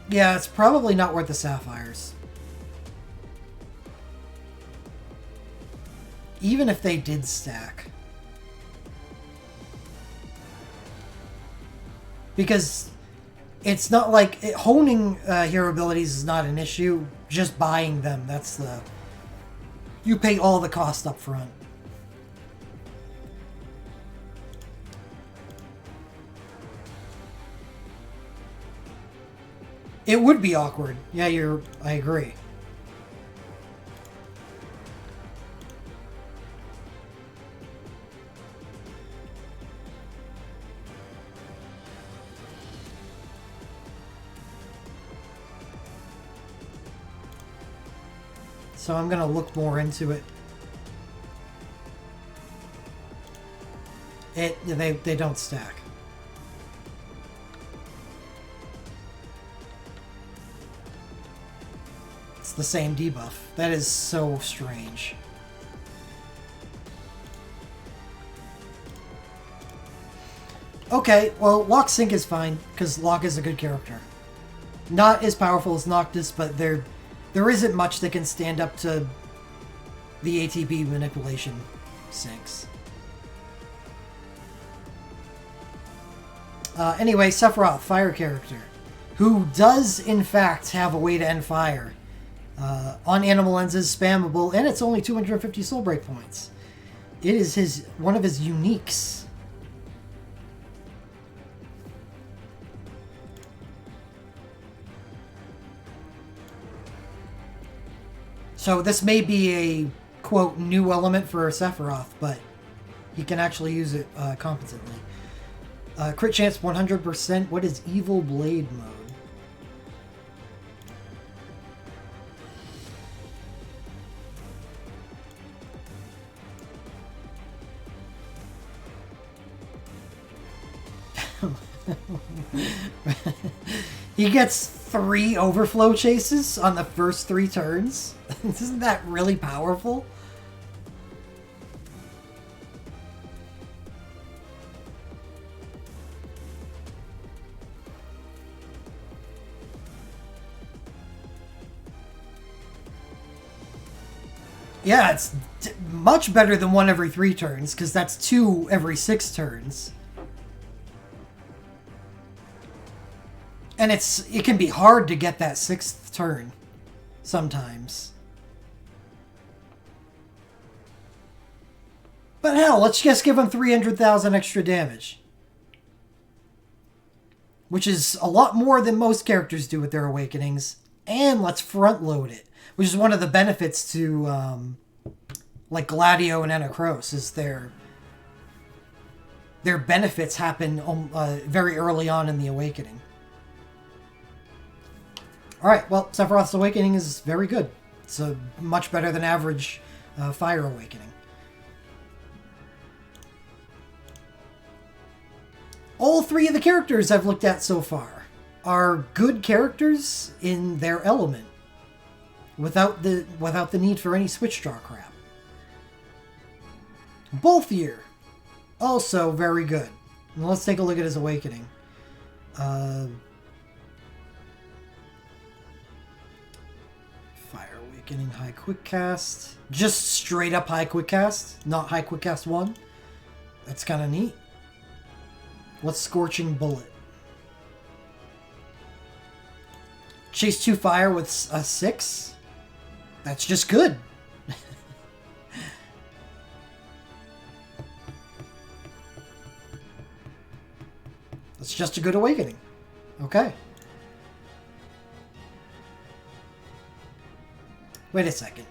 Yeah, it's probably not worth the sapphires. Even if they did stack. Because it's not like... honing hero abilities is not an issue. Just buying them, that's the... You pay all the cost up front. It would be awkward. Yeah, I agree. So I'm gonna look more into it. They don't stack. It's the same debuff. That is so strange. Okay, well, Locke Sync is fine, because Locke is a good character. Not as powerful as Noctis, but there isn't much that can stand up to the ATB manipulation syncs. Anyway, Sephiroth, fire character, who does in fact have a way to end fire. On animal lenses, spammable, and it's only 250 soul break points. It is one of his uniques. So this may be a, quote, new element for Sephiroth, but he can actually use it competently. Crit chance 100%. What is Evil Blade mode? He gets 3 overflow chases on the first 3 turns. Isn't that really powerful? Yeah, it's much better than 1 every 3 turns, because that's 2 every 6 turns. And it can be hard to get that 6th turn sometimes. But hell, let's just give him 300,000 extra damage. Which is a lot more than most characters do with their awakenings. And let's front load it. Which is one of the benefits to, like Gladio and Anacros, is their benefits happen very early on in the awakening. Alright, well, Sephiroth's awakening is very good. It's much better than average fire awakening. All three of the characters I've looked at so far are good characters in their element, without the need for any switch draw crap. Balthier, also very good. And let's take a look at his awakening. Fire awakening, high quick cast. Just straight up high quick cast, not high quick cast 1. That's kind of neat. What's Scorching Bullet? Chase 2 fire with a 6? That's just good. That's just a good awakening. Okay. Wait a second.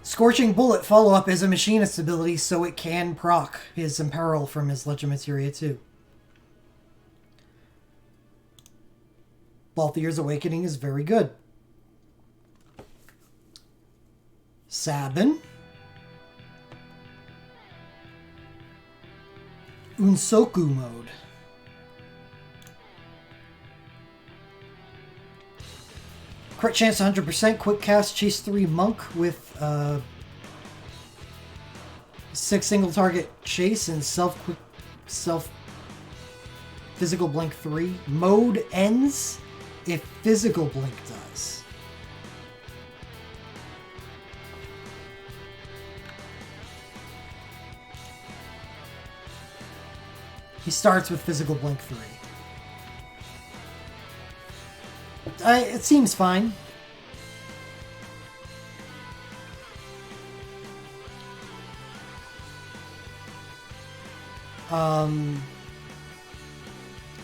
Scorching Bullet follow-up is a machinist ability, so it can proc his Imperil from his Legend Materia too. Balthier's Awakening is very good. Sabin. Unsoku mode. Crit chance 100%, quick cast, chase 3 monk with 6 single target chase and self physical blink 3. Mode ends if physical blink does. He starts with physical blink 3. It seems fine.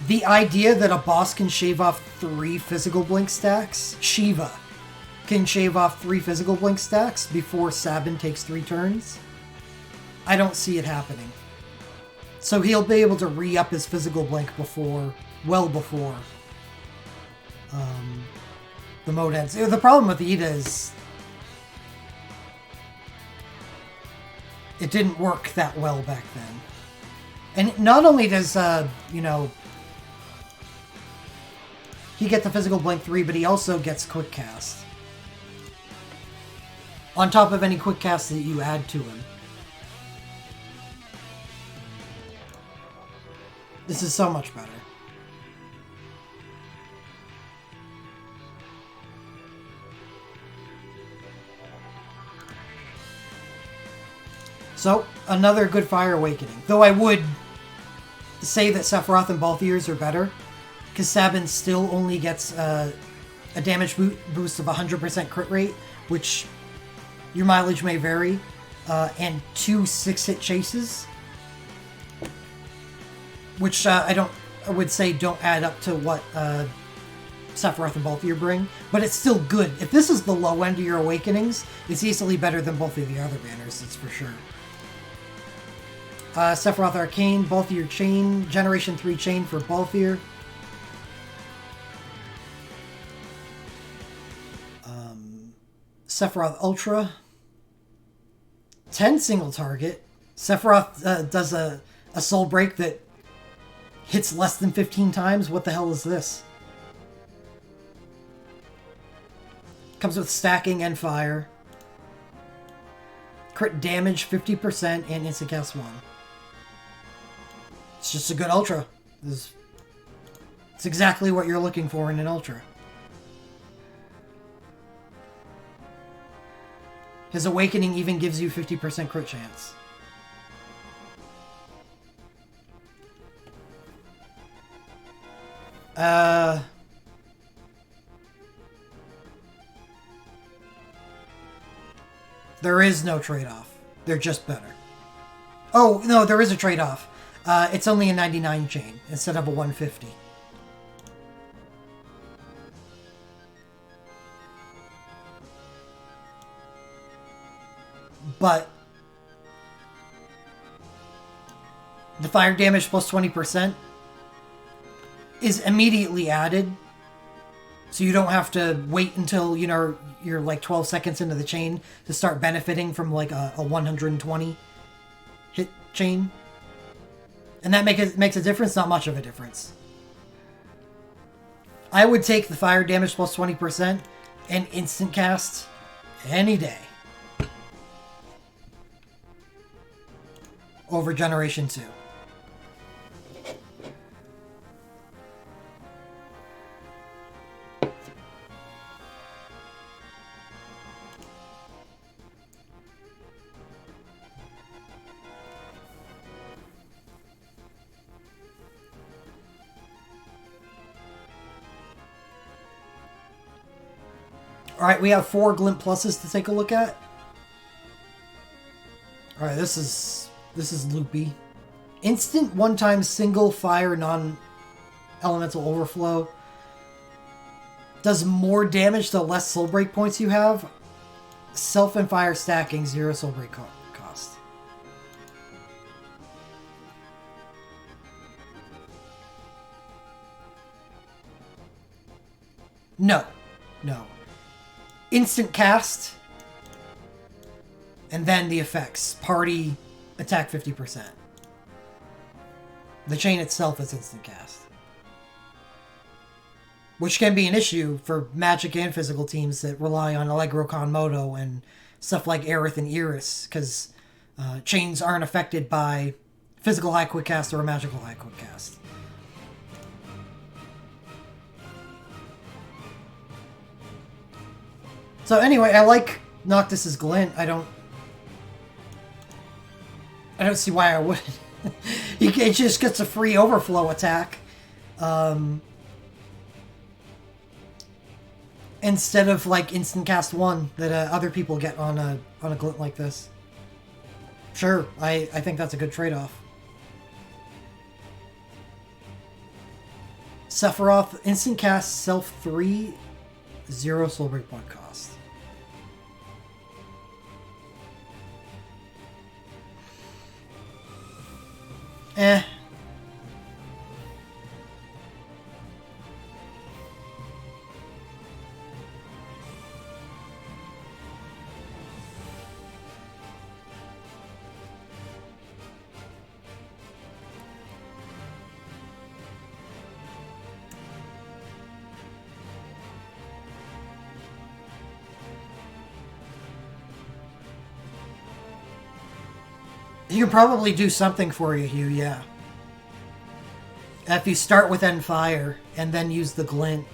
The idea that a boss can shave off 3 physical blink stacks, Shiva can shave off 3 physical blink stacks before Sabin takes 3 turns, I don't see it happening. So he'll be able to re-up his physical blink well before the mode ends. The problem with Ida is it didn't work that well back then. And not only does, he get the physical blink 3, but he also gets quick cast. On top of any quick cast that you add to him. This is so much better. So, another good Fire Awakening. Though I would say that Sephiroth and Balthier's are better, because Sabin still only gets a damage boost of 100% crit rate, which your mileage may vary, and 2 6-hit chases, which I would say don't add up to what Sephiroth and Balthier bring, but it's still good. If this is the low end of your awakenings, it's easily better than both of the other banners, that's for sure. Sephiroth Arcane, Balthier Chain, Generation 3 Chain for Balthier. Sephiroth Ultra. 10 single target. Sephiroth does a soul break that hits less than 15 times. What the hell is this? Comes with stacking and fire. crit damage 50%, and instant cast 1. It's just a good Ultra. It's exactly what you're looking for in an Ultra. His Awakening even gives you 50% crit chance. There is no trade-off. They're just better. Oh, no, there is a trade-off. It's only a 99 chain instead of a 150. But the fire damage plus 20% is immediately added. So you don't have to wait until, you know, you're like 12 seconds into the chain to start benefiting from like a 120 hit chain. And that makes a difference? Not much of a difference. I would take the fire damage plus 20% and instant cast any day over Generation 2. Alright, we have 4 Glint Pluses to take a look at. Alright, this is loopy. Instant one-time single fire non-elemental overflow. Does more damage the less soul break points you have. Self and fire stacking, 0 soul break cost. No. No. Instant cast, and then the effects. Party, attack 50%. The chain itself is instant cast. Which can be an issue for Magic and physical teams that rely on Allegro Con Moto and stuff like Aerith and Iris, because chains aren't affected by physical high quick cast or a magical high quick cast. So anyway, I like Noctis's Glint. I don't see why I wouldn't. It just gets a free overflow attack. Instead of like instant cast 1 that other people get on a Glint like this. Sure, I think that's a good trade-off. Sephiroth, instant cast, self 3, 0 soul break point cost. Eh. You can probably do something for you, Hugh, yeah. If you start with End Fire and then use the Glint.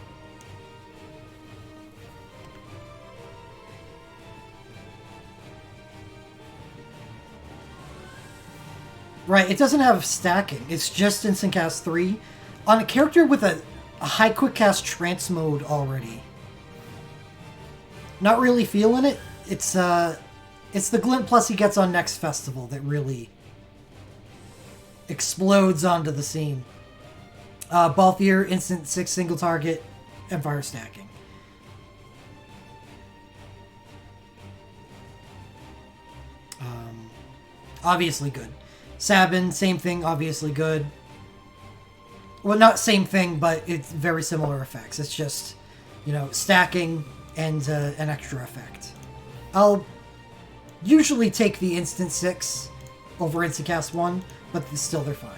Right, it doesn't have stacking. It's just instant cast 3. On a character with a high quick cast trance mode already. Not really feeling it. It's the Glint Plus he gets on next festival that really explodes onto the scene. Balthier, instant 6 single target, and fire stacking. Obviously good. Sabin, same thing, obviously good. Well, not same thing, but it's very similar effects. It's just, you know, stacking and an extra effect. I'll usually take the instant 6 over instant cast 1, but still they're fine.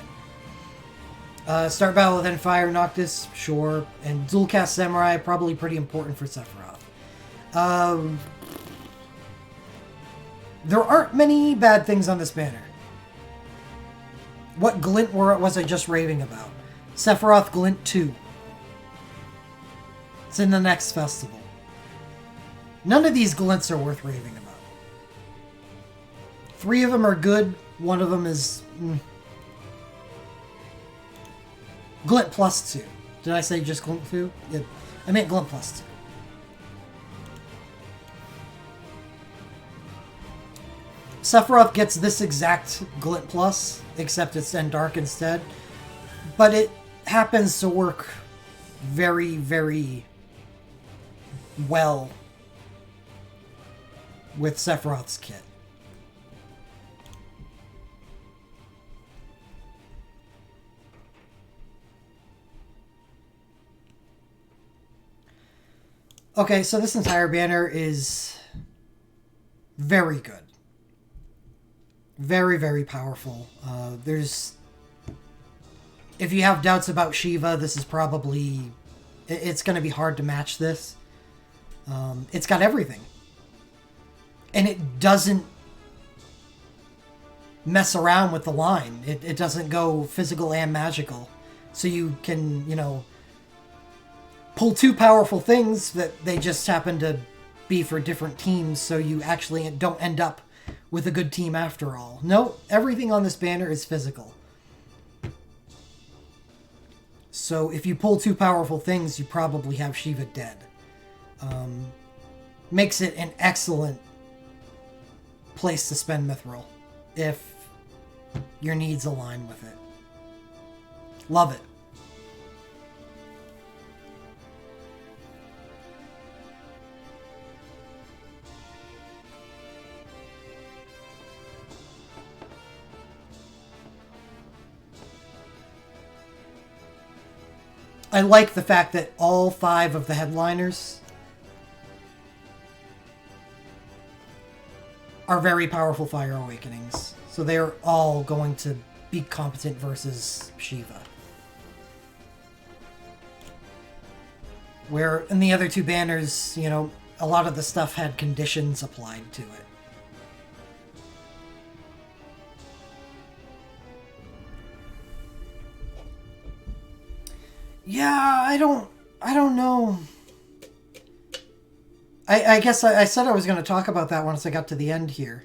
Start battle with Fire Noctis, sure. And dual cast Samurai, probably pretty important for Sephiroth. There aren't many bad things on this banner. What glint was I just raving about? Sephiroth Glint 2. It's in the next festival. None of these glints are worth raving about. 3 of them are good. 1 of them is... Glint plus 2. Did I say just Glint 2? Yeah, I meant Glint plus 2. Sephiroth gets this exact Glint plus, except it's in Dark instead. But it happens to work very, very well with Sephiroth's kit. Okay, so this entire banner is very good. Very, very powerful. There's... If you have doubts about Shiva, this is probably... It's going to be hard to match this. It's got everything. And it doesn't mess around with the line. It doesn't go physical and magical. So you can, you know, pull 2 powerful things that they just happen to be for different teams, so you actually don't end up with a good team after all. No, everything on this banner is physical. So if you pull 2 powerful things, you probably have Shiva dead. Makes it an excellent place to spend Mithril if your needs align with it. Love it. I like the fact that all 5 of the headliners are very powerful Fire Awakenings. So they're all going to be competent versus Shiva. Where in the other 2 banners, you know, a lot of the stuff had conditions applied to it. Yeah, I don't know. I guess I said I was going to talk about that once I got to the end here.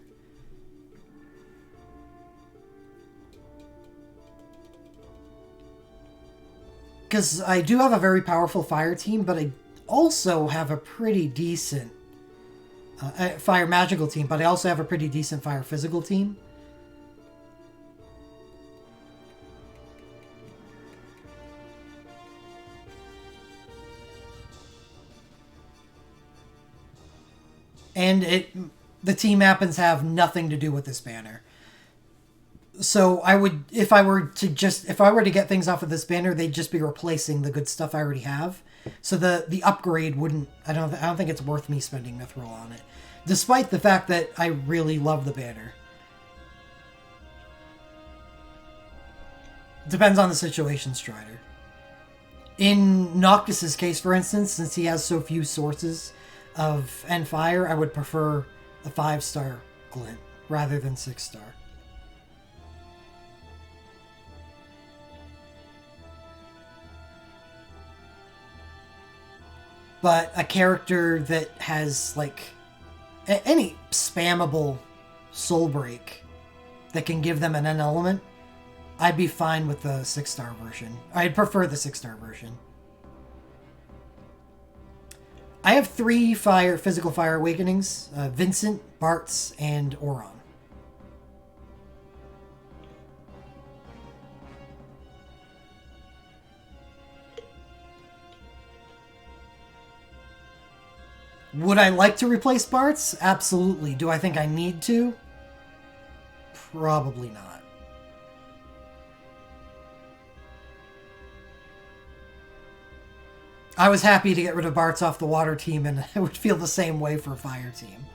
Because I do have a very powerful fire team, but I also have a pretty decent fire magical team, but I also have a pretty decent fire physical team. And the team happens to have nothing to do with this banner. So I would, if I were to get things off of this banner, they'd just be replacing the good stuff I already have. So the upgrade wouldn't, I don't think it's worth me spending Mithril on it. Despite the fact that I really love the banner. Depends on the situation, Strider. In Noctis's case, for instance, since he has so few sources of End Fire, I would prefer a 5-star Glint rather than 6-star. But a character that has, like, any spammable Soul Break that can give them an N element, I'd be fine with the 6-star version. I'd prefer the 6-star version. I have 3 physical fire awakenings, Vincent, Bartz, and Auron. Would I like to replace Bartz? Absolutely. Do I think I need to? Probably not. I was happy to get rid of Bartz off the water team, and I would feel the same way for a fire team.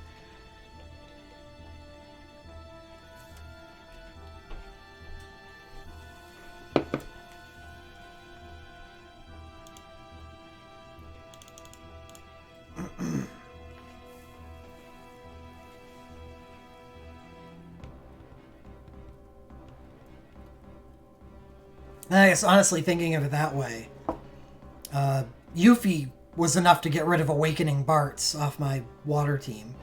I guess honestly, thinking of it that way, Yuffie was enough to get rid of Awakening Bartz off my water team.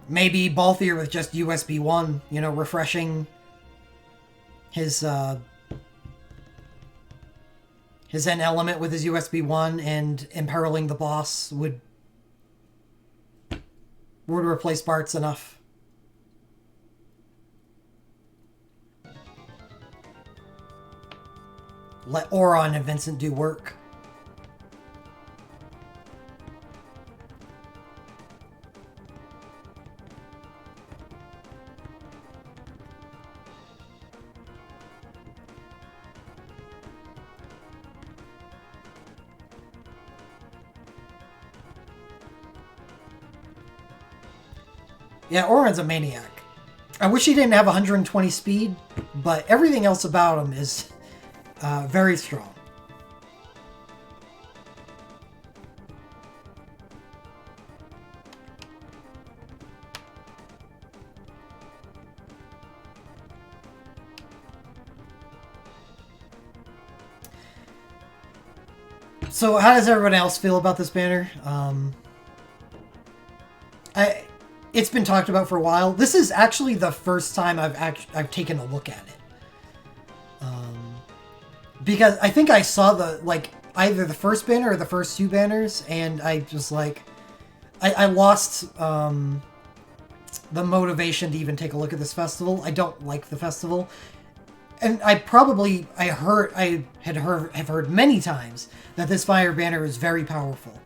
Maybe Balthier with just USB 1, refreshing his end element with his USB 1 and imperiling the boss would replace Bartz enough. Let Auron and Vincent do work. Yeah, Auron's a maniac. I wish he didn't have 120 speed, but everything else about him is very strong. So, how does everyone else feel about this banner? It's been talked about for a while. This is actually the first time I've taken a look at it. Because I think I saw either the first banner or the first two banners, and I just I lost the motivation to even take a look at this festival. I don't like the festival, and have heard many times that this fire banner is very powerful.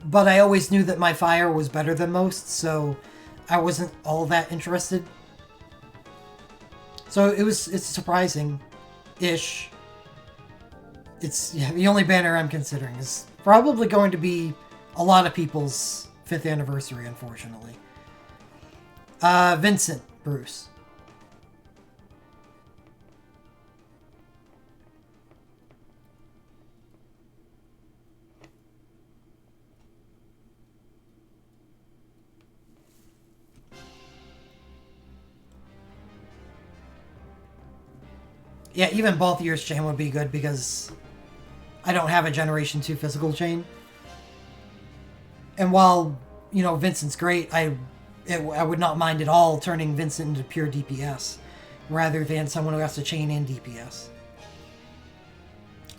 But I always knew that my fire was better than most, so I wasn't all that interested. So it's surprising-ish. The only banner I'm considering is probably going to be a lot of people's 5th anniversary, unfortunately. Vincent Bruce. Yeah, even Balthier's chain would be good because I don't have a Generation 2 physical chain. And while, Vincent's great, I would not mind at all turning Vincent into pure DPS rather than someone who has to chain in DPS.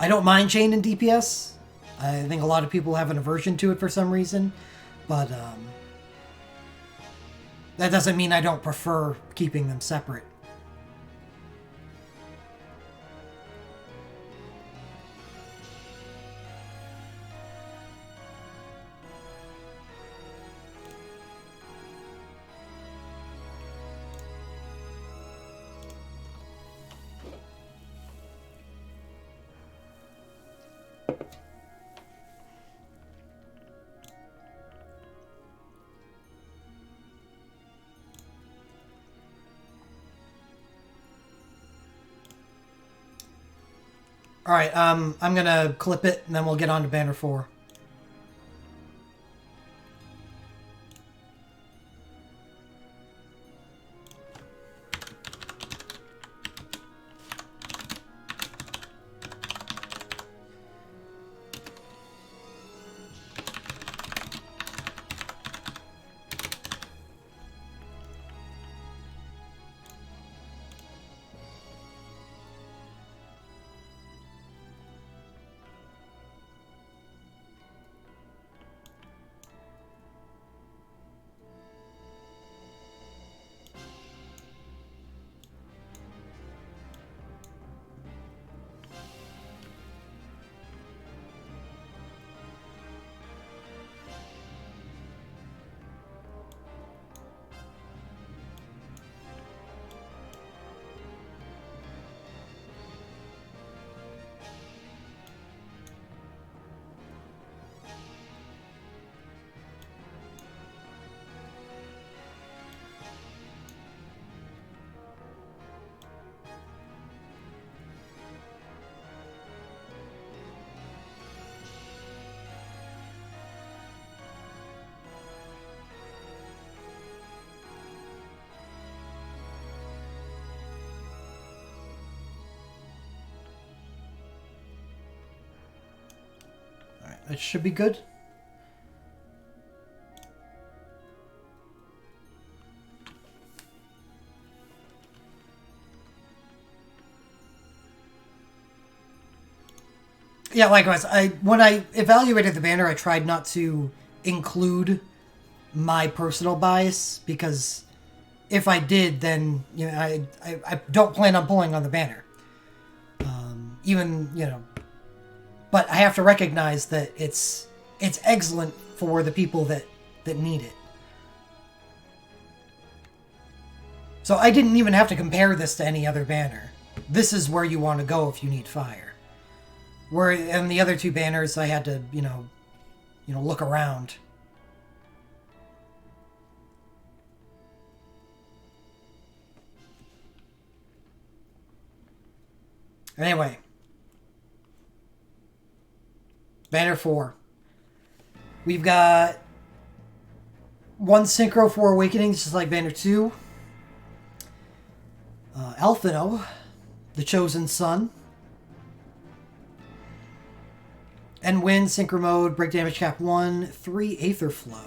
I don't mind chain in DPS. I think a lot of people have an aversion to it for some reason, but that doesn't mean I don't prefer keeping them separate. Alright, I'm gonna clip it, and then we'll get on to Banner 4. It should be good. Yeah, likewise. When I evaluated the banner, I tried not to include my personal bias because if I did, then I don't plan on pulling on the banner. Even but I have to recognize that it's excellent for the people that need it. So I didn't even have to compare this to any other banner. This is where you want to go if you need fire. Where in the other two banners, I had to look around. Anyway. Banner 4. We've got one Synchro for Awakenings, just like Banner 2. Alphino, the Chosen Sun. And Wind, Synchro Mode, Break Damage Cap 1, 3 Aether Flow.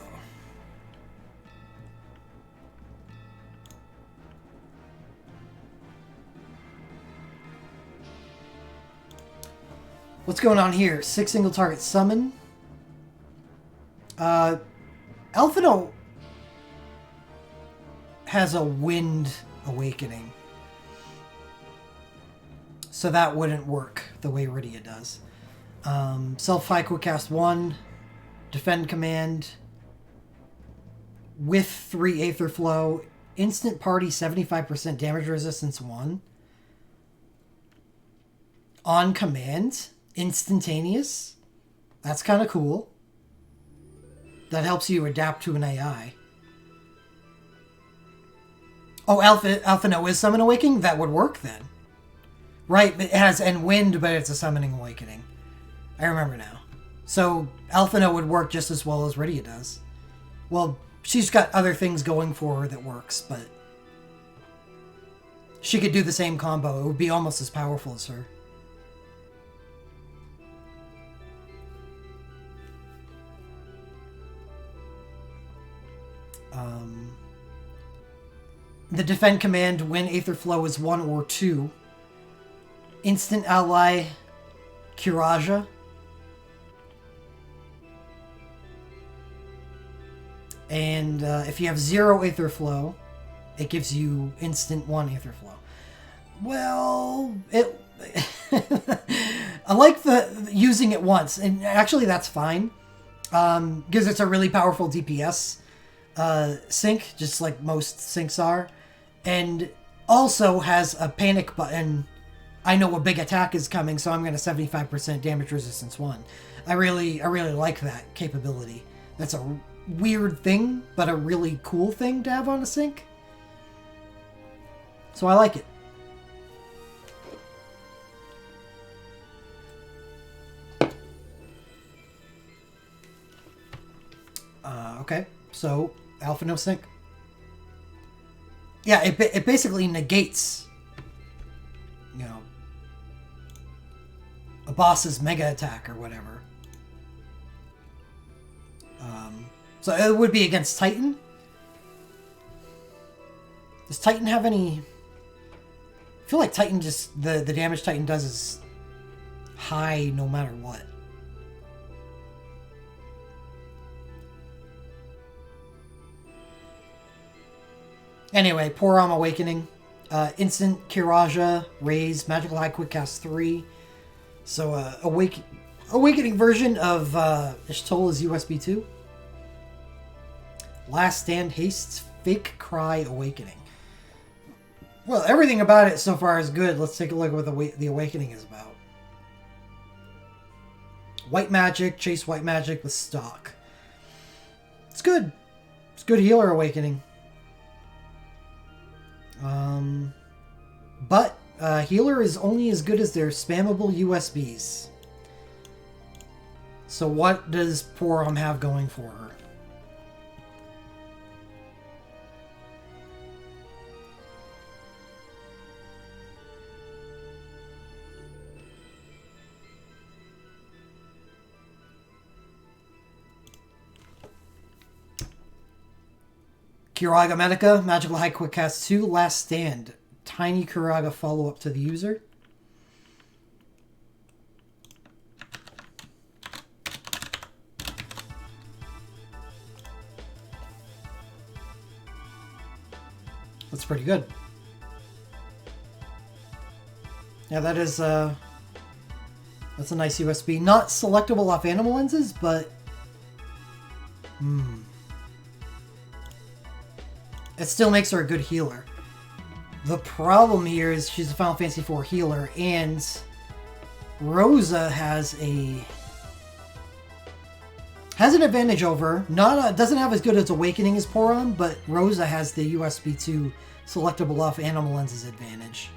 What's going on here? 6 single target summon. Alphino has a Wind Awakening. So that wouldn't work the way Rydia does. Self-High Quick Cast 1. Defend Command. With 3 Aether Flow. Instant Party 75% damage resistance 1. On command. Instantaneous. That's kind of cool. That helps you adapt to an AI. Oh, Alphino is Summon Awakening? That would work then. Right, it has and Wind, but it's a Summoning Awakening. I remember now. So Alphino would work just as well as Rydia does. Well, she's got other things going for her that works, but she could do the same combo. It would be almost as powerful as her. The Defend command, when Aether Flow is 1 or 2. Instant ally, Kiraja. And if you have 0 Aether Flow, it gives you instant 1 Aether Flow. Well, I like the using it once, and actually that's fine. Because it's a really powerful DPS sync, just like most syncs are. And also has a panic button. I know a big attack is coming, so I'm going to 75% damage resistance 1. I really like that capability. That's a weird thing, but a really cool thing to have on a sync. So I like it. Okay, so Alphino sync. Yeah, it basically negates, a boss's mega attack or whatever. So it would be against Titan. Does Titan have any... I feel like Titan just... The damage Titan does is high no matter what. Anyway, Porom Awakening. Instant Kiraja, Raise, Magical High Quick Cast 3. So, Awakening version of Y'shtola's USB 2. Last Stand Haste's Fake Cry Awakening. Well, everything about it so far is good. Let's take a look at what the Awakening is about. White Magic, chase White Magic with Stalk. It's good. It's good healer Awakening. But healer is only as good as their spammable USBs. So what does Porom have going for her? Kiraga Medica, Magical High Quick Cast 2, Last Stand. Tiny Kiraga follow-up to the user. That's pretty good. Yeah, that is, that's a nice USB. Not selectable off animal lenses, but... It still makes her a good healer. The problem here is she's a Final Fantasy IV healer, and Rosa has an advantage over her. Doesn't have as good as Awakening as Porom, but Rosa has the USB 2 selectable off animal lenses advantage.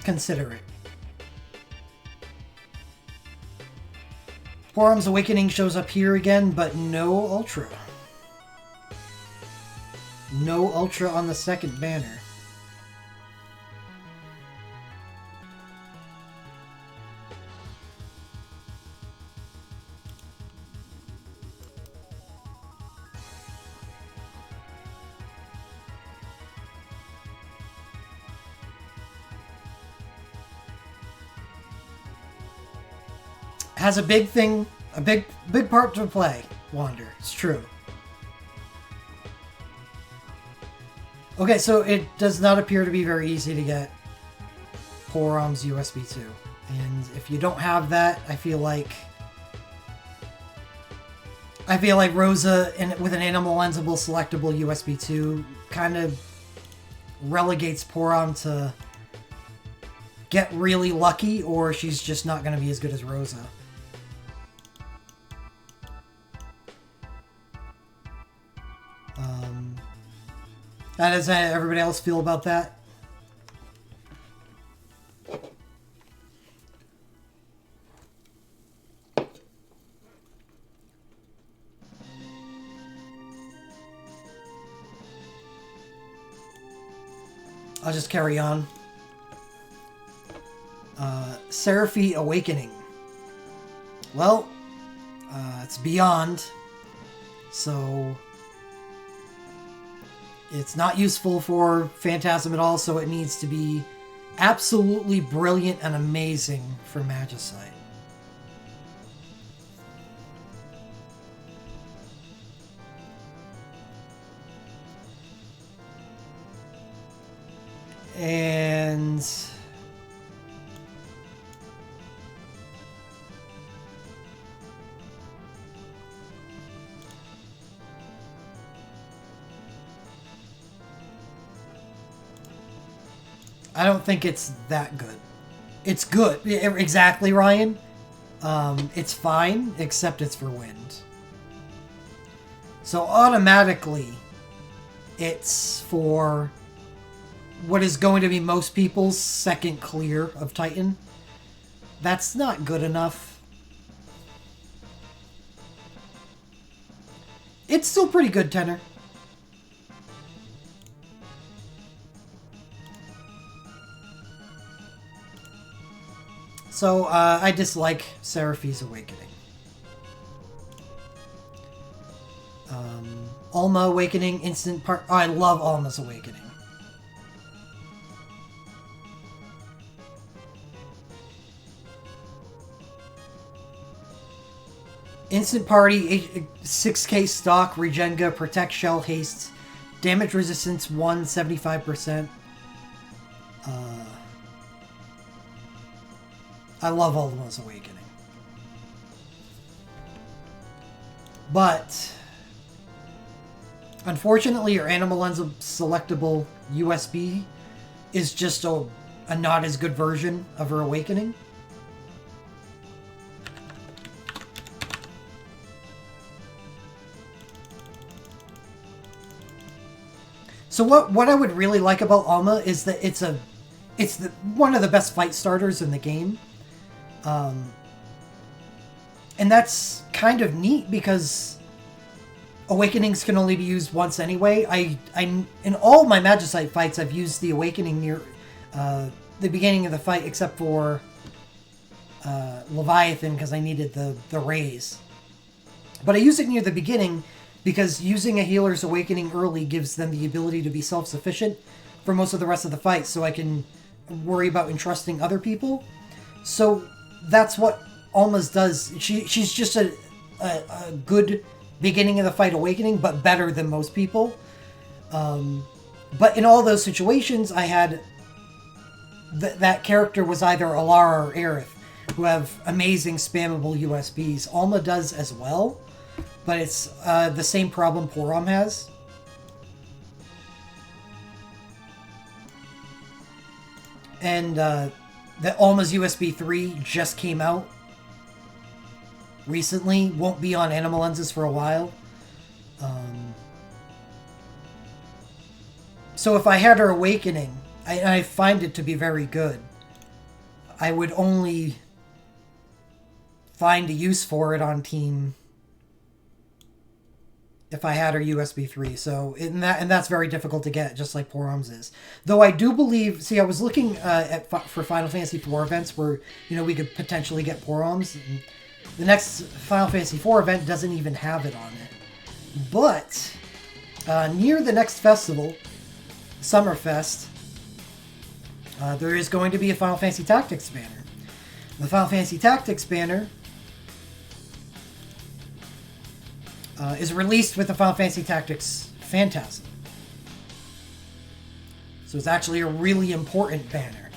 Consider it. Porom's Awakening shows up here again, but no Ultra. No Ultra on the second banner. Has a big thing, a big part to play, Wander. It's true. Okay, so it does not appear to be very easy to get Porom's USB 2. And if you don't have that, I feel like Rosa with an animal lensable selectable USB 2 kind of relegates Porom to get really lucky, or she's just not going to be as good as Rosa. How does everybody else feel about that? I'll just carry on. Seraphy Awakening. Well, it's beyond, so it's not useful for Phantasm at all, so it needs to be absolutely brilliant and amazing for Magicite. And I don't think it's that good. It's good. Exactly, Ryan. It's fine, except it's for wind. So automatically, it's for what is going to be most people's second clear of Titan. That's not good enough. It's still pretty good, Tenor. So, I dislike Seraphi's Awakening. Alma Awakening, instant part... Oh, I love Alma's Awakening. Instant party, 6k stock, Regenga, Protect Shell, Haste, damage resistance 1, 75%. I love Alma's Awakening. But, unfortunately, your Animal Lens selectable USB is just a not as good version of her Awakening. So what I would really like about Alma is that it's one of the best fight starters in the game. And that's kind of neat because Awakenings can only be used once anyway. I in all my Magicite fights, I've used the Awakening near the beginning of the fight, except for Leviathan because I needed the raise. But I use it near the beginning because using a healer's Awakening early gives them the ability to be self-sufficient for most of the rest of the fight, so I can worry about entrusting other people. So that's what Alma's does. She's just a good beginning of the fight Awakening, but better than most people. But in all those situations, I had that character was either Alara or Aerith, who have amazing spammable USBs. Alma does as well, but it's the same problem Porom has. And the Alma's USB 3 just came out recently. Won't be on Animal Lenses for a while. So if I had her Awakening, I find it to be very good. I would only find a use for it on team if I had her USB 3. So and that's very difficult to get, just like Porom's is. Though I do believe, see, I was looking for Final Fantasy IV events where we could potentially get Porom's. And the next Final Fantasy IV event doesn't even have it on it. But near the next festival, Summerfest, there is going to be a Final Fantasy Tactics banner. The Final Fantasy Tactics banner is released with the Final Fantasy Tactics Phantasm. So it's actually a really important banner.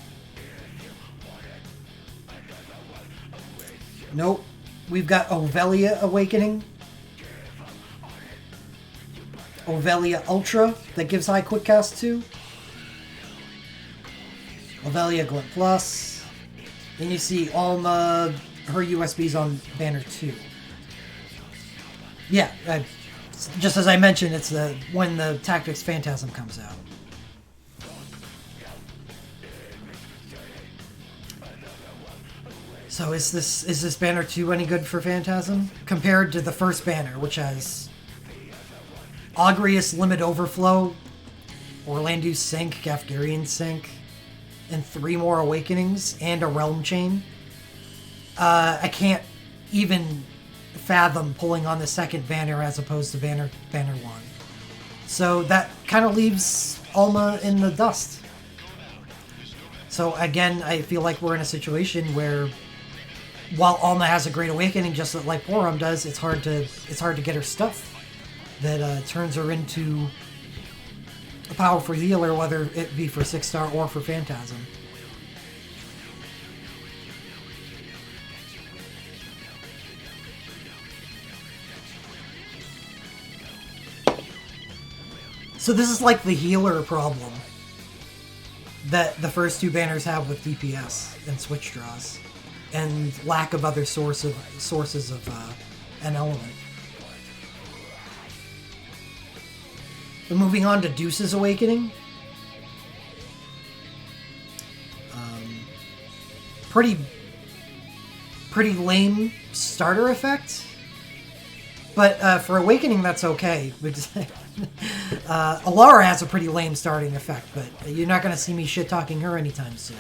Nope. We've got Ovelia Awakening. Ovelia Ultra, that gives high quick cast too. Ovelia Glint Plus. Then you see Alma, her USBs on banner 2. Yeah, just as I mentioned, it's when the Tactics Phantasm comes out. So is this banner 2 any good for Phantasm? Compared to the first banner, which has Agrius Limit Overflow, Orlandu Sync, Gafgarian Sync, and 3 more Awakenings, and a Realm Chain. I can't even fathom pulling on the second banner as opposed to banner 1. So that kind of leaves Alma in the dust. So again, I feel like we're in a situation where while Alma has a great Awakening, just like Porom does, it's hard to get her stuff that turns her into a powerful healer, whether it be for 6-star or for Phantasm. So this is like the healer problem. that the first two banners have with DPS and switch draws, and lack of other sources of an element. But moving on to Deuce's Awakening. Pretty lame starter effect, but for Awakening that's okay. Alara has a pretty lame starting effect, but you're not going to see me shit-talking her anytime soon.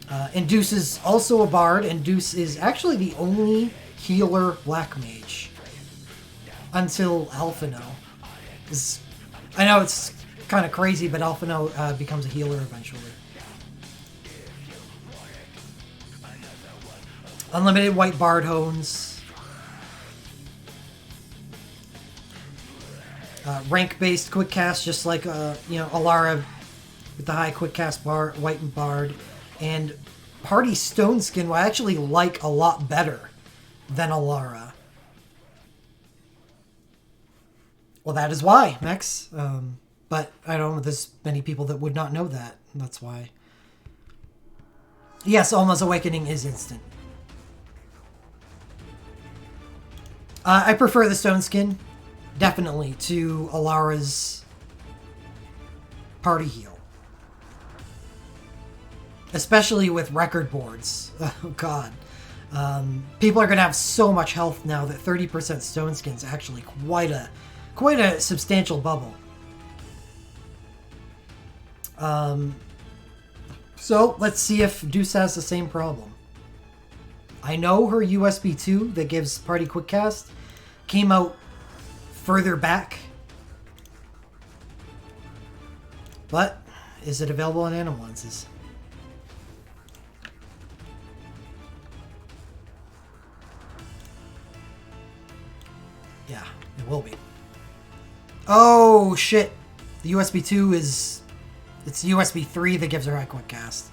And Deuce is also a bard, and Deuce is actually the only healer black mage until Alphino. I know it's kind of crazy, but Alphino becomes a healer eventually. Unlimited white bard hones. Rank-based quick cast, just like Alara with the high quick cast bar, white and bard, and Party Stone Skin, I actually like a lot better than Alara. Well, that is why, Max. But I don't know, there's many people that would not know that. That's why. Yes, Alma's Awakening is instant. I prefer the Stone Skin, definitely, to Alara's Party Heal. Especially with record boards. Oh, God. People are going to have so much health now that 30% Stone Skin is actually quite a substantial bubble. So, let's see if Deuce has the same problem. I know her USB 2 that gives Party Quick Cast came out further back. But, is it available on Animonces? Yeah, it will be. Oh, shit. The USB 2 is... It's USB 3 that gives her high quick cast.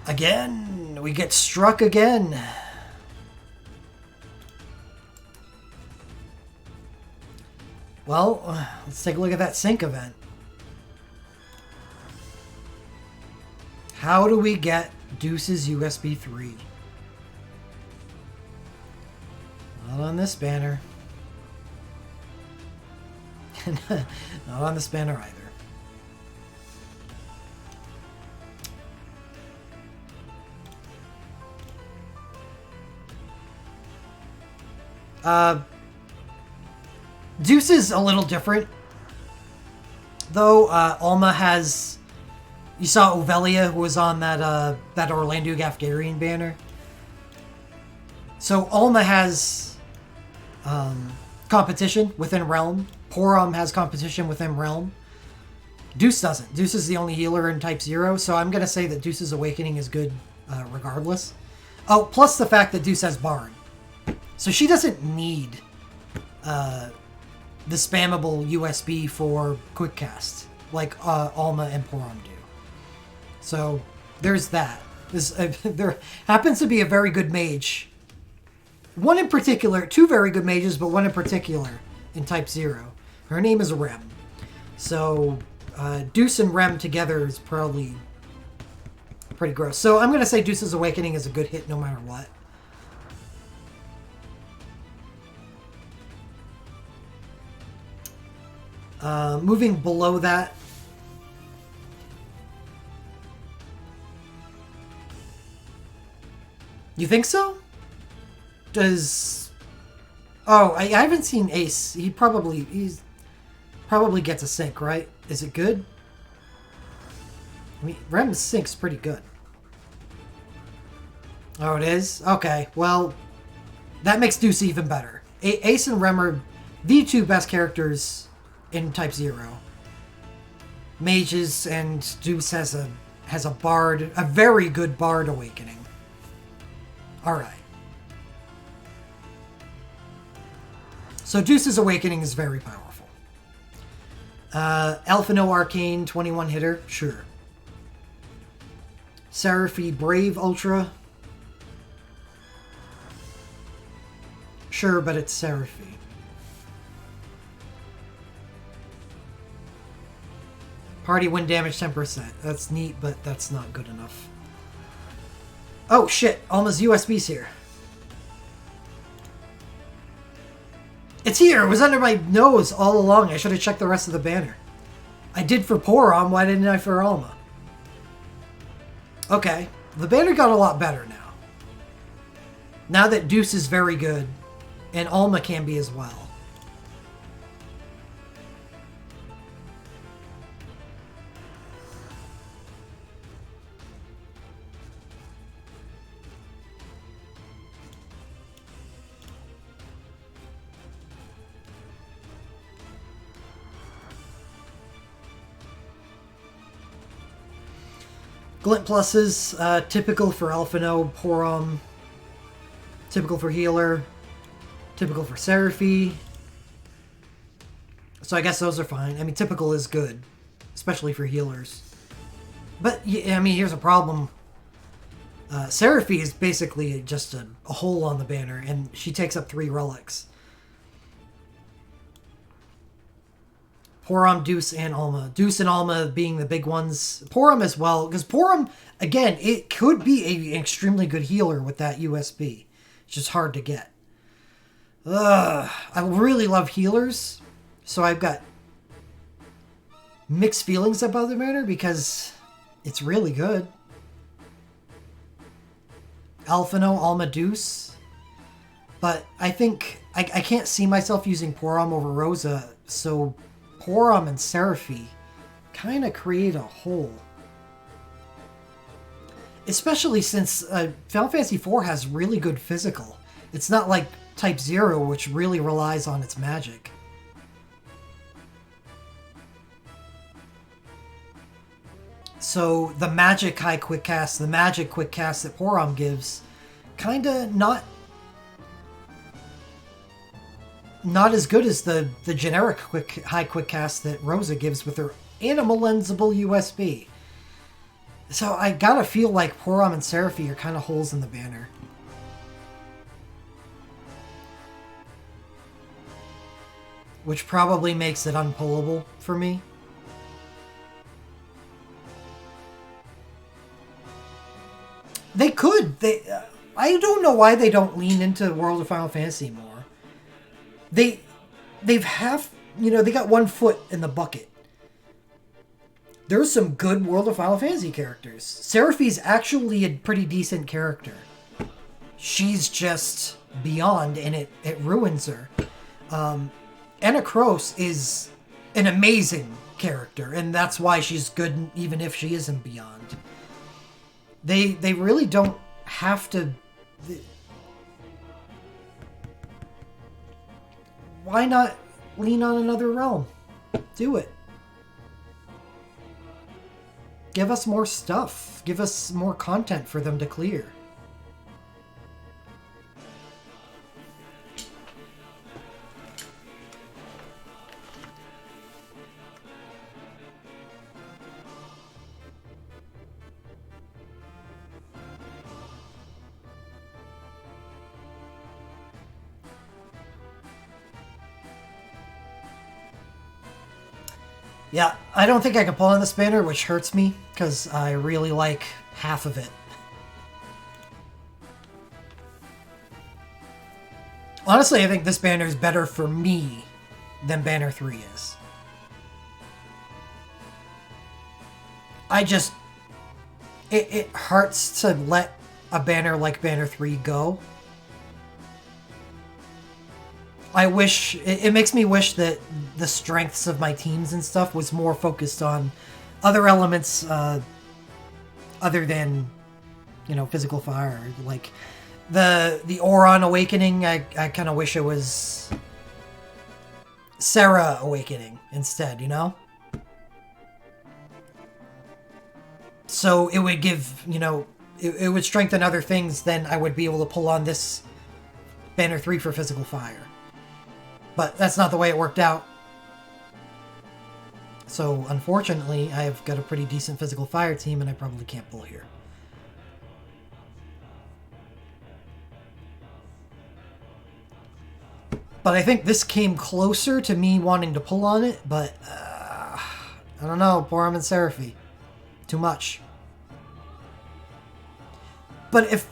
Again, we get struck again. Well, let's take a look at that sync event. How do we get Deuce's USB 3? Not on this banner. Not on this banner either. Deuce is a little different, though. Alma has... You saw Ovelia, who was on that Orlando Gafgarian banner. So Alma has competition within Realm. Porom has competition within Realm. Deuce doesn't. Deuce is the only healer in Type 0, so I'm going to say that Deuce's Awakening is good regardless. Oh, plus the fact that Deuce has Bard. So she doesn't need the spammable USB for quick cast like Alma and Porom do. So there's that. There happens to be a very good mage. One in particular, two very good mages, but one in particular in Type 0. Her name is Rem. So Deuce and Rem together is probably pretty gross. So I'm going to say Deuce's Awakening is a good hit no matter what. Moving below that, you think so? Does... Oh, I haven't seen Ace. He's probably gets a sync, right? Is it good? I mean, Rem's sync's pretty good. Oh, it is? Okay, well, that makes Deuce even better. Ace and Rem are the two best characters in Type 0. Mages, and Deuce has a bard, a very good bard awakening. Alright. So Deuce's Awakening is very powerful. Alphino Arcane, 21 hitter, sure. Seraphy Brave Ultra. Sure, but it's Seraphy. Party win damage 10%. That's neat, but that's not good enough. Oh shit, Alma's USB's here. It's here! It was under my nose all along. I should have checked the rest of the banner. I did for Porom, why didn't I for Alma? Okay, the banner got a lot better now. Now that Deuce is very good, and Alma can be as well. Glint pluses, typical for Alphino, Porom, typical for Healer, typical for Seraphy. So I guess those are fine. I mean, typical is good, especially for healers. But, I mean, here's a problem. Seraphy is basically just a hole on the banner, and she takes up 3 relics. Porom, Deuce, and Alma. Deuce and Alma being the big ones. Porom as well, because Porom, again, it could be an extremely good healer with that USB. It's just hard to get. I really love healers, so I've got mixed feelings about the banner because it's really good. Alphino, Alma, Deuce. But I think I can't see myself using Porom over Rosa, so Porom and Seraphy kind of create a hole. Especially since Final Fantasy IV has really good physical. It's not like Type 0, which really relies on its magic. So the magic high quick cast, the magic quick cast that Porom gives, kind of not as good as the generic high quick cast that Rosa gives with her animal lensable USB. So I gotta feel like Porom and Seraphy are kind of holes in the banner. Which probably makes it unpullable for me. They could. I don't know why they don't lean into World of Final Fantasy more. They've they got one foot in the bucket. There's some good World of Final Fantasy characters. Seraphy's actually a pretty decent character. She's just beyond, and it ruins her. Anna Kroos is an amazing character, and that's why she's good even if she isn't beyond. They really don't have to... Why not lean on another realm? Do it. Give us more stuff. Give us more content for them to clear. Yeah, I don't think I can pull on this banner, which hurts me, because I really like half of it. Honestly, I think this banner is better for me than Banner 3 is. It hurts to let a banner like Banner 3 go. It makes me wish that the strengths of my teams and stuff was more focused on other elements other than, physical fire. Like the Auron Awakening, I kind of wish it was Serra Awakening instead, So it would give, it would strengthen other things, then I would be able to pull on this Banner 3 for physical fire. But that's not the way it worked out. So, unfortunately, I've got a pretty decent physical fire team, and I probably can't pull here. But I think this came closer to me wanting to pull on it, but I don't know. Poor and Seraphy. Too much. But if...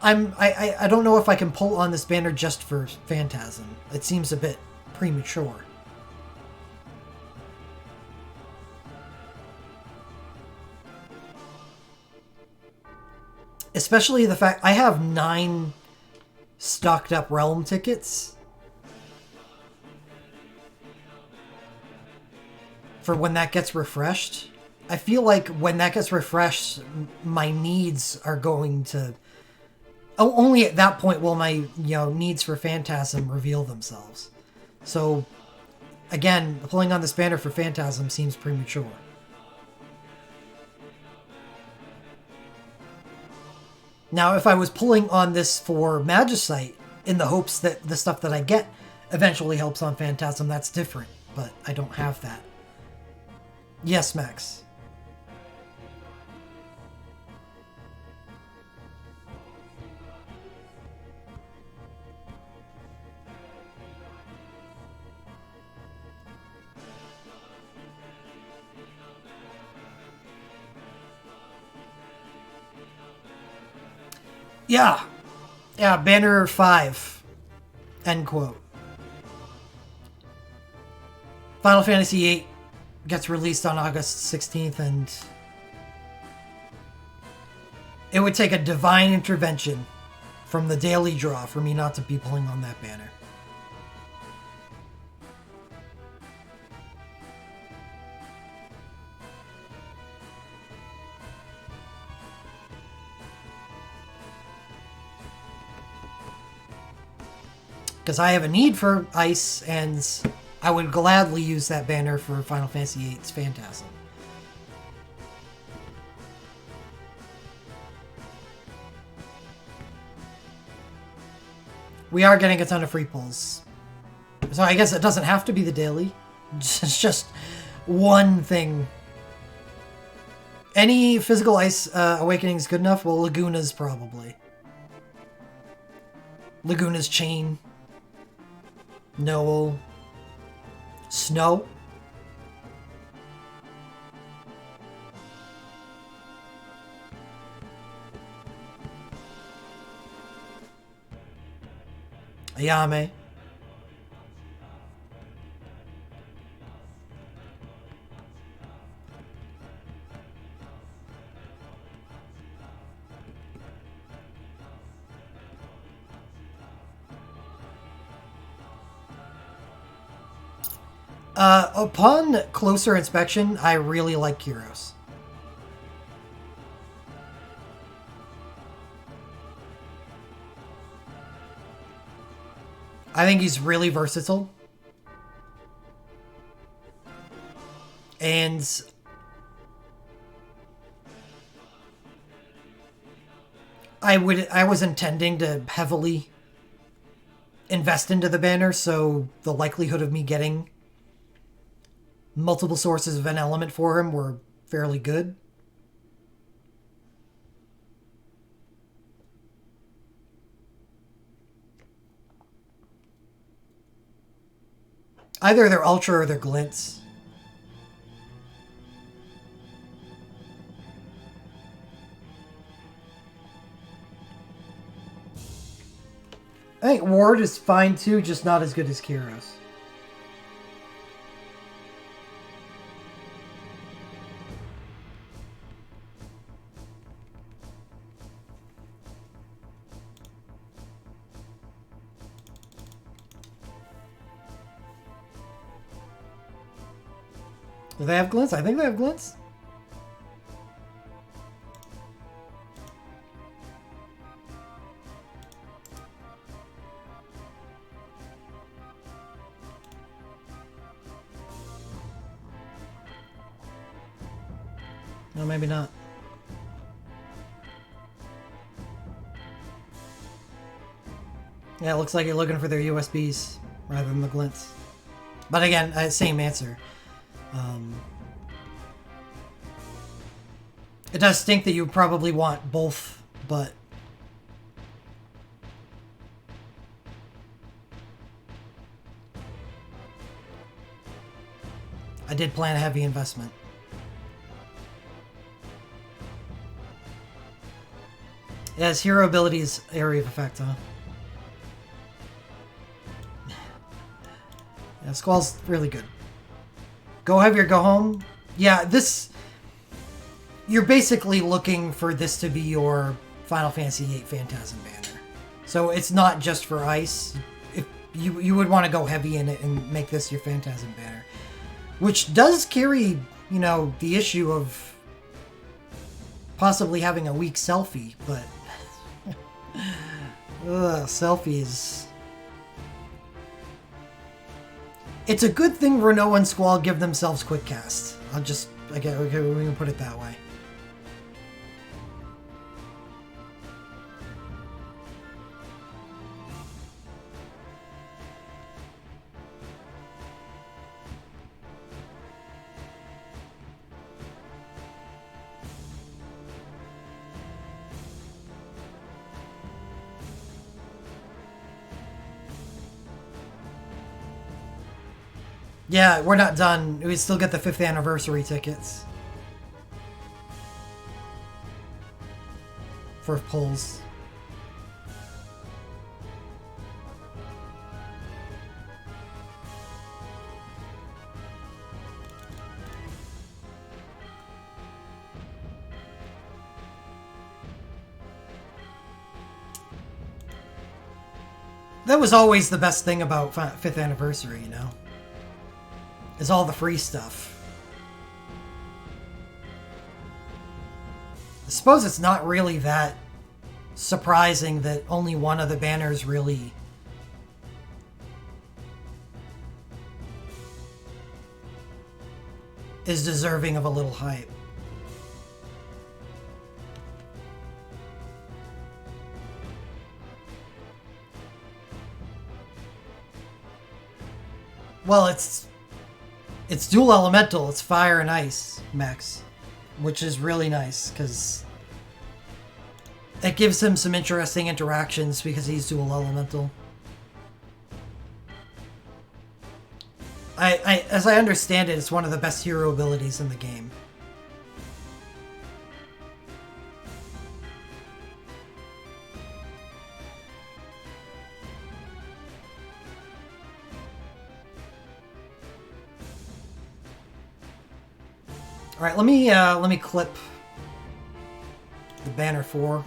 I don't know if I can pull on this banner just for Phantasm. It seems a bit premature. Especially the fact I have 9 stocked up Realm tickets for when that gets refreshed. I feel like when that gets refreshed, my needs are going to... Only at that point will my, needs for Phantasm reveal themselves. So, again, pulling on this banner for Phantasm seems premature. Now, if I was pulling on this for Magicite in the hopes that the stuff that I get eventually helps on Phantasm, that's different. But I don't have that. Yes, Max. Yeah. Yeah, Banner 5. End quote. Final Fantasy VIII gets released on August 16th, and it would take a divine intervention from the daily draw for me not to be pulling on that banner. Because I have a need for ice, and I would gladly use that banner for Final Fantasy VIII's Phantasm. We are getting a ton of free pulls. So I guess it doesn't have to be the daily. It's just one thing. Any physical ice awakening is good enough? Well, Laguna's probably. Laguna's Chain. Noel. Snow. Ayame. Upon closer inspection, I really like Kyros. I think he's really versatile. And I was intending to heavily invest into the banner, so the likelihood of me getting multiple sources of an element for him were fairly good. Either they're Ultra or they're Glints. I think Ward is fine too, just not as good as Kyros. Do they have Glints? I think they have Glints. No, maybe not. Yeah, it looks like you're looking for their USBs rather than the Glints. But again, same answer. It does stink that you probably want both, but... did plan a heavy investment. Yeah, his hero ability is Area of Effect, huh? Yeah, Squall's really good. Go heavy or go home? Yeah, this... You're basically looking for this to be your Final Fantasy VIII Phantasm banner. So it's not just for Ice. If you would want to go heavy in it and make this your Phantasm banner. Which does carry, you know, the issue of possibly having a weak selfie, but... selfies. It's a good thing Renault and Squall give themselves quick cast. Okay, we can put it that way. Yeah, we're not done. We still get the 5th anniversary tickets. For polls. That was always the best thing about 5th anniversary, you know? Is all the free stuff. I suppose it's not really that surprising that only one of the banners really is deserving of a little hype. Well, it's dual elemental. It's fire and ice mechs, which is really nice because it gives him some interesting interactions because he's dual elemental. As I understand it, it's one of the best hero abilities in the game. All right, let me clip the banner 4.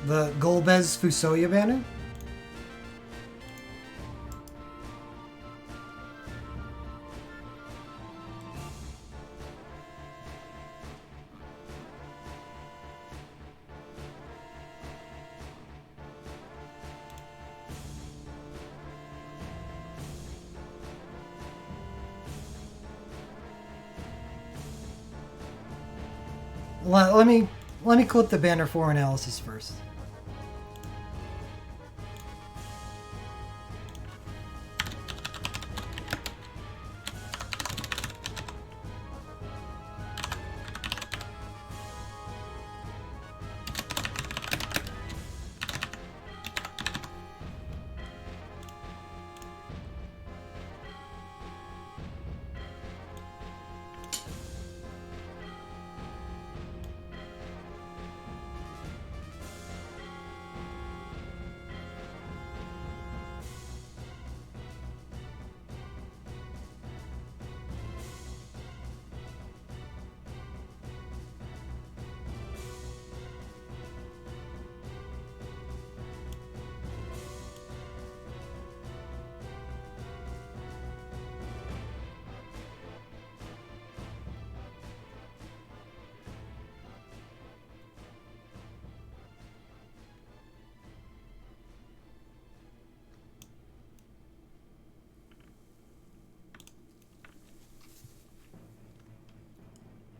The Golbez Fusoya banner. Let me clip the banner 4 analysis first.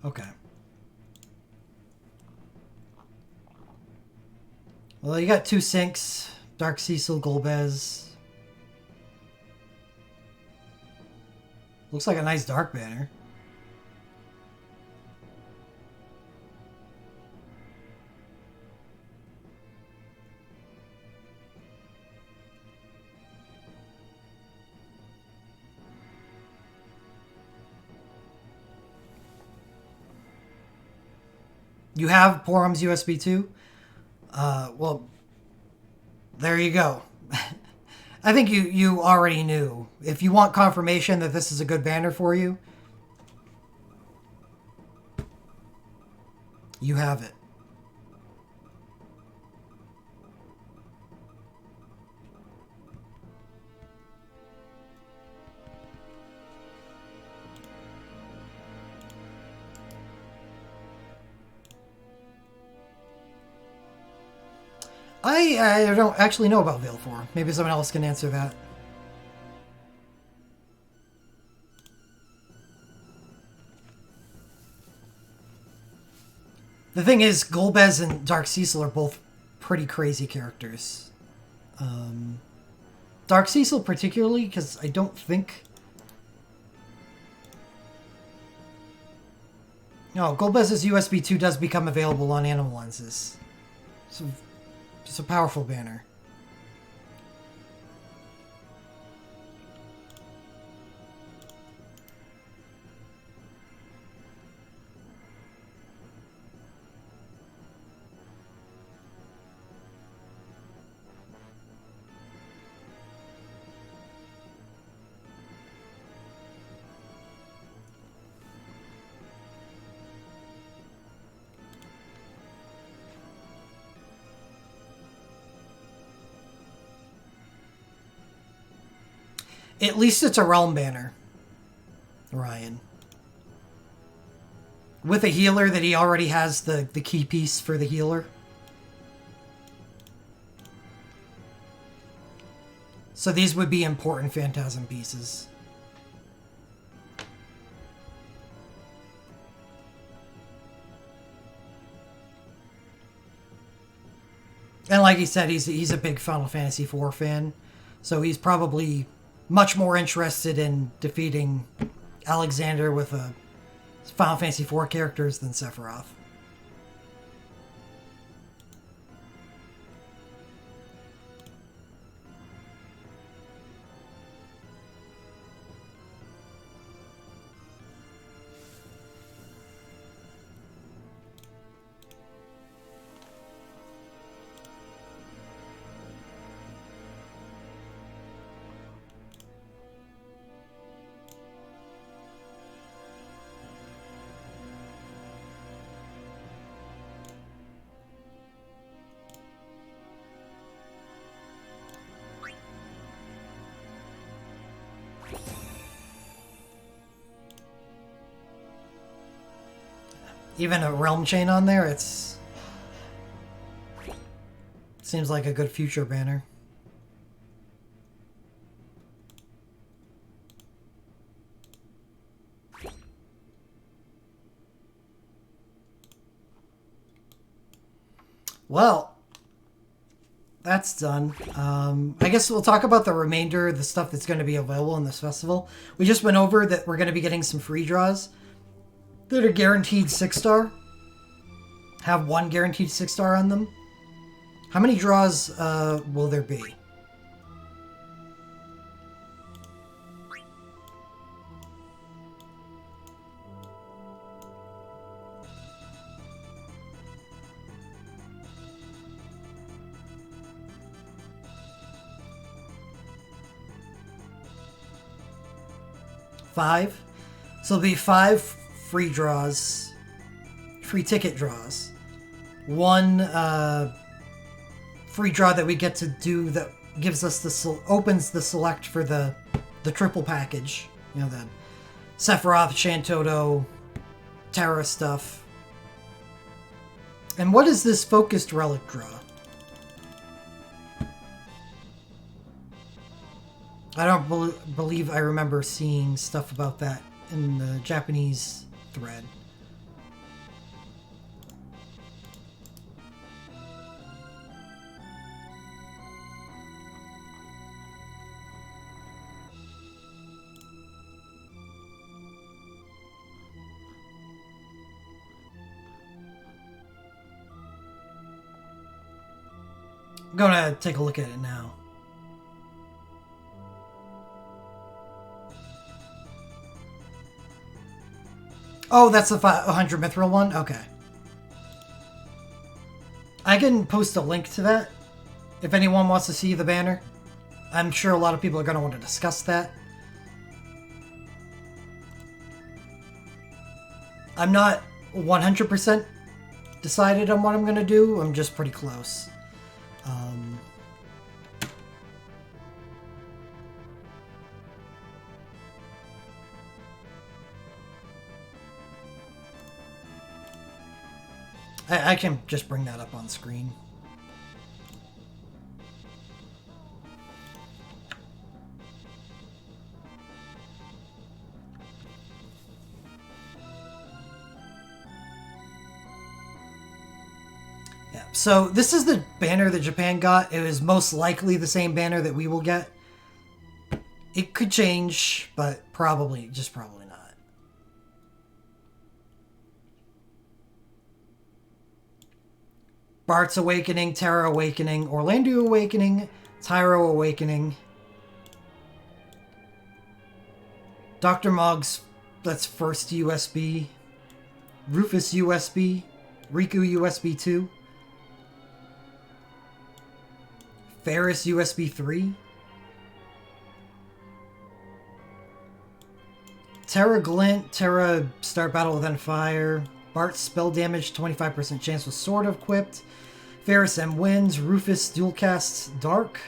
Okay. Well, you got 2 syncs. Dark Cecil, Golbez. Looks like a nice dark banner. You have Porum's USB 2? Well, there you go. I think you already knew. If you want confirmation that this is a good banner for you, you have it. I don't actually know about Veil 4. Maybe someone else can answer that. The thing is, Golbez and Dark Cecil are both pretty crazy characters. Dark Cecil particularly, because I don't think... No, Golbez's USB 2 does become available on Animal Lenses. So, it's a powerful banner. At least it's a realm banner, Ryan. With a healer that he already has the key piece for the healer. So these would be important Phantasm pieces. And like he said, he's a big Final Fantasy IV fan. So he's probably much more interested in defeating Alexander with a Final Fantasy IV characters than Sephiroth. Even a realm chain on there, it's... Seems like a good future banner. Well, that's done. I guess we'll talk about the remainder of the stuff that's going to be available in this festival. We just went over that we're going to be getting some free draws that are guaranteed 6-star. Have one guaranteed 6-star on them. How many draws will there be? Five. So there'll be 5 free draws, free ticket draws. One free draw that we get to do that gives us the opens the select for the triple package. You know, the Sephiroth, Shantoto, Terra stuff. And what is this focused relic draw? I don't believe I remember seeing stuff about that in the Japanese thread. I'm gonna take a look at it now. Oh, that's the 100 Mithril one? Okay. I can post a link to that if anyone wants to see the banner. I'm sure a lot of people are going to want to discuss that. I'm not 100% decided on what I'm going to do. I'm just pretty close. I can just bring that up on screen. Yeah, so this is the banner that Japan got. It is most likely the same banner that we will get. It could change, but probably not. Bart's Awakening, Terra Awakening, Orlando Awakening, Tyro Awakening. Dr. Mog's, that's first USB. Rufus USB. Riku USB 2. Ferris USB 3. Terra Glint, Terra start battle with Fire. Bart's spell damage, 25% chance with sword equipped. Ferris M wins. Rufus dual casts Dark.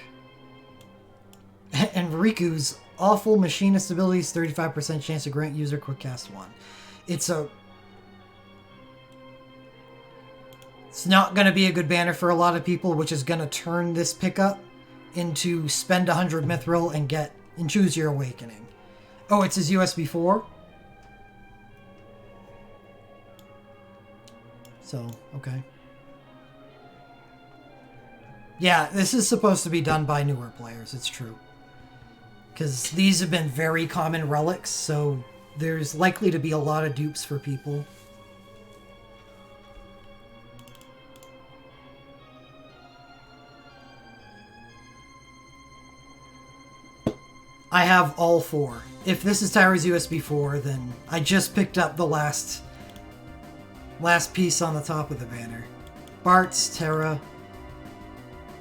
And Riku's awful machinist abilities, 35% chance to grant user quick cast 1. It's not going to be a good banner for a lot of people, which is going to turn this pickup into spend 100 Mithril and choose your awakening. Oh, it's his USB 4? So, okay. Yeah, this is supposed to be done by newer players, it's true. Because these have been very common relics, so there's likely to be a lot of dupes for people. I have all 4. If this is Tyro's USB 4, then I just picked up the last piece on the top of the banner. Bart's, Terra,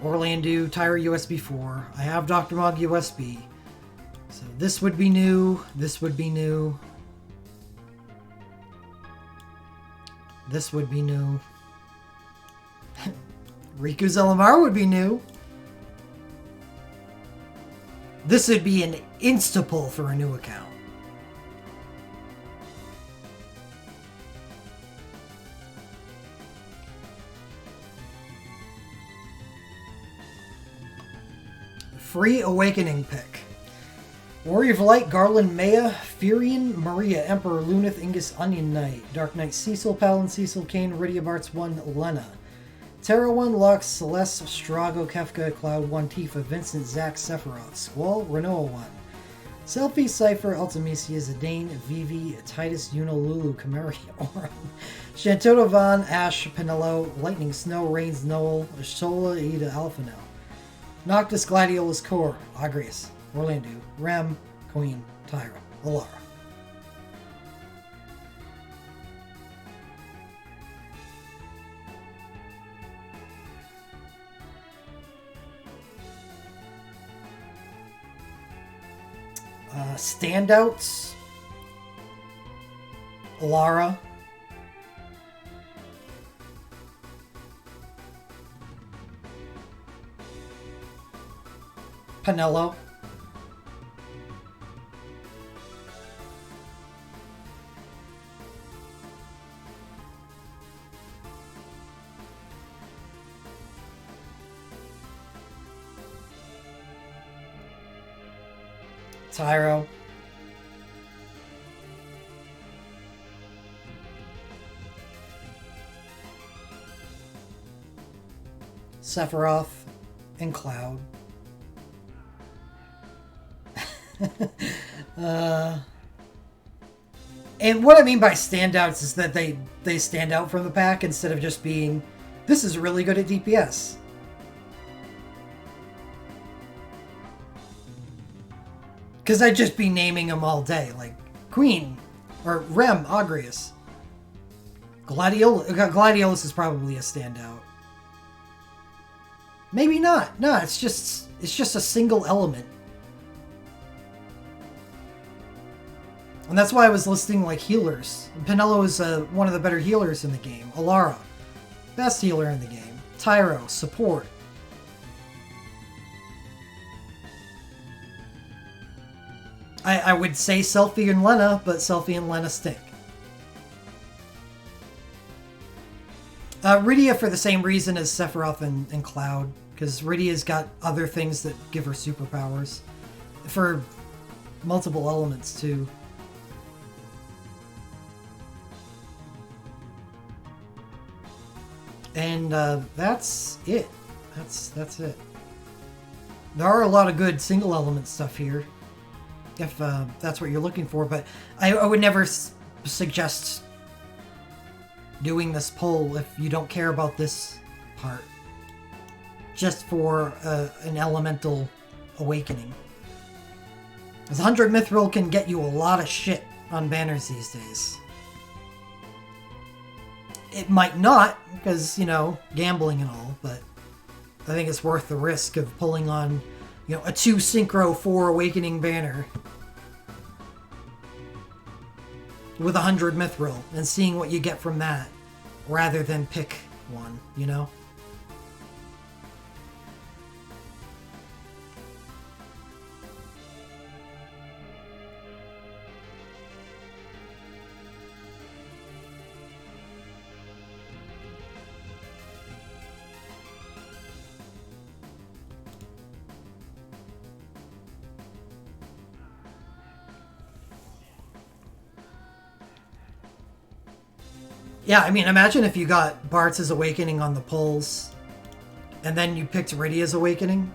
Orlando, Tyro USB 4. I have Dr. Mog USB. So this would be new. This would be new. This would be new. Riku Zelamar would be new. This would be an insta-pull for a new account. Free Awakening pick. Warrior of Light, Garland, Maya, Furion, Maria, Emperor, Lunith, Ingus, Onion Knight, Dark Knight, Cecil, Paladin, Cecil, Kane, Rydia, Bartz 1, Lena. Terra 1, Lux, Celeste, Strago, Kefka, Cloud 1, Tifa, Vincent, Zack, Sephiroth, Squall, Renoa 1. Selfie, Cypher, Ultimisia, Zidane, Vivi, Titus, Yuno, Lulu, Camari, Oran, Shantoto, Von, Ash, Penelo, Lightning, Snow, Rains, Noel, Ashola, Ida, Alphanel. Noctis, Gladiolus, Core, Agrius, Orlando, Rem, Queen, Tyra, Alara. Standouts. Alara. Penelo. Tyro. Sephiroth and Cloud. And what I mean by standouts is that they stand out from the pack instead of just being, this is really good at DPS. Because I'd just be naming them all day, like Queen, or Rem, Agrius. Gladiolus is probably a standout. Maybe not. No, it's just a single element. And that's why I was listing like healers. Penelo is one of the better healers in the game. Alara, best healer in the game. Tyro, support. I would say Selphie and Lena, but Selphie and Lena stink. Rydia for the same reason as Sephiroth and Cloud, because Rydia's got other things that give her superpowers. For multiple elements, too. And that's it. That's it. There are a lot of good single element stuff here, if that's what you're looking for, but I would never suggest doing this poll if you don't care about this part. Just for an elemental awakening. Because 100 Mithril can get you a lot of shit on banners these days. It might not, because, you know, gambling and all, but I think it's worth the risk of pulling on, you know, a 2 Synchro 4 Awakening banner with 100 Mithril and seeing what you get from that, rather than pick one, you know? Yeah, I mean, imagine if you got Bartz's Awakening on the polls, and then you picked Rydia's Awakening.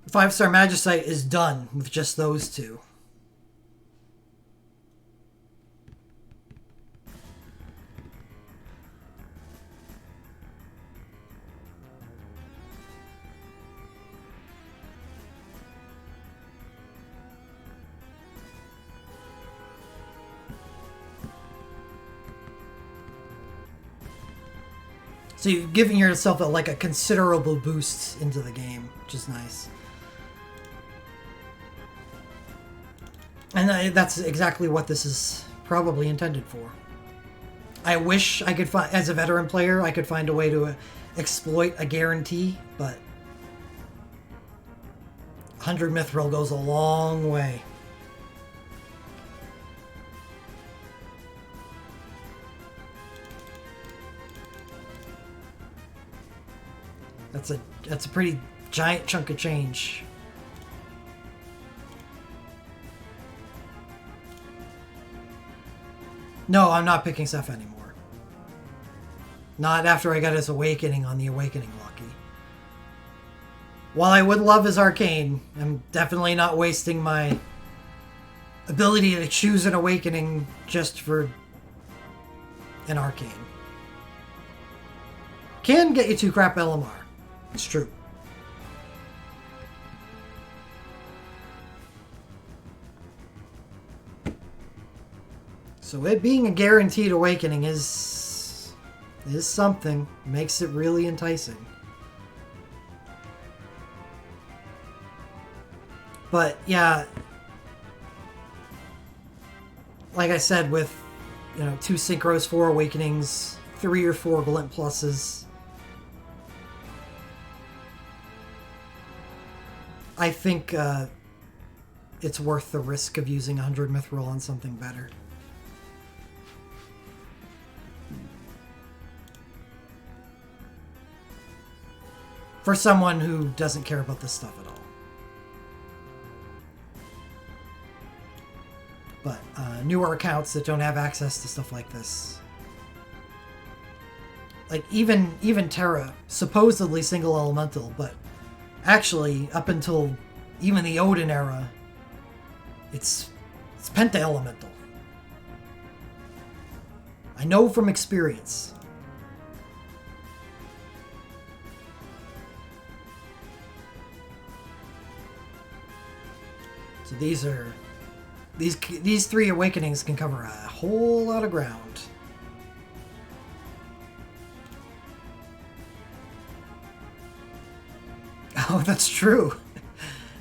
Five-star Magicite is done with just those two. So you're giving yourself a considerable boost into the game, which is nice. And that's exactly what this is probably intended for. I wish I could find, as a veteran player, I could find a way to exploit a guarantee, but 100 Mithril goes a long way. That's a pretty giant chunk of change. No, I'm not picking Seph anymore. Not after I got his Awakening on the Awakening Lucky. While I would love his Arcane, I'm definitely not wasting my ability to choose an Awakening just for an Arcane. Can get you 2 crap LMR. It's true. So it being a guaranteed awakening is something. Makes it really enticing. But yeah, like I said, with 2 Synchros, 4 Awakenings, 3 or 4 Glint Pluses, I think it's worth the risk of using 100 Mithril on something better. For someone who doesn't care about this stuff at all. But newer accounts that don't have access to stuff like this. Like even Terra, supposedly single elemental, but actually, up until even the Odin era, it's penta-elemental. I know from experience. So these are These 3 awakenings can cover a whole lot of ground. Oh, that's true.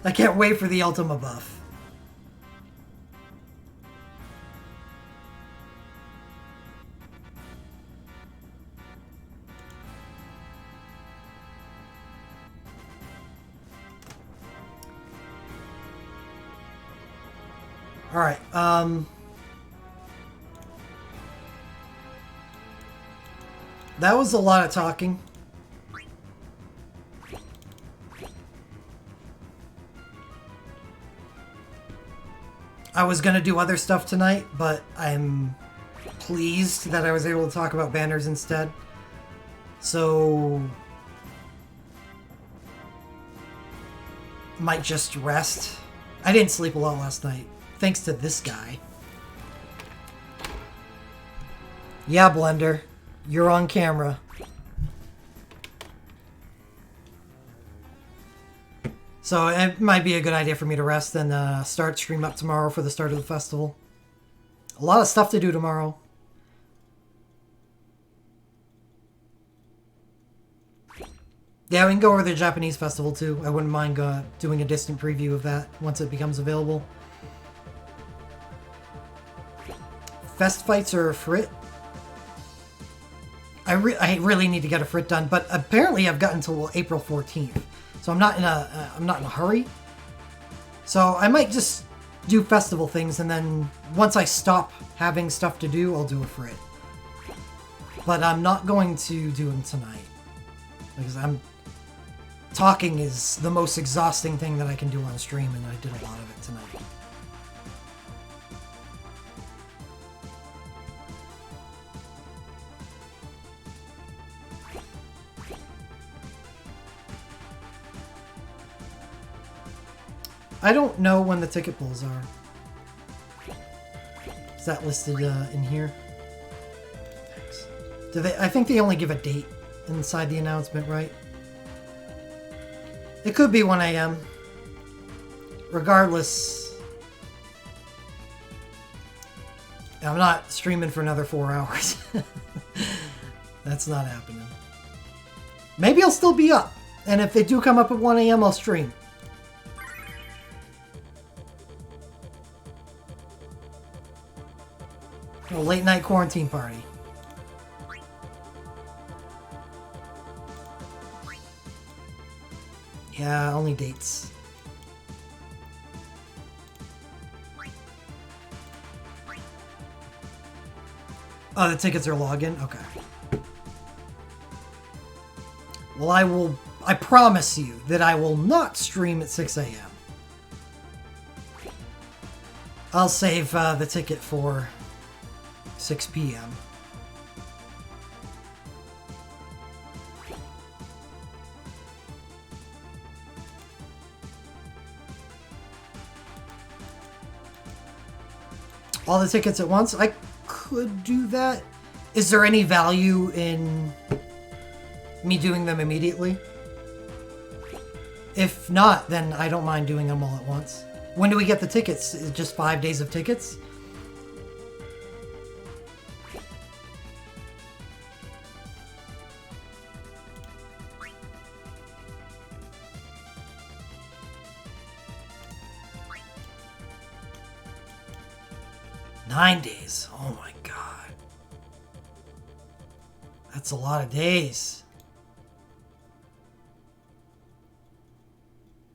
I can't wait for the Ultima buff. Alright, that was a lot of talking. I was gonna do other stuff tonight, but I'm pleased that I was able to talk about banners instead. So... might just rest. I didn't sleep a lot last night, thanks to this guy. Yeah, Blender, you're on camera. So it might be a good idea for me to rest and start stream up tomorrow for the start of the festival. A lot of stuff to do tomorrow. Yeah, we can go over the Japanese festival too. I wouldn't mind doing a distant preview of that once it becomes available. Fest fights are a frit. I really need to get a frit done, but apparently I've got until April 14th, so I'm not in a hurry. So I might just do festival things, and then once I stop having stuff to do, I'll do a frit. But I'm not going to do them tonight because talking is the most exhausting thing that I can do on stream, and I did a lot of it tonight. I don't know when the ticket pulls are. Is that listed in here? Thanks. Do they? I think they only give a date inside the announcement, right? It could be 1 a.m. Regardless, I'm not streaming for another 4 hours. That's not happening. Maybe I'll still be up, and if they do come up at 1 a.m., I'll stream. A late night quarantine party. Yeah, only dates. Oh, the tickets are login? Okay. Well, I promise you that I will not stream at 6 a.m. I'll save the ticket for 6 p.m. All the tickets at once? I could do that. Is there any value in me doing them immediately? If not, then I don't mind doing them all at once. When do we get the tickets? Is it just 5 days of tickets? Nine days. Oh my god. That's a lot of days.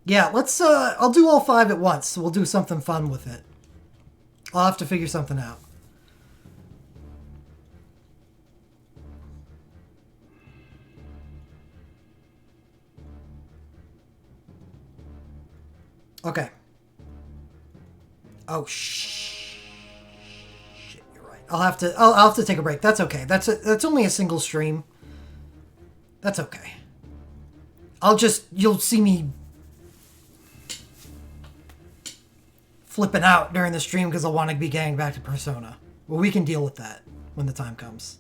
Yeah, let's, I'll do all 5 at once. We'll do something fun with it. I'll have to figure something out. Okay. Oh, shit, you're right. I'll have to take a break. That's okay. That's only a single stream. That's okay. You'll see me flipping out during the stream because I'll want to be getting back to Persona. Well, we can deal with that when the time comes.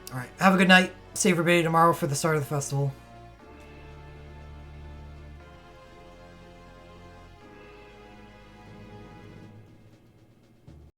Alright, have a good night. See everybody tomorrow for the start of the festival.